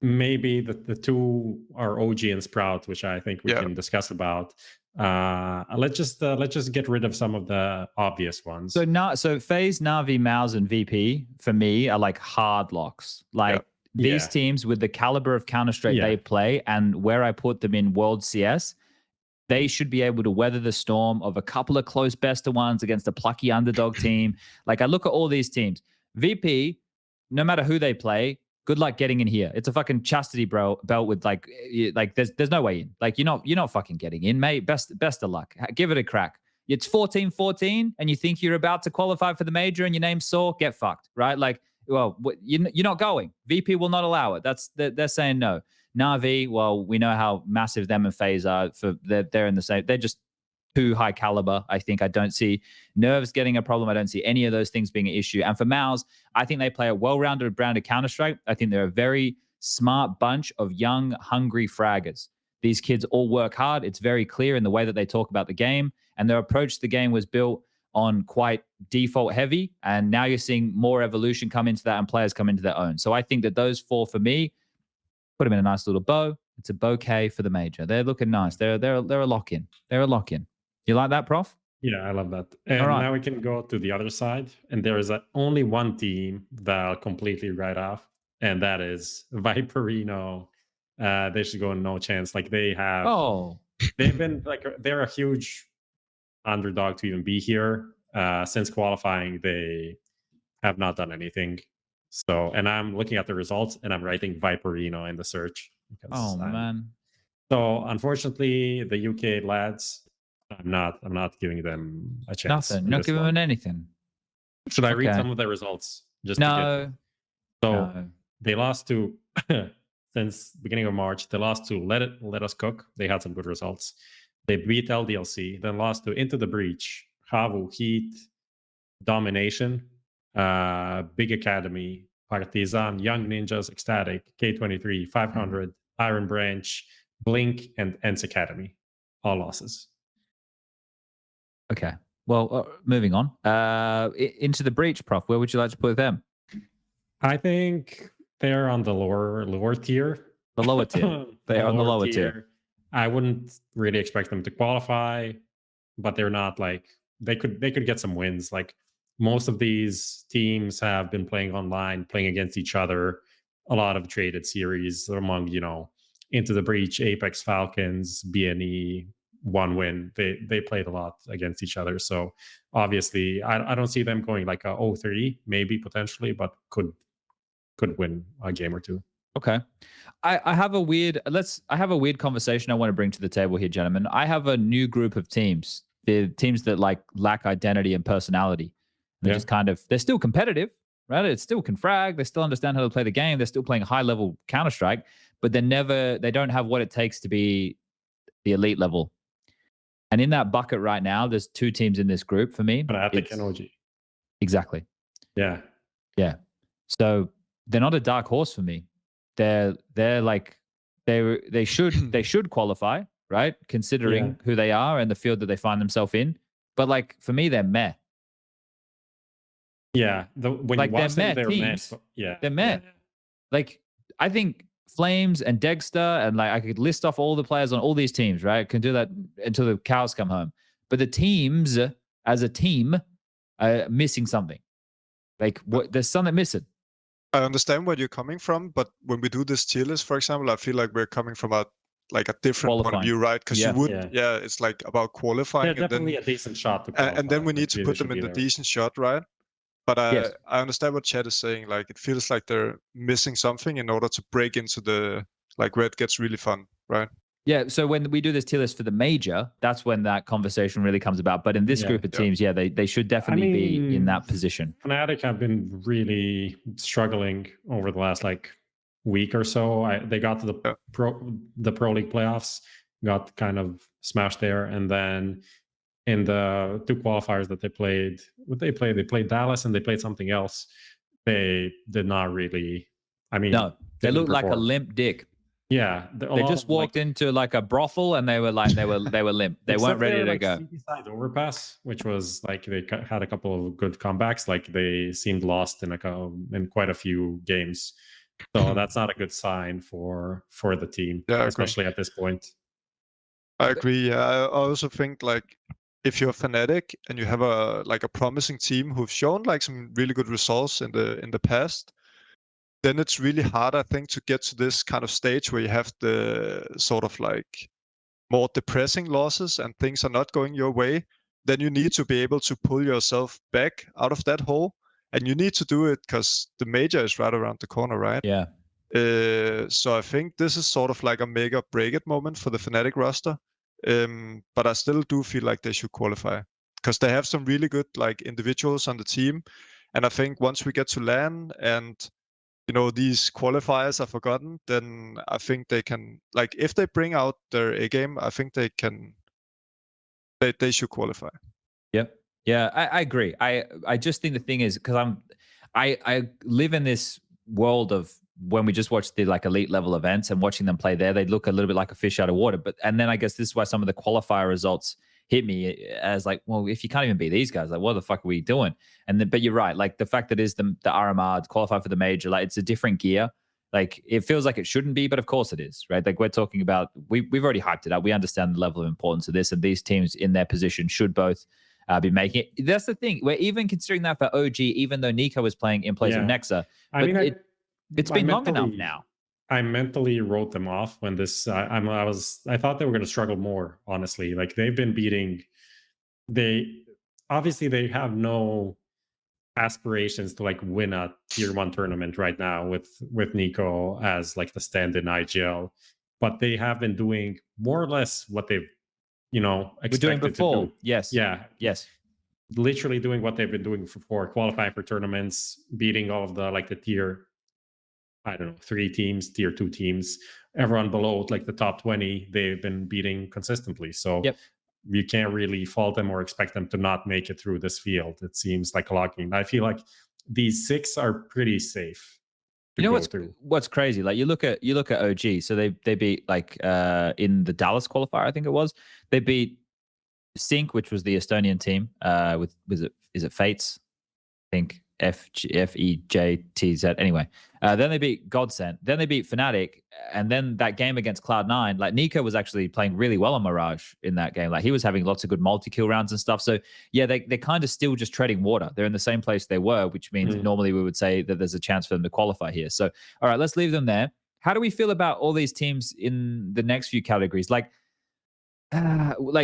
Maybe the two are OG and Sprout, which I think we can discuss about. Let's just get rid of some of the obvious ones. So FaZe, NAVI, MOUZ, and VP for me are like hard locks. Like these teams with the caliber of Counter-Strike they play and where I put them in World CS, they should be able to weather the storm of a couple of close best of ones against a plucky underdog team. Like I look at all these teams. VP, no matter who they play, good luck getting in here. It's a fucking chastity belt with like there's no way in. Like you're not fucking getting in, mate. Best of luck. Give it a crack. It's 14-14 and you think you're about to qualify for the major and your name's Saw, get fucked, right? Like, well, you're not going. VP will not allow it. They're saying no. Navi, well, we know how massive them and FaZe are. They're in the same. They're just too high caliber. I think I don't see nerves getting a problem. I don't see any of those things being an issue. And for MOUZ, I think they play a well-rounded brand of Counter-Strike. I think they're a very smart bunch of young, hungry fraggers. These kids all work hard. It's very clear in the way that they talk about the game. And their approach to the game was built on quite default heavy. And now you're seeing more evolution come into that and players come into their own. So I think that those four for me, put them in a nice little bow. It's a bouquet for the major. They're looking nice. They're a lock-in. They're a lock-in. You like that, Prof? Yeah, I love that. And now we can go to the other side. And there is only one team that I'll completely write off, and that is Viperino. They should go no chance. Like they have. Oh. They've been like they're a huge underdog to even be here. Since qualifying, they have not done anything. So, and I'm looking at the results, and I'm writing Viperino in the search. Man. So, unfortunately, the UK lads. I'm not giving them a chance. Nothing. Not giving them anything. Should I read some of the results? Just they lost to since beginning of March. They lost to Let Us Cook. They had some good results. They beat LDLC. Then lost to Into the Breach, Havu, Heat, Domination, Big Academy, Partizan, Young Ninjas, Ecstatic, K23, 500, Iron Branch, Blink, and ENCE Academy. All losses. Okay. Well, moving on. Into the Breach, Prof. Where would you like to put them? I think they're on the lower tier. The lower tier. They are on the lower tier. I wouldn't really expect them to qualify, but they're not like they could get some wins. Like most of these teams have been playing online, playing against each other. A lot of traded series among Into the Breach, Apeks, Falcons, BNE. One win. They played a lot against each other. So obviously I don't see them going like a 0-3, maybe potentially, but could win a game or two. Okay. I have a weird conversation I want to bring to the table here, gentlemen. I have a new group of teams. The teams that like lack identity and personality. They're just they're still competitive, right? It's still can frag, they still understand how to play the game, they're still playing high level Counter-Strike, but they don't have what it takes to be the elite level. And in that bucket right now, there's two teams in this group for me. FNATIC and OG. Exactly. Yeah. Yeah. So they're not a dark horse for me. They're like they should qualify, right? Considering who they are and the field that they find themselves in. But like for me, they're meh. Yeah. When like you watch they're them, meh they're teams. meh. Yeah. They're meh. Yeah. Like I think Flames and Dexter, and like I could list off all the players on all these teams, right? I can do that until the cows come home. But the teams as a team are missing something. Like there's something missing. I understand where you're coming from, but when we do this tier list, for example, I feel like we're coming from a different point of view, right? Because you would, it's like about qualifying. They're definitely a decent shot to qualify. And then we need to put them in the decent shot, right? But I understand what Chad is saying. Like it feels like they're missing something in order to break into the where it gets really fun, right? Yeah. So when we do this tier list for the major, that's when that conversation really comes about. But in this group of teams, they should definitely be in that position. FNATIC have been really struggling over the last week or so. They got to the Pro League playoffs, got kind of smashed there, and then in the 2 qualifiers that they played, they played Dallas and they played something else. They did not really. I mean, no, they looked like a perform. limp dick. Yeah, they just walked into like a brothel and they were limp. They weren't ready to go. Side overpass, which was like they had a couple of good comebacks. Like they seemed lost in quite a few games. So that's not a good sign for the team, especially at this point. I agree. Yeah, I also think like if you're FNATIC and you have a promising team who've shown like some really good results in the past, then it's really hard, I think, to get to this kind of stage where you have the sort of like more depressing losses and things are not going your way. Then you need to be able to pull yourself back out of that hole, and you need to do it because the major is right around the corner, right? Yeah. So I think this is sort of like a make or break it moment for the FNATIC roster. But I still do feel like they should qualify because they have some really good like individuals on the team, and I think once we get to LAN and these qualifiers are forgotten, then I think they can, like, if they bring out their A game, I think they can. They should qualify. Yep. Yeah, I agree. I just think the thing is because I live in this world of when we just watch the like elite level events and watching them play there, they look a little bit like a fish out of water. And then I guess this is why some of the qualifier results hit me as like, well, if you can't even beat these guys, like what the fuck are we doing? But you're right, like the fact that it is the RMR to qualify for the major, like it's a different gear. Like it feels like it shouldn't be, but of course it is, right? Like we're talking about, we've already hyped it up. We understand the level of importance of this, and these teams in their position should both be making it. That's the thing. We're even considering that for OG, even though Nico was playing in place of Nexa. I mean, it's been long enough now. I mentally wrote them off when this. I thought they were going to struggle more. Honestly, like they've been beating. They have no aspirations to like win a tier 1 tournament right now with Nico as like the stand-in IGL, but they have been doing more or less what they've expected doing before. To do. Yes. Literally doing what they've been doing for qualifying for tournaments, beating all of the tier, I don't know, 3 teams, tier 2 teams, everyone below like the top 20, they've been beating consistently. So you can't really fault them or expect them to not make it through this field. It seems like a locking. I feel like these 6 are pretty safe. You know what's crazy? Like you look at OG. So they beat like in the Dallas qualifier, I think it was. They beat Sync, which was the Estonian team. Is it Fates? I think FEJTZ. Anyway, then they beat Godsent. Then they beat FNATIC, and then that game against Cloud9. Like Nico was actually playing really well on Mirage in that game. Like he was having lots of good multi-kill rounds and stuff. So yeah, they're kind of still just treading water. They're in the same place they were, which means normally we would say that there's a chance for them to qualify here. So all right, let's leave them there. How do we feel about all these teams in the next few categories? Like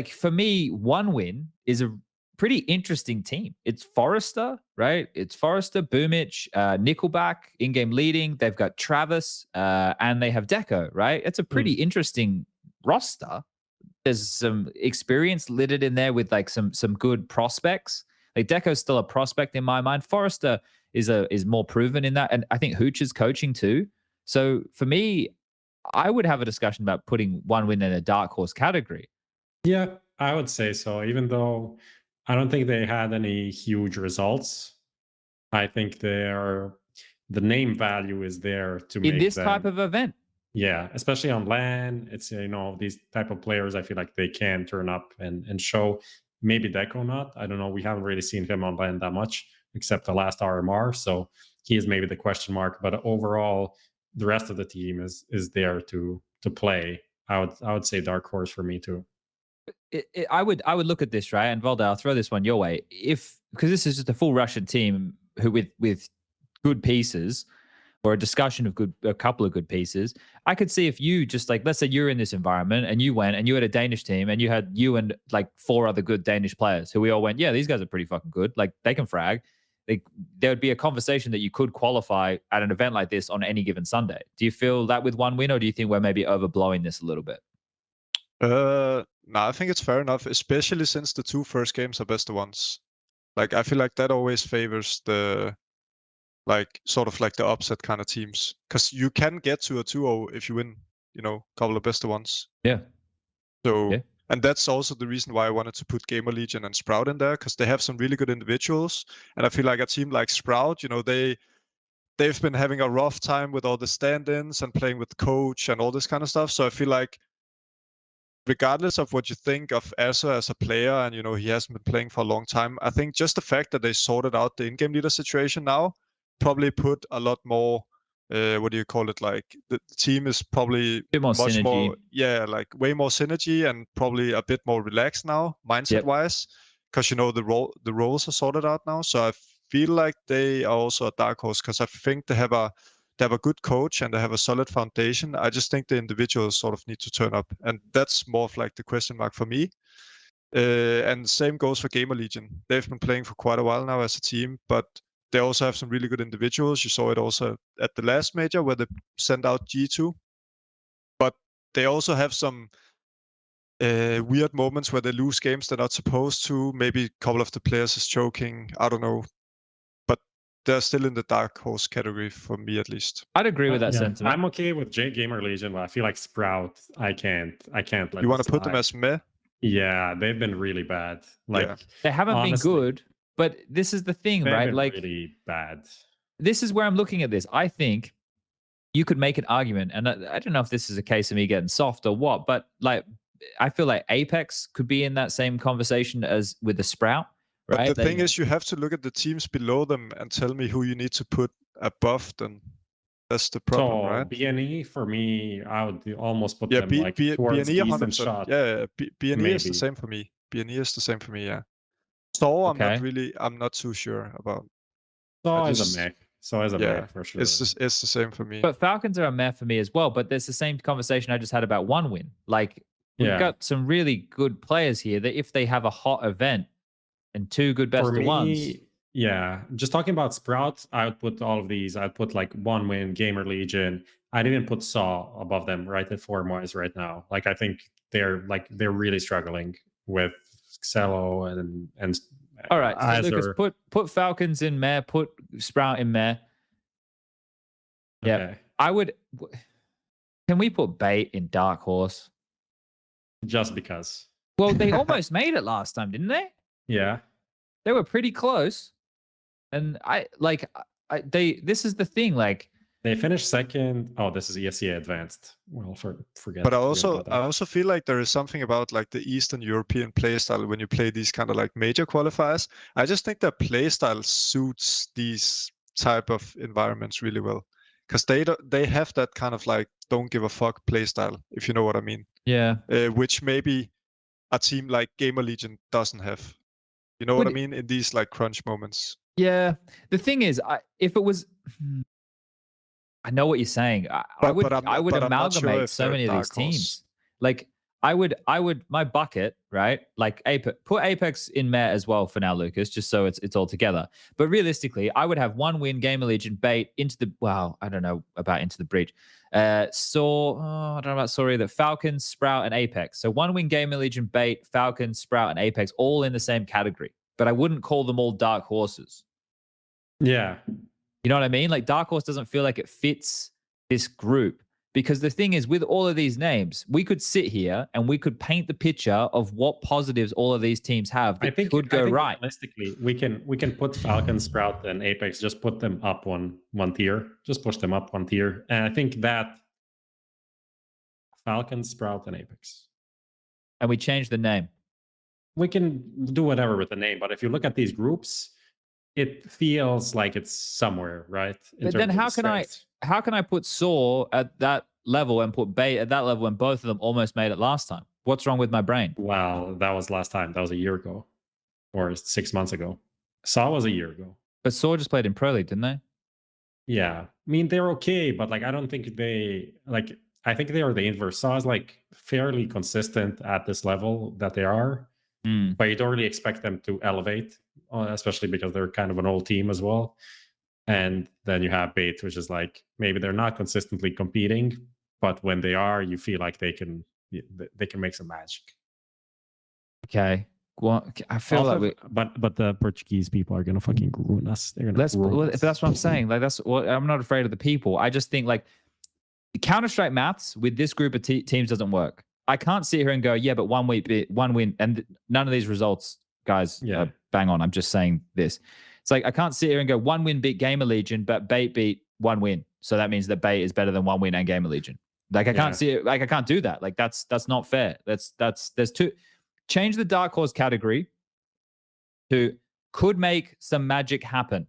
for me, 1 win is a pretty interesting team. It's Forrester, right? It's Forrester, Boomich, Nickelback, in-game leading. They've got Travis, and they have Deco, right? It's a pretty interesting roster. There's some experience littered in there with like some good prospects. Like Deco's still a prospect in my mind. Forrester is more proven in that, and I think Hooch is coaching too. So for me, I would have a discussion about putting 1 win in a dark horse category. Yeah, I would say so. Even though I don't think they had any huge results, I think the name value is there to make in this type of event. Yeah, especially on LAN, it's these type of players. I feel like they can turn up and show. Maybe Deco not. I don't know. We haven't really seen him on LAN that much, except the last RMR. So he is maybe the question mark. But overall, the rest of the team is there to play. I would say dark horse for me too. I would look at this, right? And Valde, I'll throw this one your way. Because this is just a full Russian team who with good pieces, or a discussion of a couple of good pieces. I could see if you just like, let's say you're in this environment and you went and you had a Danish team and you had you and like 4 other good Danish players who we all went, yeah, these guys are pretty fucking good. Like they can frag. There would be a conversation that you could qualify at an event like this on any given Sunday. Do you feel that with 1 win, or do you think we're maybe overblowing this a little bit? No, I think it's fair enough, especially since the 2 first games are best ones. Like I feel like that always favors the like sort of like the upset kind of teams, because you can get to a 2-0 if you win, you know, a couple of best of ones. Yeah. So, Yeah. and that's also the reason why I wanted to put GamerLegion and Sprout in there, because they have some really good individuals. And I feel like a team like Sprout, you know, they've been having a rough time with all the stand-ins and playing with coach and all this kind of stuff. So I feel like regardless of what you think of ESEA as a player, and you know, he hasn't been playing for a long time, I think just the fact that they sorted out the in-game leader situation now probably put a lot more what do you call it, like the team is probably Bit more much synergy. more, yeah, like way more synergy and probably a bit more relaxed now mindset wise, because you know the roles are sorted out now. So I feel like they are also a dark horse, because I think they have a good coach and they have a solid foundation. I just think the individuals sort of need to turn up, and that's more of like the question mark for me. And same goes for GamerLegion. They've been playing for quite a while now as a team, but they also have some really good individuals. You saw it also at the last major where they sent out G2, but they also have some weird moments where they lose games they're not supposed to. Maybe a couple of the players is choking. I don't know. They're still in the dark horse category for me, at least. I'd agree with that sentiment. I'm okay with GamerLegion, but I feel like Sprout, I can't let You want to put them as meh? Yeah, they've been really bad. Like they haven't honestly, been good, but this is the thing, right? Been like really bad. This is where I'm looking at this. I think you could make an argument, and I don't know if this is a case of me getting soft or what, but like I feel like Apeks could be in that same conversation as with the Sprout. Right? But the thing is, you have to look at the teams below them and tell me who you need to put above them. That's the problem, right? BNE, for me, I would almost put them like towards BNE decent shot. Yeah, BNE is the same for me. BNE is the same for me, yeah. So I'm not too sure about. So is a mech. So is a mech for sure. It's the same for me. But Falcons are a mech for me as well. But there's the same conversation I just had about one win. Like we've got some really good players here that if they have a hot event and two good best of ones. Yeah, just talking about Sprout, I would put all of these. I'd put like one win, GamerLegion. I'd even put SAW above them, right at form-wise right now. Like I think they're really struggling with Xelo and all right, so Lucas, put Falcons in meh, put Sprout in meh. Yeah, okay. I would. Can we put Bait in Dark Horse? Just because. Well, they almost made it last time, didn't they? Yeah, they were pretty close, and this is the thing. Like they finished second. Oh, this is ESEA Advanced. Well, forget. But I also feel like there is something about like the Eastern European playstyle when you play these kind of like major qualifiers. I just think their playstyle suits these type of environments really well, because they have that kind of like don't give a fuck playstyle, if you know what I mean. Yeah. Which maybe a team like GamerLegion doesn't have. You know what I mean? In these like crunch moments. Yeah. The thing is, if it was, I know what you're saying. I would amalgamate so many of these teams. Like I would my bucket, right? Like put Apeks in meh as well for now, Lucas, just so it's all together. But realistically, I would have one win, GamerLegion, Bait, into the I don't know about into the breach. I don't know about the Falcons, Sprout, and Apeks. So one win, GamerLegion, Bait, Falcons, Sprout, and Apeks, all in the same category. But I wouldn't call them all dark horses. Yeah. You know what I mean? Like Dark Horse doesn't feel like it fits this group, because the thing is, with all of these names, we could sit here and we could paint the picture of what positives all of these teams have that could go right. Realistically, we can put Falcon, Sprout, and Apeks, just put them up one tier. Just push them up one tier. And I think that Falcon, Sprout, and Apeks. And we change the name. We can do whatever with the name, but if you look at these groups, it feels like it's somewhere, right? But then how can I put SAW at that level and put Bait at that level when both of them almost made it last time? What's wrong with my brain? Well, that was last time. That was a year ago or 6 months ago. SAW was a year ago. But SAW just played in Pro League, didn't they? Yeah. I mean, they're okay, but like I don't think they like I think they are the inverse. SAW is like fairly consistent at this level that they are. But you don't really expect them to elevate, especially because they're kind of an old team as well. And then you have Bait, which is like maybe they're not consistently competing, but when they are, you feel like they can make some magic. Okay. I feel Also, like but the Portuguese people are gonna fucking ruin us. They're gonna ruin us. that's what I'm saying. Like I'm not afraid of the people. I just think like Counter-Strike maths with this group of teams doesn't work. I can't sit here and go, yeah, but one win, and none of these results, guys, bang on. I'm just saying this. It's like I can't sit here and go 1 win beat GamerLegion, but Bait beat 1 win. So that means that Bait is better than 1 win and GamerLegion. Like I can't see it. Like I can't do that. Like that's not fair. There's two. Change the Dark Horse category to could make some magic happen.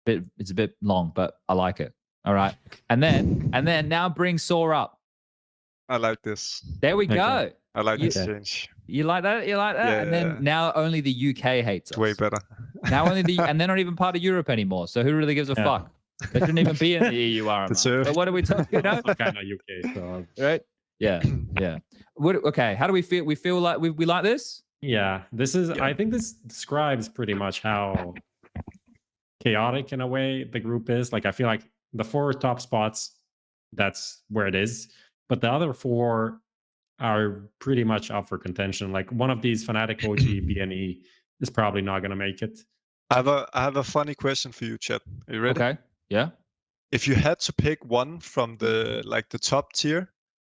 It's a bit long, but I like it. All right. And then now bring Saw up. I like this. There we go. I like this change. You like that? You like that? Yeah, and then now only the UK hates us. Way better. Now only and they're not even part of Europe anymore. So who really gives a fuck? They shouldn't even be in the EU RMR. So what are we talking? You know? Kind of UK stuff. Right? Yeah. Yeah. Okay. How do we feel? We feel like we like this? Yeah. This is. I think this describes pretty much how chaotic in a way the group is. Like I feel like the 4 top spots, that's where it is. But the other 4 are pretty much up for contention. Like one of these FNATIC, OG, BNE is probably not going to make it. I have a funny question for you, Chet. Are you ready? Okay. Yeah. If you had to pick one from the top tier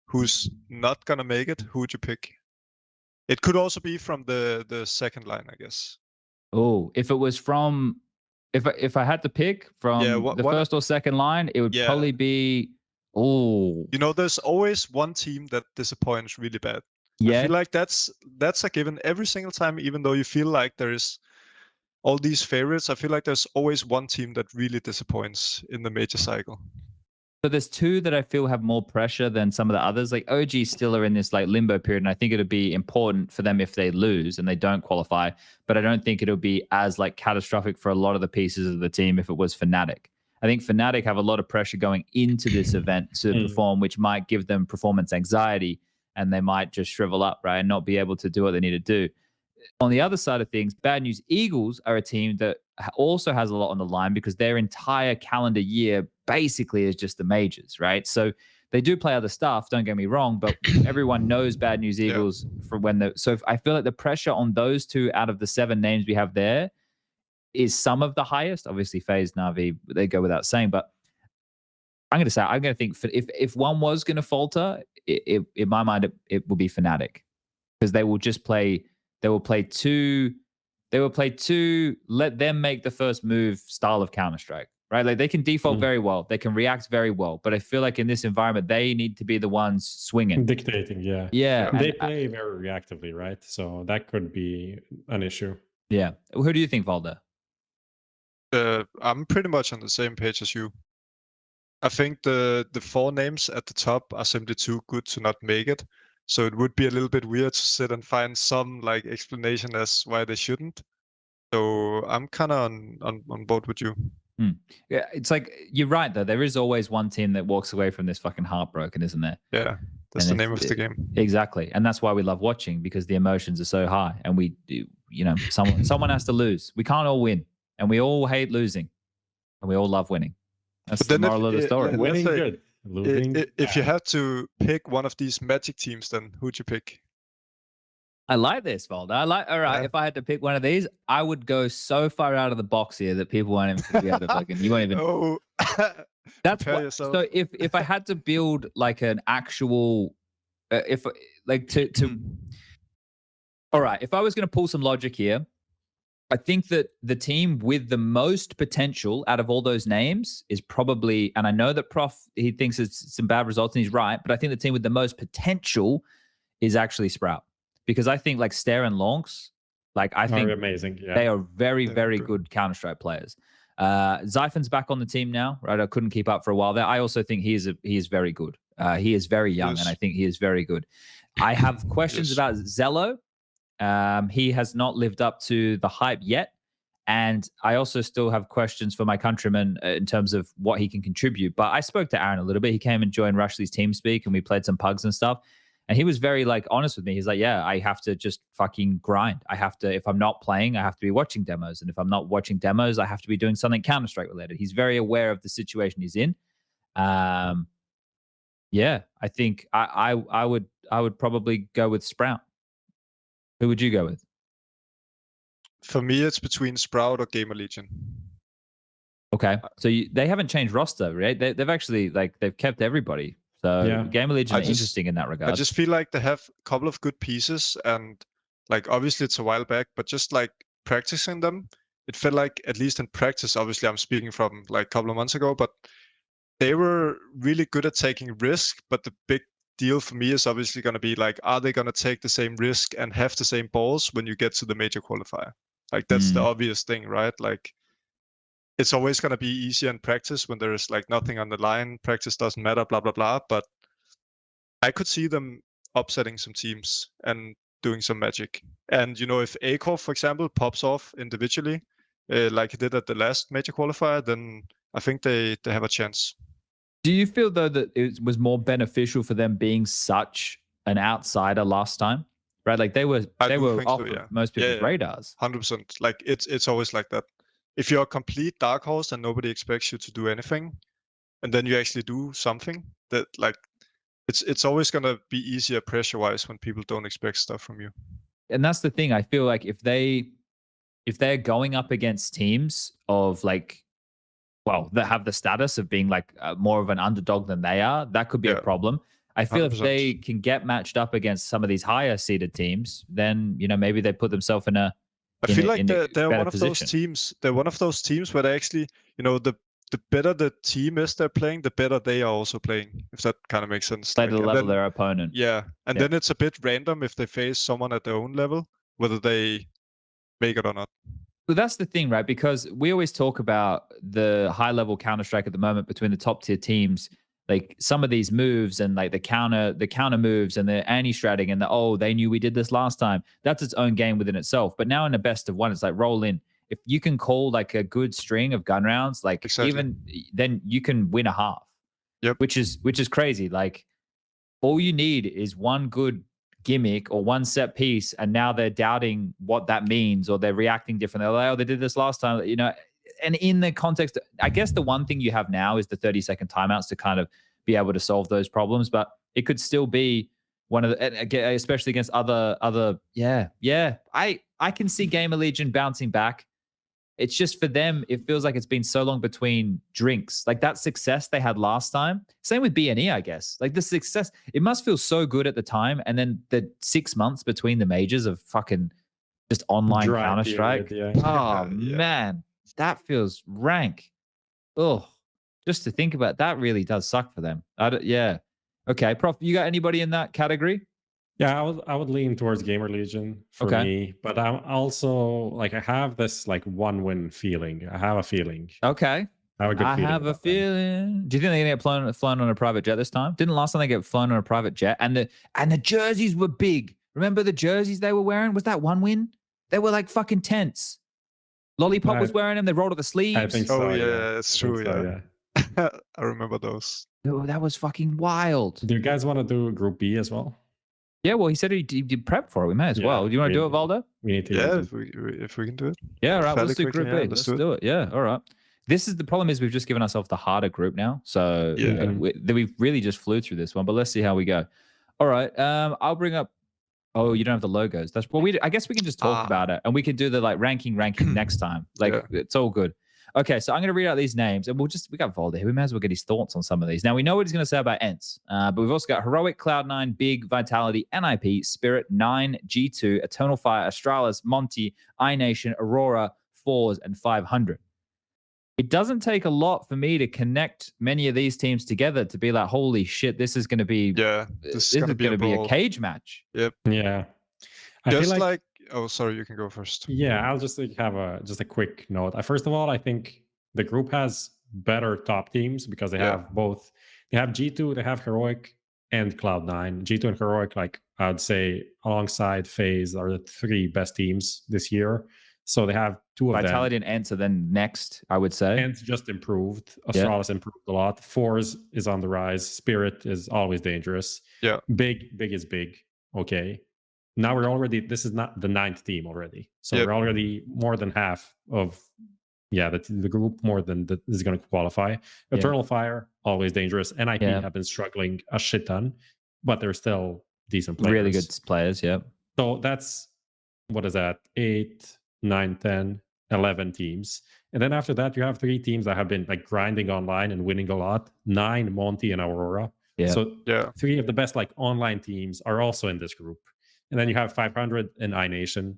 who's not going to make it, who would you pick? It could also be from the second line, I guess. Oh, if it was from if I had to pick from the first or second line, it would probably be You know, there's always one team that disappoints really bad. Yeah. I feel like that's a given every single time, even though you feel like there is all these favorites. I feel like there's always one team that really disappoints in the major cycle. So there's 2 that I feel have more pressure than some of the others. Like OG still are in this like limbo period, and I think it'd be important for them if they lose and they don't qualify. But I don't think it'll be as like catastrophic for a lot of the pieces of the team if it was FNATIC. I think FNATIC have a lot of pressure going into this event to perform, which might give them performance anxiety, and they might just shrivel up, right, and not be able to do what they need to do. On the other side of things, Bad News Eagles are a team that also has a lot on the line because their entire calendar year basically is just the majors, right? So they do play other stuff, don't get me wrong, but everyone knows Bad News Eagles for when so I feel like the pressure on those 2 out of the 7 names we have there is some of the highest. Obviously, FaZe, NAVI, they go without saying, but I'm going to think if one was going to falter, in my mind, it will be FNATIC because they will just play. They will play 2. Let them make the first move style of Counter-Strike, right? Like they can default very well. They can react very well. But I feel like in this environment, they need to be the ones swinging. Dictating, yeah. Yeah. They play very reactively, right? So that could be an issue. Yeah. Who do you think, Valde? I'm pretty much on the same page as you. I think the 4 names at the top are simply too good to not make it. So it would be a little bit weird to sit and find some like explanation as why they shouldn't. So I'm kind of on board with you. Yeah, it's like you're right though. There is always one team that walks away from this fucking heartbroken, isn't there? Yeah, that's the name of the game. Exactly, and that's why we love watching because the emotions are so high, and we, someone has to lose. We can't all win, and we all hate losing, and we all love winning. That's the moral of the story. Winning good. If you had to pick one of these Magic teams, then who'd you pick? I like this, Valde. All right, if I had to pick one of these, I would go so far out of the box here that people won't even be able to fucking, you won't even. Oh, that's what, so if I had to build like an actual, all right, if I was going to pull some logic here, I think that the team with the most potential out of all those names is probably, and I know that Prof, he thinks it's some bad results and he's right, but I think the team with the most potential is actually Sprout. Because I think like Stare and Lonks, like I think amazing. Yeah. They are very, very good Counter-Strike players. Zyphon's back on the team now, right? I couldn't keep up for a while there. I also think he is very good. He is very young, and I think he is very good. I have questions about Zello. He has not lived up to the hype yet. And I also still have questions for my countrymen in terms of what he can contribute. But I spoke to Aaron a little bit. He came and joined Rushley's TeamSpeak, and we played some pugs and stuff. And he was very like honest with me. He's like, yeah, I have to just fucking grind. I have to, if I'm not playing, I have to be watching demos. And if I'm not watching demos, I have to be doing something Counter-Strike related. He's very aware of the situation he's in. Yeah, I think I would probably go with Sprout. Who would you go with? For me, it's between Sprout or GamerLegion. Okay, so they haven't changed roster, right? They've actually they've kept everybody. So Yeah. GamerLegion are interesting in that regard. I just feel like they have a couple of good pieces, and like obviously it's a while back, but just like practicing them, it felt like, at least in practice, obviously I'm speaking from like a couple of months ago, but they were really good at taking risk. But the big deal for me is obviously going to be like, are they going to take the same risk and have the same balls when you get to the major qualifier? Like that's the obvious thing, right? Like it's always going to be easier in practice when there's like nothing on the line. Practice doesn't matter, blah, blah, blah. But I could see them upsetting some teams and doing some magic. And, if Acor, for example, pops off individually, like he did at the last major qualifier, then I think they have a chance. Do you feel, though, that it was more beneficial for them being such an outsider last time? Right? Like they were off of most people's radars. 100%. Like it's always like that. If you're a complete dark horse and nobody expects you to do anything, and then you actually do something, that like it's always gonna be easier pressure-wise when people don't expect stuff from you. And that's the thing. I feel like if they're going up against teams of like, well, that have the status of being like more of an underdog than they are, that could be a problem. I feel 100%. If they can get matched up against some of these higher seeded teams, then maybe they put themselves in a. I feel like they're one of those teams. They're one of those teams where they actually, the better the team is they're playing, the better they are also playing. If that kind of makes sense. Play to the level of their opponent. Yeah, and then it's a bit random if they face someone at their own level, whether they make it or not. Well, that's the thing, right? Because we always talk about the high-level Counter-Strike at the moment between the top-tier teams. Like some of these moves and like the counter moves and the anti-stratting and they knew we did this last time. That's its own game within itself. But now in a best of one, it's like roll in. If you can call like a good string of gun rounds, like even then you can win a half. Yep. Which is crazy. Like all you need is one good gimmick or one set piece, and now they're doubting what that means, or they're reacting differently. They're like, they did this last time, And in the context, I guess the one thing you have now is the 30-second timeouts to kind of be able to solve those problems, but it could still be one of the, especially against other. I can see GamerLegion bouncing back. It's just for them, it feels like it's been so long between drinks. Like that success they had last time. Same with BNE, I guess. Like the success, it must feel so good at the time. And then the 6 months between the majors of fucking just online Counter-Strike. Man, that feels rank. Oh, just to think about that really does suck for them. Okay, Prof, you got anybody in that category? Yeah, I would lean towards GamerLegion for me, but I'm also like I have this like 1-win feeling. I have a feeling. Okay. I have a feeling. Do you think they're gonna get flown on a private jet this time? Didn't last time they get flown on a private jet? And the jerseys were big. Remember the jerseys they were wearing? Was that 1 win? They were like fucking tents. Lollipop was wearing them. They rolled up the sleeves. I think so. Oh yeah, it's true. Yeah. I remember those. Oh, that was fucking wild. Do you guys want to do Group B as well? Yeah, well, he said he did prep for it. We may as well. Do you want to do it, Valde? We need to. Yeah, if we can do it. Yeah, all right. Let's do Group B. Let's do it. Yeah, all right. This is the problem is we've just given ourselves the harder group now. So we've really just flew through this one, but let's see how we go. All right. I'll bring up. Oh, you don't have the logos. That's well. I guess we can just talk about it, and we can do the like ranking next time. Like it's all good. Okay, so I'm going to read out these names, and we got Valde here. We may as well get his thoughts on some of these. Now, we know what he's going to say about ENCE, but we've also got Heroic, Cloud9, Big, Vitality, NIP, Spirit, 9, G2, Eternal Fire, Astralis, Monty, iNation, Aurora, FaZe, and 500. It doesn't take a lot for me to connect many of these teams together to be like, holy shit, this is going to be this is going to be a cage match. Yep. Yeah. I feel like oh, sorry, you can go first. Yeah, I'll just have a quick note. First of all, I think the group has better top teams because they have both. They have G2, they have Heroic, and Cloud9. G2 and Heroic, like I'd say, alongside FaZe, are the 3 best teams this year. So they have 2 of them. Vitality and ENCE are then next, I would say. ENCE just improved. Astralis improved a lot. FaZe is on the rise. Spirit is always dangerous. Yeah. Big is big. Okay. Now this is not the 9th team already. So we're already more than half of, the group more than that is going to qualify. Eternal Fire, always dangerous. NIP have been struggling a shit ton, but they're still decent players. Really good players, yeah. So that's what is that? 8, 9, 10, 11 teams. And then after that, you have 3 teams that have been like grinding online and winning a lot. 9, Monty and Aurora. Yeah. So Yeah. 3 of the best like online teams are also in this group. And then you have 500 and iNation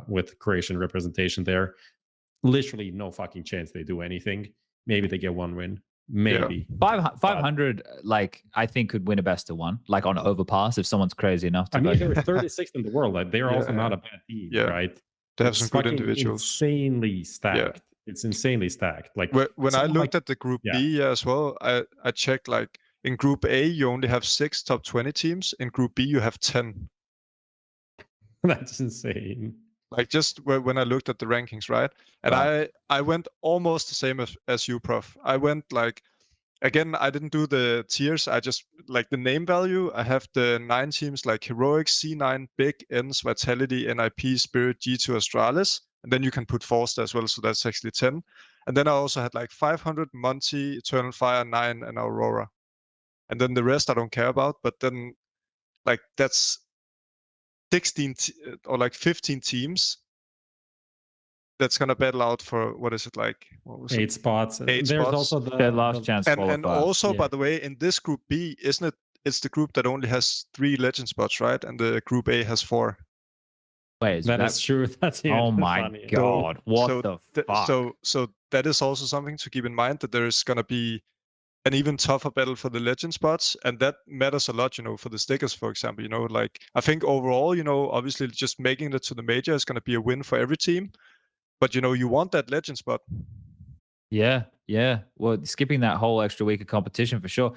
with Croatian representation there. Literally no fucking chance they do anything. Maybe they get 1 win. Maybe. 500, like, I think could win a best of 1, like on overpass if someone's crazy enough to. I mean, they're 36th in the world. Like, they're also not a bad team, right? They have It's some good fucking individuals. Insanely stacked. It's insanely stacked. Like when I looked like, at the Group B as well, I checked like in Group A you only have 6 top 20 teams. In Group B you have 10. That's insane. Like just when I looked at the rankings, right? And I went almost the same as you, Prof. I went like, again, I didn't do the tiers. I just like the name value. I have the 9 teams like Heroic, C9, Big, ENCE, Vitality, NIP, Spirit, G2, Astralis. And then you can put Forster as well. So that's actually 10. And then I also had like 500, Monty, Eternal Fire, 9, and Aurora. And then the rest I don't care about. But then like that's 16 or like 15 teams that's gonna battle out for what is it like? What was 8 spots. 8 There's spots. also the last chance. And also, by the way, in this Group B, isn't it? It's the group that only has 3 legend spots, right? And the Group A has 4. Wait, is that is true. That's oh my funny. god! What so the fuck? So that is also something to keep in mind, that there is gonna be an even tougher battle for the legend spots, and that matters a lot, you know, for the stickers, for example. You know, like I think overall, you know, obviously just making it to the major is gonna be a win for every team, but you know, you want that legend spot. Yeah. Well, skipping that whole extra week of competition for sure.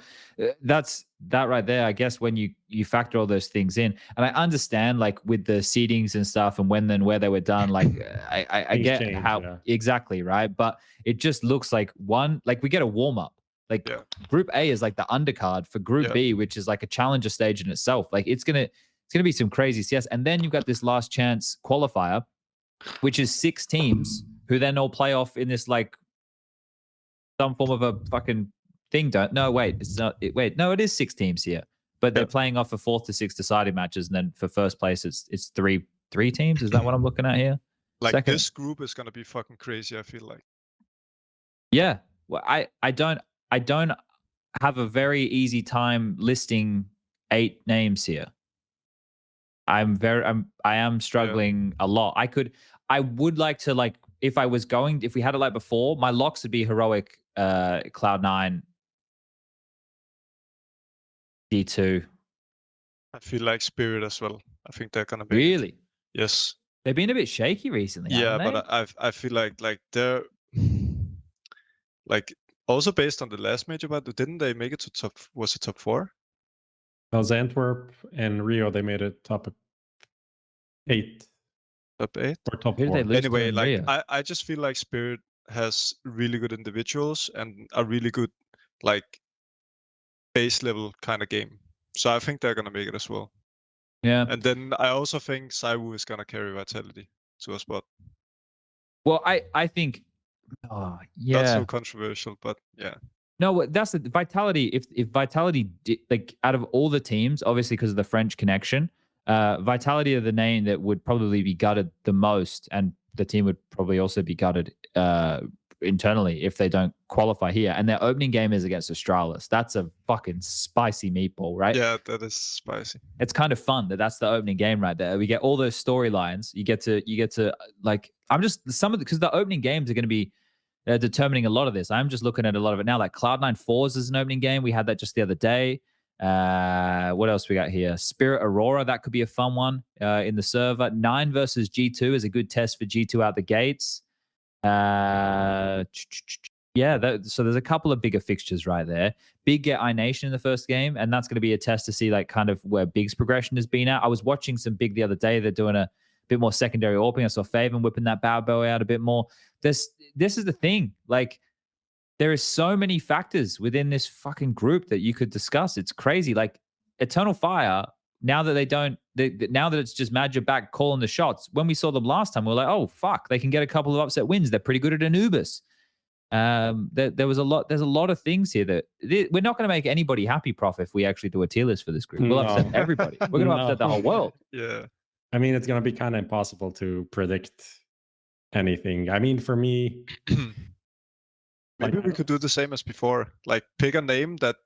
That's that right there. I guess when you factor all those things in, and I understand like with the seedings and stuff, and when and where they were done. Like I get change, how exactly right, but it just looks like we get a warm up. Like Group A is like the undercard for Group B, which is like a challenger stage in itself. Like it's gonna be some crazy CS, and then you've got this last chance qualifier, which is 6 teams who then all play off in this like some form of a fucking thing. It's not. No, it is 6 teams here, but they're playing off a 4th to 6th deciding matches, and then for first place, it's three teams. Is that what I'm looking at here? Like this group is gonna be fucking crazy. I feel like. Yeah, well, I don't have a very easy time listing 8 names here. I am struggling a lot. I would like to like if we had it like before, my locks would be Heroic, Cloud9, D2. I feel like Spirit as well. I think they're gonna be really. Yes. They've been a bit shaky recently. Yeah, haven't they? but I feel like they're like also based on the last major, but didn't they make it to top? Was it top 4? That was Antwerp and Rio. They made it top 8. Top 8 or top 4. Anyway, like I just feel like Spirit has really good individuals and a really good like base level kind of game. So I think they're gonna make it as well. Yeah. And then I also think Saiwu is gonna carry Vitality to a spot. Well, I think Not so controversial, but yeah. No, that's the Vitality. If Vitality like out of all the teams, obviously because of the French connection, Vitality are the name that would probably be gutted the most, and the team would probably also be gutted internally if they don't qualify here. And their opening game is against Astralis. That's a fucking spicy meatball, right? Yeah, that is spicy. It's kind of fun that's the opening game right there. We get all those storylines. You get to like because the opening games are going to be determining a lot of this. I'm just looking at a lot of it now. Like Cloud9 Fours is an opening game. We had that just the other day. What else we got here? Spirit Aurora, that could be a fun one in the server. 9 versus G2 is a good test for G2 out the gates. So there's a couple of bigger fixtures right there. Big get iNation in the first game, and that's going to be a test to see like kind of where Big's progression has been at. I was watching some Big the other day. They're doing a bit more secondary AWPing. I saw Faven whipping that bow out a bit more. This is the thing. Like, there is so many factors within this fucking group that you could discuss. It's crazy. Like Eternal Fire, now that now that it's just Madja back calling the shots. When we saw them last time, we were like, oh fuck, they can get a couple of upset wins. They're pretty good at Anubis. There's a lot of things here that we're not going to make anybody happy, Prof, if we actually do a tier list for this group. We'll upset everybody. We're going to upset the whole world. Yeah. I mean, it's going to be kind of impossible to predict anything. I mean, for me, maybe we could do the same as before. Like, pick a name that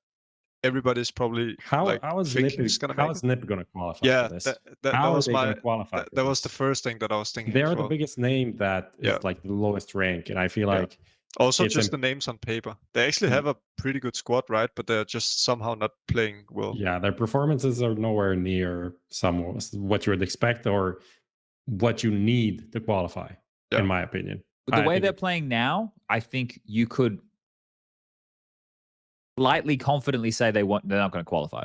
everybody's probably how is thinking NiP is gonna how make is NiP going to qualify Yeah, for this? that How was are they going to qualify? that was the first thing that I was thinking. They're as the well. biggest name that is like the lowest rank, and I feel like also just the names on paper. They actually have a pretty good squad, right? But they're just somehow not playing well. Yeah, their performances are nowhere near what you would expect or what you need to qualify, in my opinion. But the way they're playing now, I think you could lightly confidently say they're not going to qualify.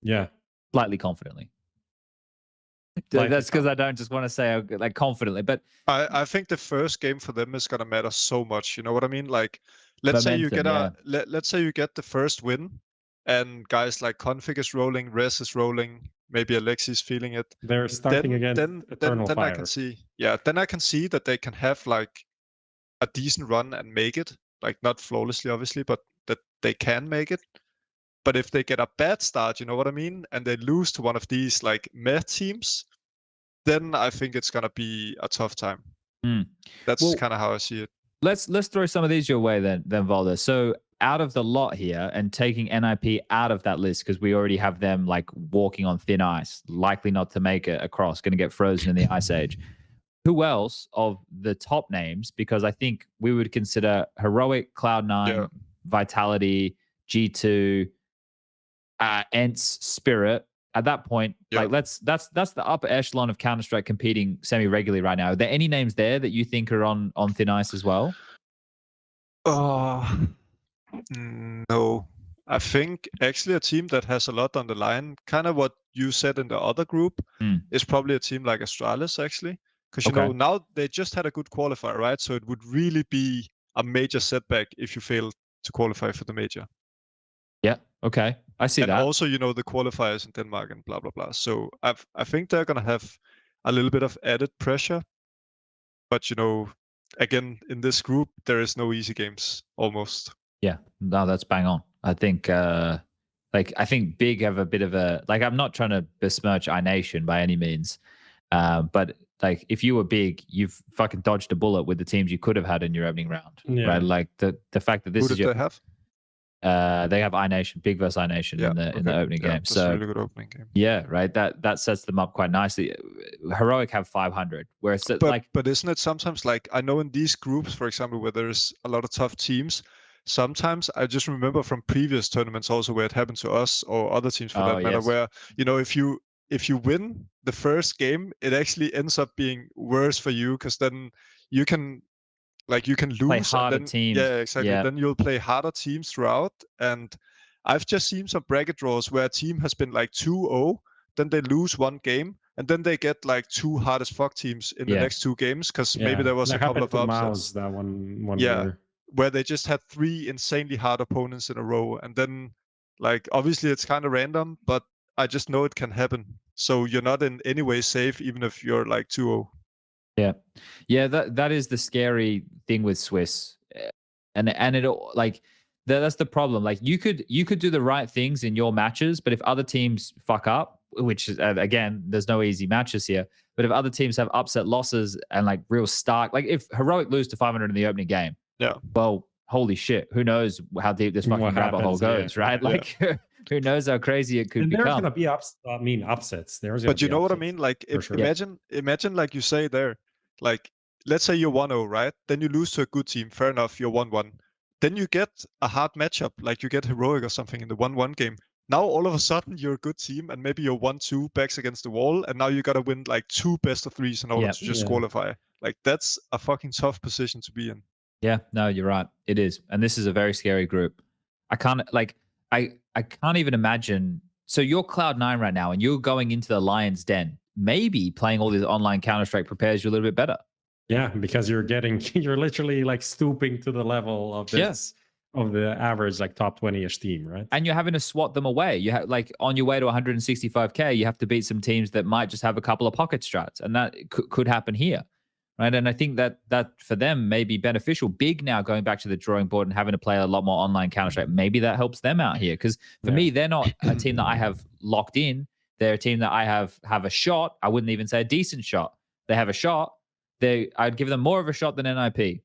Yeah. Slightly confidently. That's because I don't just want to say like confidently, but I think the first game for them is gonna matter so much. You know what I mean? Like, let's say you get let's say you get the first win, and guys like Config is rolling, Res is rolling, maybe Alexi's feeling it. They're starting against Eternal Fire. I can see, then I can see that they can have like a decent run and make it, like not flawlessly, obviously, but that they can make it. But if they get a bad start, you know what I mean, and they lose to one of these like meh teams, then I think it's gonna be a tough time. That's kind of how I see it. Let's throw some of these your way then Valde. So out of the lot here and taking NIP out of that list because we already have them like walking on thin ice, likely not to make it across, going to get frozen in the Ice Age. Who else of the top names? Because I think we would consider Heroic, Cloud9, Vitality, G2, ENCE, Spirit. At that point, like that's the upper echelon of Counter-Strike competing semi-regularly right now. Are there any names there that you think are on thin ice as well? No. I think actually a team that has a lot on the line, kind of what you said in the other group, is probably a team like Astralis, actually. Because, you know, now they just had a good qualifier, right? So it would really be a major setback if you fail to qualify for the major. Yeah, okay. I see that. And also, you know, the qualifiers in Denmark and blah, blah, blah. So I think they're going to have a little bit of added pressure. But, you know, again, in this group, there is no easy games, almost. Yeah, no, that's bang on. I think I think Big have a bit of a, like, I'm not trying to besmirch iNation by any means, but like if you were Big, you've fucking dodged a bullet with the teams you could have had in your opening round, right? Like the fact that this Who did they have? They have iNation, Big versus iNation in the opening game. That's so a really good opening game. Yeah, right. That sets them up quite nicely. Heroic have 500, whereas but isn't it sometimes like, I know in these groups, for example, where there's a lot of tough teams, sometimes I just remember from previous tournaments also where it happened to us or other teams for that matter, where, you know, if you win the first game, it actually ends up being worse for you because then you can lose. Play harder teams. Yeah, exactly. Yeah. Then you'll play harder teams throughout. And I've just seen some bracket draws where a team has been like 2-0, then they lose one game, and then they get like two hard as fuck teams in the next two games because maybe there was a couple of upsets. MOUZ, that one year. Where they just had 3 insanely hard opponents in a row. And then, like, obviously it's kind of random, but I just know it can happen. So you're not in any way safe, even if you're like 2-0. Yeah, that is the scary thing with Swiss, and it like that's the problem. Like you could do the right things in your matches, but if other teams fuck up, which is, again, there's no easy matches here. But if other teams have upset losses and like real stark, like if Heroic lose to 500 in the opening game, well, holy shit, who knows how deep this fucking rabbit hole goes, right? Like. Who knows how crazy it could become? There's gonna be upsets. But you know what I mean? Like, imagine like you say there, like, let's say you're 1-0, right? Then you lose to a good team. Fair enough, you're 1-1. Then you get a hard matchup, like you get Heroic or something in the 1-1 game. Now all of a sudden you're a good team, and maybe you're 1-2 backs against the wall, and now you gotta win like 2 best of 3s in order to just qualify. Like, that's a fucking tough position to be in. Yeah, no, you're right. It is, and this is a very scary group. I can't even imagine. So you're Cloud9 right now, and you're going into the Lion's Den. Maybe playing all this online Counter-Strike prepares you a little bit better. Yeah, because you're literally like stooping to the level of this of the average like top 20-ish team, right? And you're having to swat them away. You have like on your way to 165k, you have to beat some teams that might just have a couple of pocket strats, and that could happen here. Right. And I think that for them may be beneficial. Big now going back to the drawing board and having to play a lot more online Counter-Strike. Maybe that helps them out here. Because for me, they're not a team that I have locked in. They're a team that I have a shot. I wouldn't even say a decent shot. They have a shot. I'd give them more of a shot than NIP.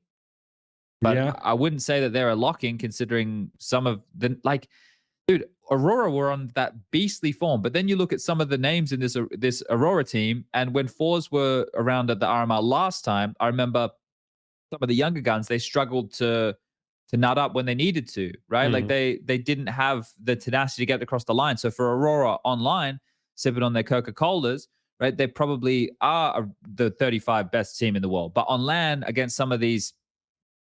But yeah. I wouldn't say that they're a lock-in, considering some of the, like, dude, Aurora were on that beastly form. But then you look at some of the names in this Aurora team, and when FaZe were around at the RMR last time, I remember some of the younger guns, they struggled to nut up when they needed to, right? Like they didn't have the tenacity to get across the line. So for Aurora online, sipping on their Coca-Colas, right, they probably are the 35 best team in the world. But on LAN, against some of these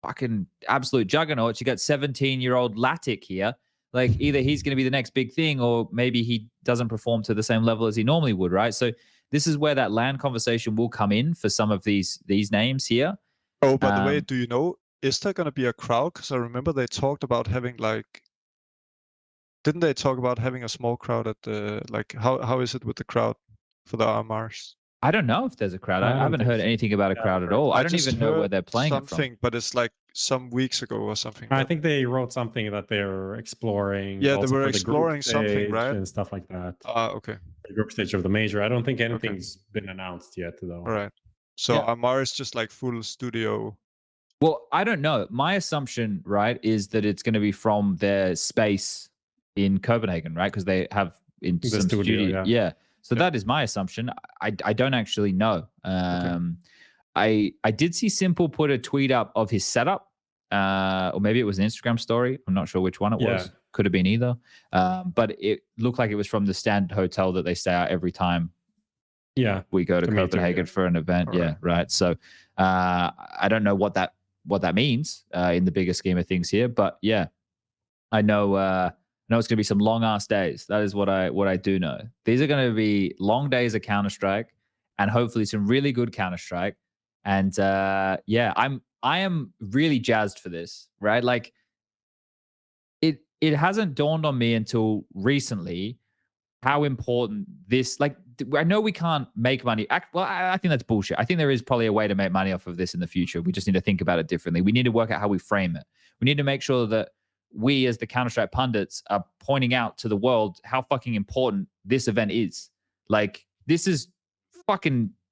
fucking absolute juggernauts, you got 17-year-old Latic here. Like, either he's going to be the next big thing, or maybe he doesn't perform to the same level as he normally would, right? So this is where that LAN conversation will come in for some of these names here. Oh, by the way, do you know, is there going to be a crowd? Because I remember they talked about having, like, didn't they talk about having a small crowd at the, like, how is it with the crowd for the RMRs? I don't know if there's a crowd. I haven't heard anything about a crowd at all. I don't even know where they're playing something, it from. but it's like some weeks ago or something. I think they wrote something that they're exploring. Yeah, they were exploring something, right? And stuff like that. Okay. The group stage of the major. I don't think anything's been announced yet, though. All right. So RMR is just like full studio. Well, I don't know. My assumption, right, is that it's going to be from their space in Copenhagen, right? Because they have in The some studio, yeah. So that is my assumption. I don't actually know. I did see Simple put a tweet up of his setup, or maybe it was an Instagram story. I'm not sure which one it was. Could have been either. But it looked like it was from the standard hotel that they stay at every time. Yeah, we go to Copenhagen for an event. Right. So I don't know what that means in the bigger scheme of things here, but yeah, I know. No, it's going to be some long ass days. That is what I do know. These are going to be long days of Counter-Strike, and hopefully some really good Counter-Strike. And yeah, I am really jazzed for this, right? Like, it hasn't dawned on me until recently how important this, like, I know we can't make money. Well, I think that's bullshit. I think there is probably a way to make money off of this in the future. We just need to think about it differently. We need to work out how we frame it. We need to make sure that we, as the Counter-Strike pundits, are pointing out to the world how fucking important this event is. Like, this is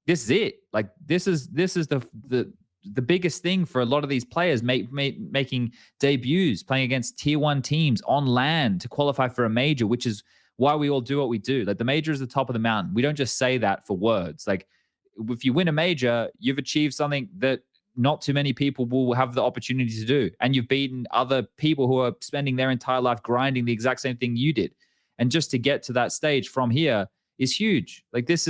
it. Like, this is the biggest thing for a lot of these players, making debuts, playing against tier 1 teams on LAN to qualify for a major, which is why we all do what we do. Like, the major is the top of the mountain. We don't just say that for words. Like, if you win a major, you've achieved something that not too many people will have the opportunity to do. And you've beaten other people who are spending their entire life grinding the exact same thing you did. And just to get to that stage from here is huge. Like, this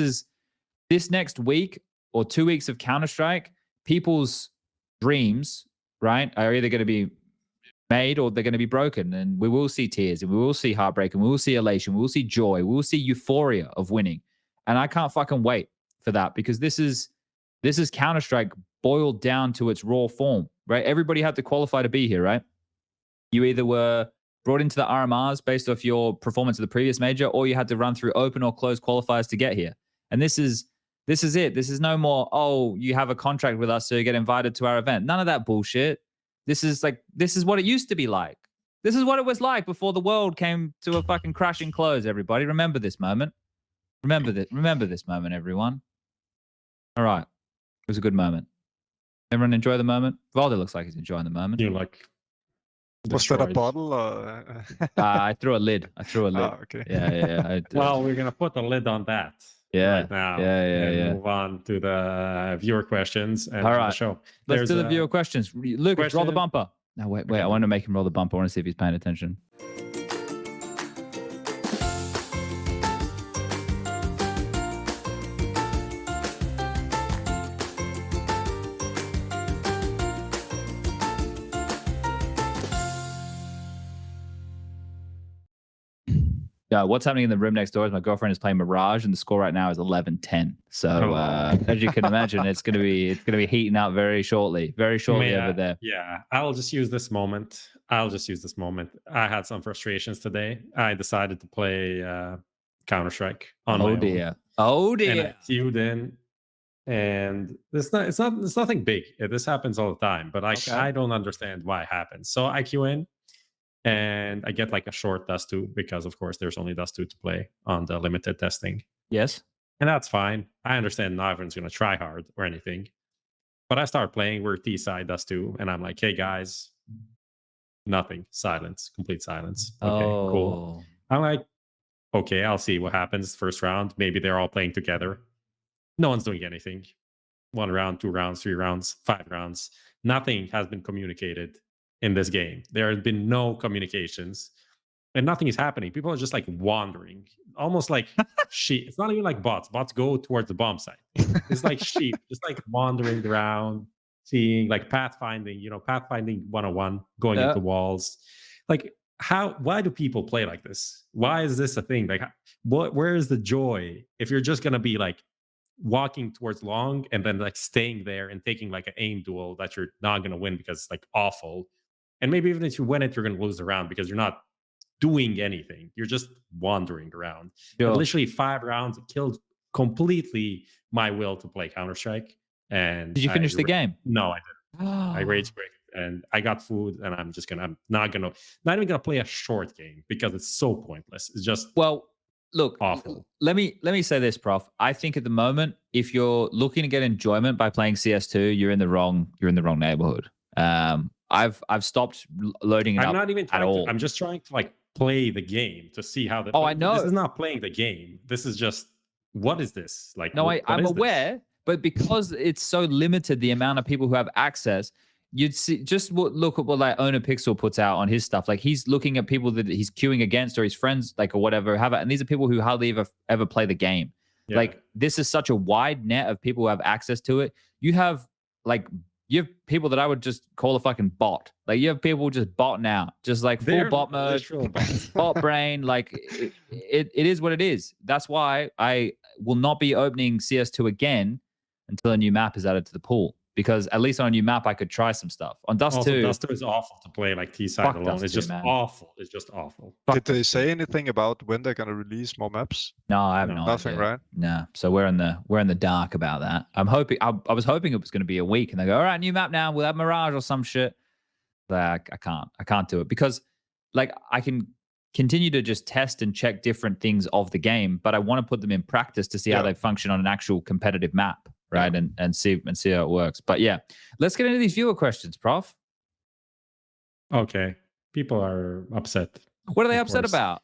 next week or 2 weeks of Counter-Strike, people's dreams, right, are either going to be made or they're going to be broken. And we will see tears, and we will see heartbreak, and we will see elation, we will see joy, we will see euphoria of winning. And I can't fucking wait for that, because this is Counter-Strike boiled down to its raw form, right? Everybody had to qualify to be here, right? You either were brought into the RMRs based off your performance of the previous major, or you had to run through open or closed qualifiers to get here. And this is it. This is no more, oh, you have a contract with us, so you get invited to our event. None of that bullshit. This is what it used to be like. This is what it was like before the world came to a fucking crashing close, everybody. Remember this moment. Remember this moment, everyone. All right. It was a good moment. Everyone enjoy the moment? Valde looks like he's enjoying the moment. You like... Was that a bottle? Or... I threw a lid. Oh, okay. Yeah. Well, we're going to put a lid on that. Right now. Yeah. Move on to the viewer questions and the show. Let's do the viewer questions. Lucas, roll the bumper. No, wait. I want to make him roll the bumper. I want to see if he's paying attention. What's happening in the room next door is my girlfriend is playing Mirage, and the score right now is 11-10. So as you can imagine, it's gonna be heating up very shortly over there. Yeah, I'll just use this moment. I had some frustrations today. I decided to play Counter-Strike on my own. Oh dear. And I queued in, and it's nothing big. This happens all the time, but I don't understand why it happens. So I queue in, and I get like a short dust 2 because of course there's only dust 2 to play on the limited testing. Yes. And that's fine. I understand not everyone's going to try hard or anything. But I start playing, we're T-side dust 2, and I'm like, hey guys, nothing. Silence. Complete silence. Okay, cool. I'm like, okay, I'll see what happens first round. Maybe they're all playing together. No one's doing anything. 1 round, 2 rounds, 3 rounds, 5 rounds. Nothing has been communicated in this game. There have been no communications. And nothing is happening. People are just like wandering, almost like sheep. It's not even like bots. Bots go towards the bomb site. It's like sheep, just like wandering around, seeing like pathfinding, pathfinding 101, going into walls. Like, why do people play like this? Why is this a thing? Like, where is the joy if you're just gonna be like walking towards long and then like staying there and taking like an aim duel that you're not gonna win because it's like awful, and maybe even if you win it, you're gonna lose the round because you're not doing anything. You're just wandering around. Sure. Literally 5 rounds killed completely my will to play Counter-Strike. And did you finish the game? No, I didn't. I rage quit and I got food, and I'm not even gonna play a short game because it's so pointless. It's just look, awful. Let me say this, Prof. I think at the moment, if you're looking to get enjoyment by playing CS2, you're in the wrong neighborhood. I've stopped loading it up. I'm not even at all. I'm just trying to like play the game to see how I know. This is not playing the game. This is just, what is this? Like, no, I'm aware, but because it's so limited, the amount of people who have access, you'd see, just look at what like Owner Pixel puts out on his stuff. Like, he's looking at people that he's queuing against or his friends, like, or whatever, and these are people who hardly ever play the game. Yeah. Like, this is such a wide net of people who have access to it. You have people that I would just call a fucking bot. Like, you have people just botting out, just like full bot mode, bot brain. Like, it is what it is. That's why I will not be opening CS2 again until a new map is added to the pool. Because at least on a new map, I could try some stuff. On Dust 2... Dust 2 is awful to play like T-side alone. It's just awful. It's just awful. Did they say anything about when they're going to release more maps? No, I have no idea. Nothing, right? No. So we're in the dark about that. I'm hoping... I was hoping it was going to be a week, and they go, all right, new map now. We'll have Mirage or some shit. Like, I can't do it. Because, like, I can continue to just test and check different things of the game, but I want to put them in practice to see how they function on an actual competitive map. Right, and see how it works. But yeah, let's get into these viewer questions, Prof. Okay, people are upset. What are they upset about?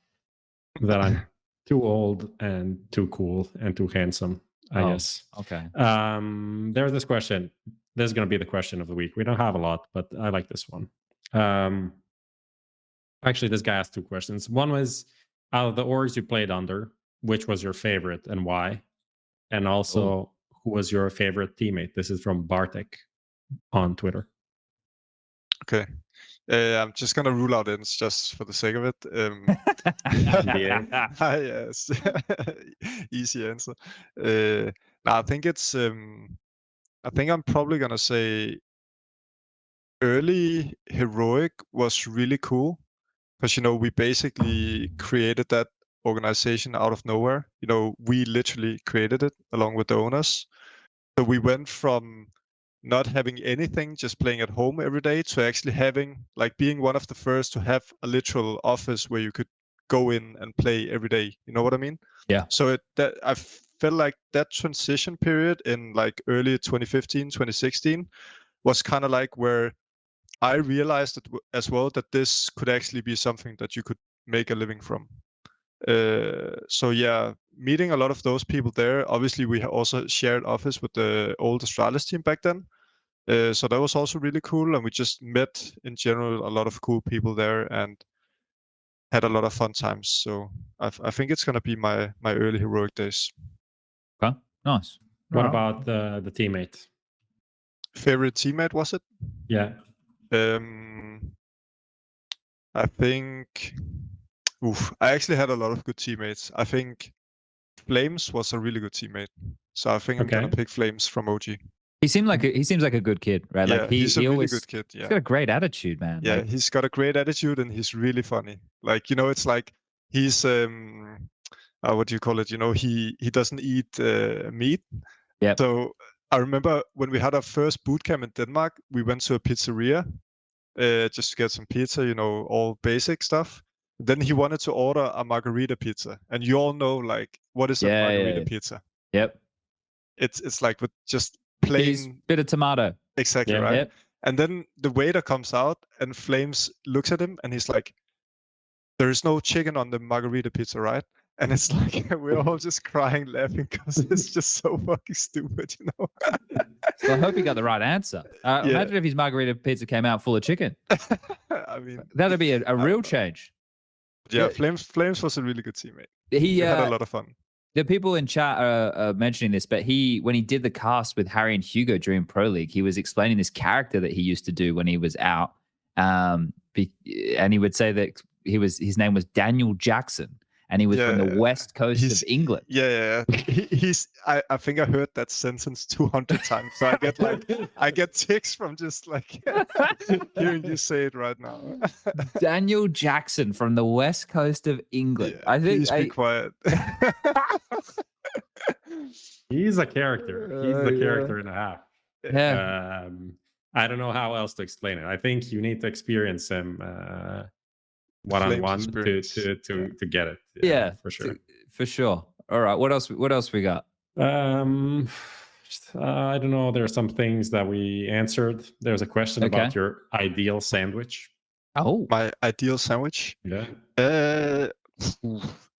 That I'm too old and too cool and too handsome, I guess. Okay. There's this question. This is going to be the question of the week. We don't have a lot, but I like this one. Actually, this guy asked 2 questions. One was, out of the orgs you played under, which was your favorite and why? And also, who was your favorite teammate? This is from Bartek on Twitter. Okay. I'm just going to rule out ENCE just for the sake of it. Yes. Easy answer. I think it's... I think I'm probably going to say early Heroic was really cool. Because, we basically created that organization out of nowhere. We literally created it along with the owners. So we went from not having anything, just playing at home every day, to actually having, like, being one of the first to have a literal office where you could go in and play every day. You know what I mean? Yeah. So I felt like that transition period in like early 2015, 2016 was kind of like where I realized as well that this could actually be something that you could make a living from. So yeah, meeting a lot of those people there. Obviously, we also shared office with the old Astralis team back then. So that was also really cool. And we just met in general a lot of cool people there and had a lot of fun times. So I think it's going to be my early Heroic days. Okay, nice. What about the teammate? Favorite teammate, was it? Yeah. I think... I actually had a lot of good teammates. I think Flames was a really good teammate. So I think I'm going to pick Flames from OG. He seems like a good kid, right? Yeah, like he's a really good kid. Yeah. He's got a great attitude, man. Yeah, like, he's got a great attitude and he's really funny. Like, it's like he's what do you call it? He doesn't eat meat. Yeah. So I remember when we had our first boot camp in Denmark, we went to a pizzeria just to get some pizza, you know, all basic stuff. Then he wanted to order a margarita pizza, and you all know like what is a margarita pizza? Yep. It's like with just plain Cheese, bit of tomato. exactly right. Yep. And then the waiter comes out, and Flames looks at him, and he's like, "There is no chicken on the margarita pizza, right?" And it's like we're all just crying, laughing because it's just so fucking stupid, you know. Well, I hope he got the right answer. Imagine if his margarita pizza came out full of chicken. I mean, That'd be a real change. Yeah, Flames was a really good teammate. He had a lot of fun. The people in chat are mentioning this, but when he did the cast with Harry and Hugo during Pro League, he was explaining this character that he used to do when he was out, and he would say that his name was Daniel Jackson, and he was from the west coast of England. Yeah. I think I heard that sentence 200 times, so I get tics from just like hearing you say it right now. Daniel Jackson from the west coast of England. Yeah, I think. Please be quiet. He's a character. He's the character and a half. Yeah. I don't know how else to explain it. I think you need to experience him one-on-one to get it. Yeah, for sure. For sure. All right. What else we got? I don't know. There are some things that we answered. There's a question about your ideal sandwich. Oh, my ideal sandwich? Yeah.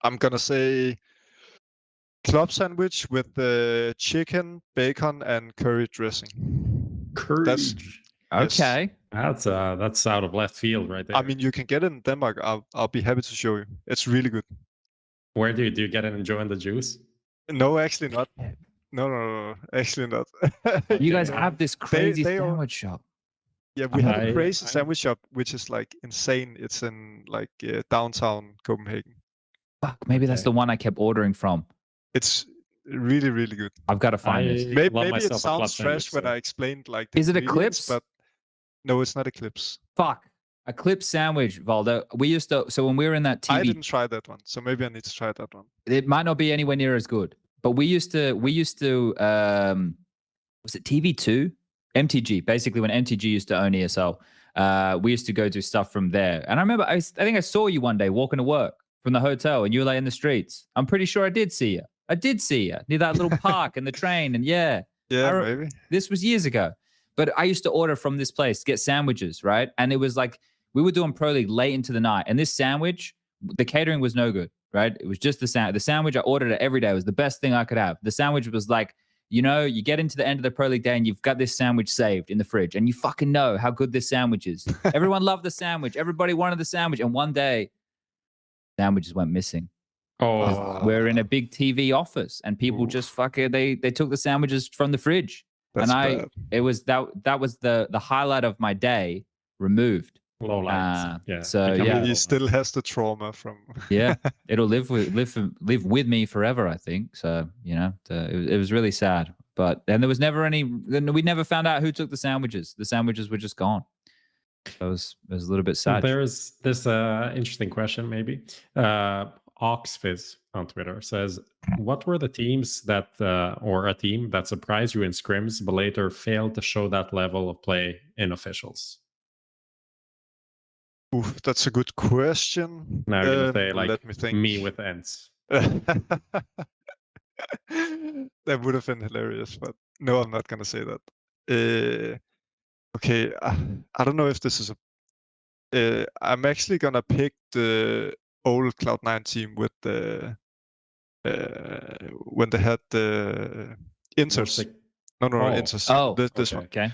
I'm gonna say club sandwich with the chicken, bacon, and curry dressing. Curry. That's okay. Yes. That's out of left field right there. I mean, you can get it in Denmark. I'll be happy to show you. It's really good. Where do you get it in Joe and the Juice? No, actually not. No, actually not. You guys have this crazy sandwich shop. Yeah, we have a crazy sandwich shop, which is like insane. It's in like downtown Copenhagen. Fuck, maybe that's the one I kept ordering from. It's really, really good. I've got to find this. Maybe it sounds fresh when I explained like. Is it Eclipse? But no, it's not Eclipse. Fuck. Eclipse sandwich, Valdo. We used to, so when we were in that TV. I didn't try that one, so maybe I need to try that one. It might not be anywhere near as good, but we used to, was it TV2? MTG, basically when MTG used to own ESL. We used to go do stuff from there. And I remember, I think I saw you one day walking to work from the hotel and you were like in the streets. I'm pretty sure I did see you. Near that little park and the train. And yeah, maybe. This was years ago. But I used to order from this place to get sandwiches, right? And it was like, we were doing Pro League late into the night. And this sandwich, the catering was no good, right? It was just the sandwich. I ordered it every day. It was the best thing I could have. The sandwich was like, you know, you get into the end of the Pro League day and you've got this sandwich saved in the fridge. And you fucking know how good this sandwich is. Everyone loved the sandwich. Everybody wanted the sandwich. And one day, sandwiches went missing. Oh. We're in a big TV office and people just fucking, they took the sandwiches from the fridge. That's and bad. It was that was the highlight of my day removed. Low lights. So he still has the trauma from. Yeah, it'll live with me forever, I think. So you know, it was really sad. But then there was never any. We never found out who took the sandwiches. The sandwiches were just gone. So it was a little bit sad. There's this interesting question, maybe. Oxfizz on Twitter says, what were the teams that, or a team that surprised you in scrims, but later failed to show that level of play in officials? Oof, that's a good question. Now you're going to say, like, let me think. Me with ENCE. That would have been hilarious, but no, I'm not going to say that. Okay, I don't know if this is a... I'm actually going to pick the old Cloud9 team with the... when they had the ENCE. No, ENCE. Oh, this one. Okay.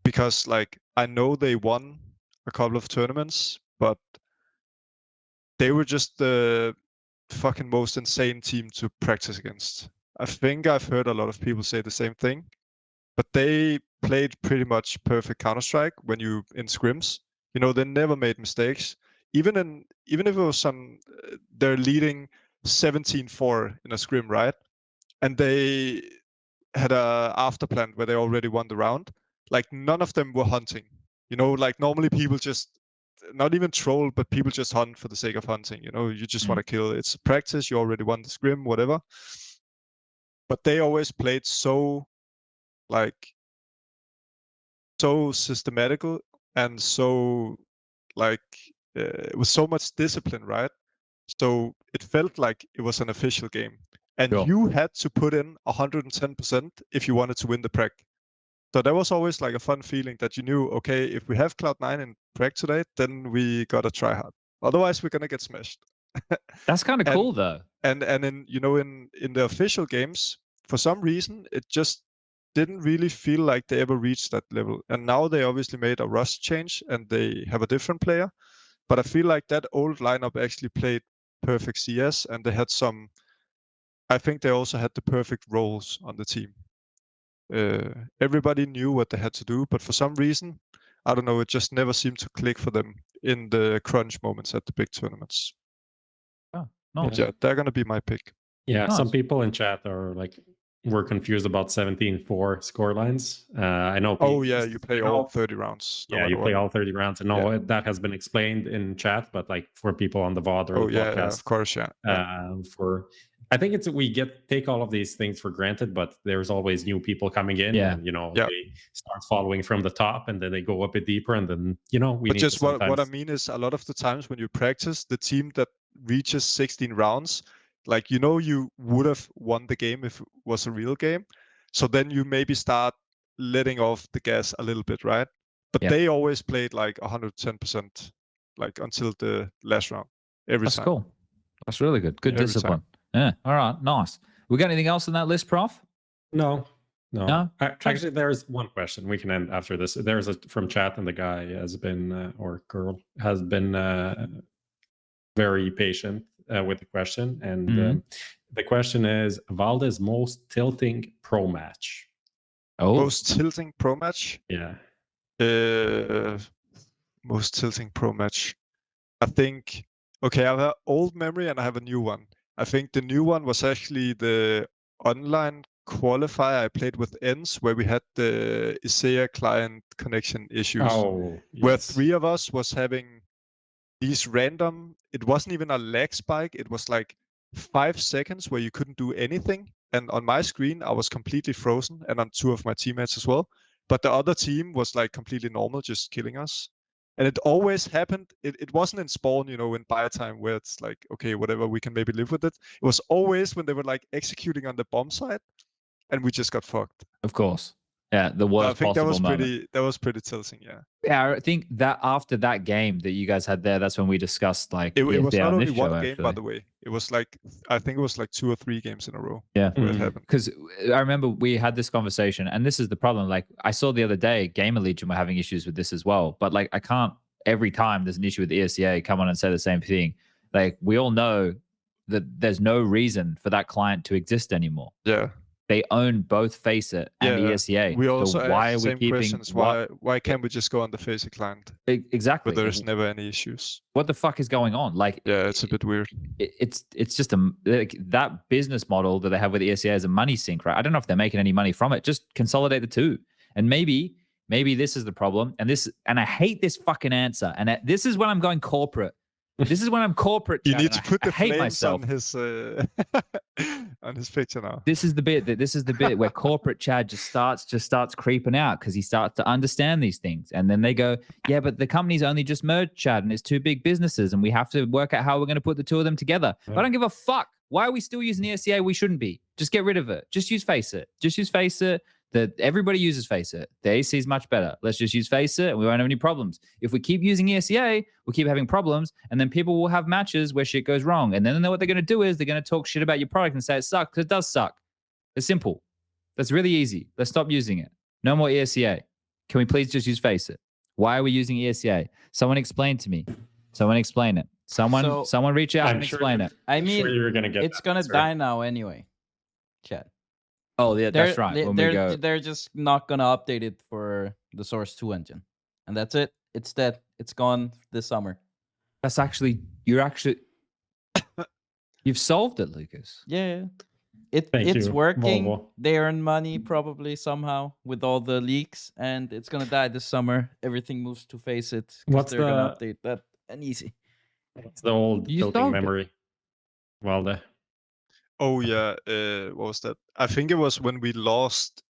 Because, like, I know they won a couple of tournaments, but they were just the fucking most insane team to practice against. I think I've heard a lot of people say the same thing, but they played pretty much perfect Counter-Strike when you in scrims. You know, they never made mistakes. Even if it was they're leading 17-4 in a scrim, right? And they had a after plan where they already won the round. Like, none of them were hunting. You know, like, normally people just, not even troll, but people just hunt for the sake of hunting. You know, you just want to kill. It's practice. You already won the scrim, whatever. But they always played so systematical and so like it was so much discipline, right? So it felt like it was an official game, and Sure. you had to put in 110% if you wanted to win the preg. So that was always like a fun feeling that you knew, okay, if we have Cloud9 in preg today, then we gotta try hard. Otherwise, we're gonna get smashed. That's kind of cool, though. And in in the official games, for some reason, it just didn't really feel like they ever reached that level. And now they obviously made a Rust change and they have a different player. But I feel like that old lineup actually played perfect CS, and they had some. I think they also had the perfect roles on the team. Everybody knew what they had to do, but for some reason, I don't know, it just never seemed to click for them in the crunch moments at the big tournaments. Oh, nice. Yeah, they're gonna be my pick. Yeah, Nice. some people in chat are like, we're confused about 17-4 score lines. I know. Oh yeah, you play all 30 rounds. Yeah, you play all 30 rounds. And no, that has been explained in chat, but like for people on the VOD or the podcast, of course, I think it's we take all of these things for granted, but there's always new people coming in, and they start following from the top, and then they go a bit deeper, and then we. But just what I mean is, a lot of the times when you practice, the team that reaches 16 rounds, like you would have won the game if it was a real game. So then you maybe start letting off the gas a little bit, right? But they always played like 110%, like until the last round every time. That's cool. That's really good. Good Every discipline. time. Yeah. All right. Nice. We got anything else on that list, Prof? No. Actually, there's one question. We can end after this. There's from chat, and the guy has been or girl has been very patient with the question, and the question is Valde's most tilting pro match. Oh, most tilting pro match. Yeah. Most tilting pro match. I think. Okay, I have an old memory and I have a new one. I think the new one was actually the online qualifier I played with ENCE, where we had the ESEA client connection issues. Oh, yes. Where 3 of us was having these random. It wasn't even a lag spike. It was like 5 seconds where you couldn't do anything. And on my screen, I was completely frozen, and on 2 of my teammates as well. But the other team was like completely normal, just killing us. And it always happened. It wasn't in spawn, in buy time where it's like, okay, whatever, we can maybe live with it. It was always when they were like executing on the bomb side, and we just got fucked. of course. Yeah, the worst I think possible moment. that was pretty tilting, yeah. Yeah, I think that after that game that you guys had there, that's when we discussed like it was not only one show, game, actually. by the way. It was like, I think it was like 2 or 3 games in a row. Yeah, where it happened. because I remember we had this conversation, and this is the problem. Like I saw the other day, GamerLegion were having issues with this as well. But like I can't every time there's an issue with the ESEA come on and say the same thing. Like we all know that there's no reason for that client to exist anymore. Yeah. They own both FACEIT and ESEA. We also so why asked are the we same keeping questions. Why can't we just go on the FaCeIT client? Exactly. But there's never any issues. What the fuck is going on? Like, yeah, it's a bit weird. It's just that business model that they have with the ESEA is a money sink, right? I don't know if they're making any money from it. Just consolidate the two, and maybe this is the problem. And I hate this fucking answer. And this is when I'm going corporate. This is when I'm corporate. You need to put the hate flames myself. on his picture now. This is the bit where corporate Chad just starts creeping out because he starts to understand these things, and then they go, yeah, but the company's only just merged, Chad, and it's 2 big businesses, and we have to work out how we're going to put the 2 of them together. But I don't give a fuck. Why are we still using ESEA? We shouldn't be. Just get rid of it. Just use FaceIt. Just use FaceIt. Everybody uses FaceIt. The AC is much better. Let's just use FaceIt and we won't have any problems. If we keep using ESEA, we'll keep having problems, and then people will have matches where shit goes wrong. And then what they're going to do is they're going to talk shit about your product and say it sucks, because it does suck. It's simple. That's really easy. Let's stop using it. No more ESEA. Can we please just use FaceIt? Why are we using ESEA? Someone explain to me. Someone explain it. Someone reach out and explain it. I mean, you're gonna get it's going to die now anyway, Chad. Oh, yeah, that's right. They're just not going to update it for the Source 2 engine. And that's it. It's dead. It's gone this summer. That's actually, you've solved it, Lucas. Yeah. It's you, working. Volvo. They earn money probably somehow with all the leaks, and it's going to die this summer. Everything moves to FaceIt. What's they're going to update that and easy. What's the old tilting memory? Valde. Oh yeah, what was that? I think it was when we lost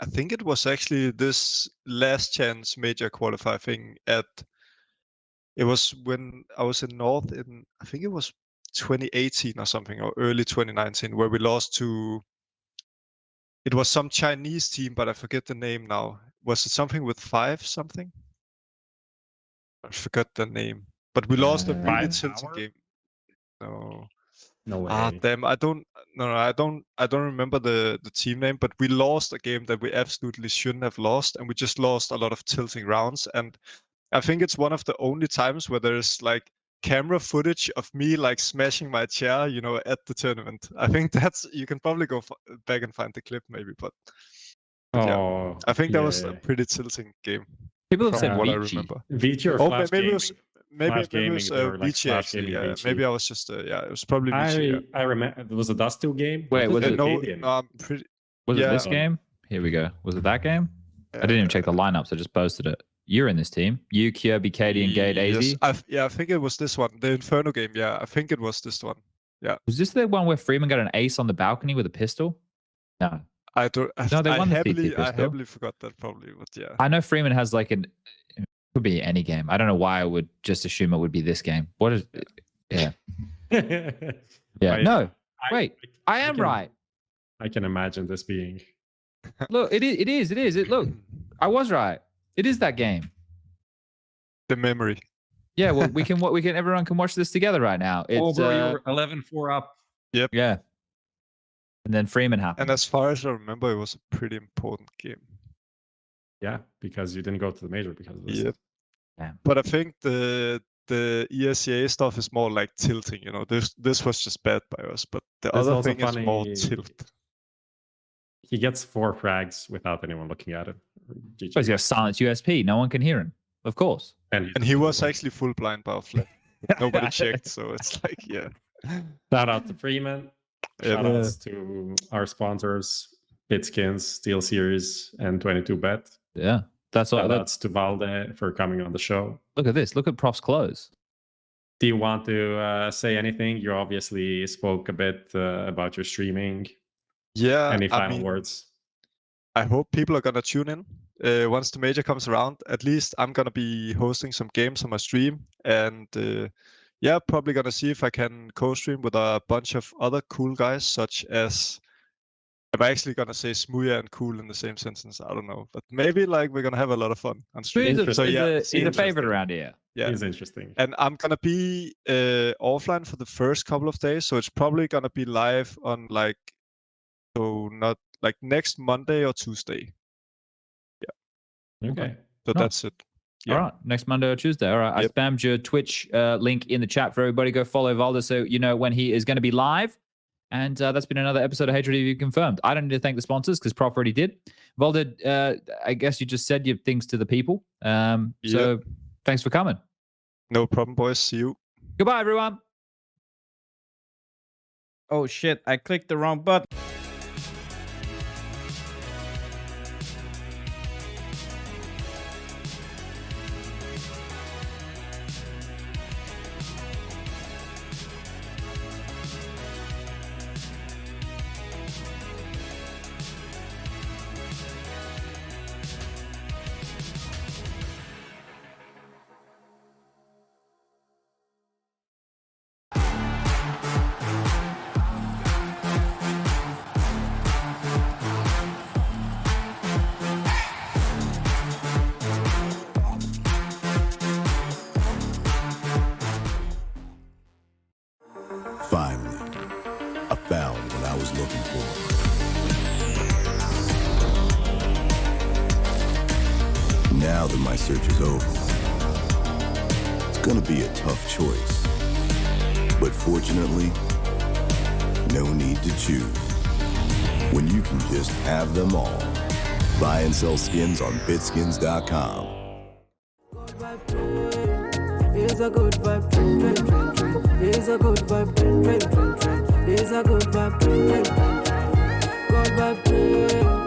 I think it was actually this last chance major qualifier thing it was when I was in North in, I think it was 2018 or something, or early 2019, where we lost to, it was some Chinese team, but I forget the name now. Was it something with 5 something? I forgot the name. But we lost a really tilting game. No way. Damn, I don't remember the team name, but we lost a game that we absolutely shouldn't have lost, and we just lost a lot of tilting rounds. And I think it's one of the only times where there's like camera footage of me like smashing my chair, you know, at the tournament. I think that's, you can probably go back and find the clip maybe, but yeah, I think that was a pretty tilting game. People have said what I Vici. remember. Vici or Flash maybe Gaming? Maybe it Gaming, was or like Vici Flash actually. Gaming Yeah, Vici. maybe I was just it was probably Vici. I remember it was a Dust 2 game. Wait, was it? No, I'm pretty. Was yeah. it this game? Here we go. Was it that game? I didn't even check the lineups. I just posted it. You're in this team. You, Kirby, Katie, and Gade, AZ. I think it was this one, the Inferno game. Yeah, I think it was this one. Yeah. Was this the one where Freeman got an ace on the balcony with a pistol? No. I don't. No, they won the heavily, CT pistol. I heavily forgot that probably, but yeah. I know Freeman has like an. It could be any game. I don't know why I would just assume it would be this game. What is? Yeah. Yeah. No. Wait. I am right. I can imagine this being. Look, it is. Look, I was right. It is that game. The memory. Yeah. Well, everyone can watch this together right now. It's you're 11-4 up. Yep. Yeah. And then Freeman happened. And as far as I remember, it was a pretty important game. Yeah, because you didn't go to the major because of this. Yep. Yeah. But I think the ESEA stuff is more like tilting, you know. This was just bad by us, but the other thing is more tilt. He gets 4 frags without anyone looking at it. He's got a silence USP. No one can hear him. Of course. And he was actually full blind by flat. Nobody checked, so it's like, yeah. Shout out to Freeman. Shout outs to our sponsors, BitSkins, SteelSeries, and 22Bet. Yeah. That's all. Shout outs to Valde for coming on the show. Look at this. Look at Prof's clothes. Do you want to say anything? You obviously spoke a bit about your streaming. Yeah. Any final words? I hope people are going to tune in. Once the major comes around, at least I'm going to be hosting some games on my stream. And yeah, probably going to see if I can co-stream with a bunch of other cool guys, such as, I'm actually going to say Smuya and cool in the same sentence. I don't know. But maybe like we're going to have a lot of fun on stream. He's a favorite around here. Yeah. He's interesting. And I'm going to be offline for the first couple of days. So it's probably going to be live on like, so not like next Monday or Tuesday. Yeah. Okay. So that's it. Yeah. All right. Next Monday or Tuesday. All right. Yep. I spammed your Twitch link in the chat for everybody. Go follow Valde so you know when he is going to be live. And that's been another episode of HLTV Confirmed. I don't need to thank the sponsors because Prof already did. Valde, I guess you just said your things to the people. So thanks for coming. No problem, boys. See you. Goodbye, everyone. Oh, shit. I clicked the wrong button. Finally, I found what I was looking for. Now that my search is over, it's gonna be a tough choice. But fortunately, no need to choose. When you can just have them all. Buy and sell skins on BitSkins.com. It's a good vibe, train, train, train, train. It's a good vibe, train, train, train, train. It's a good vibe, train, train, train, train. Good vibe, train.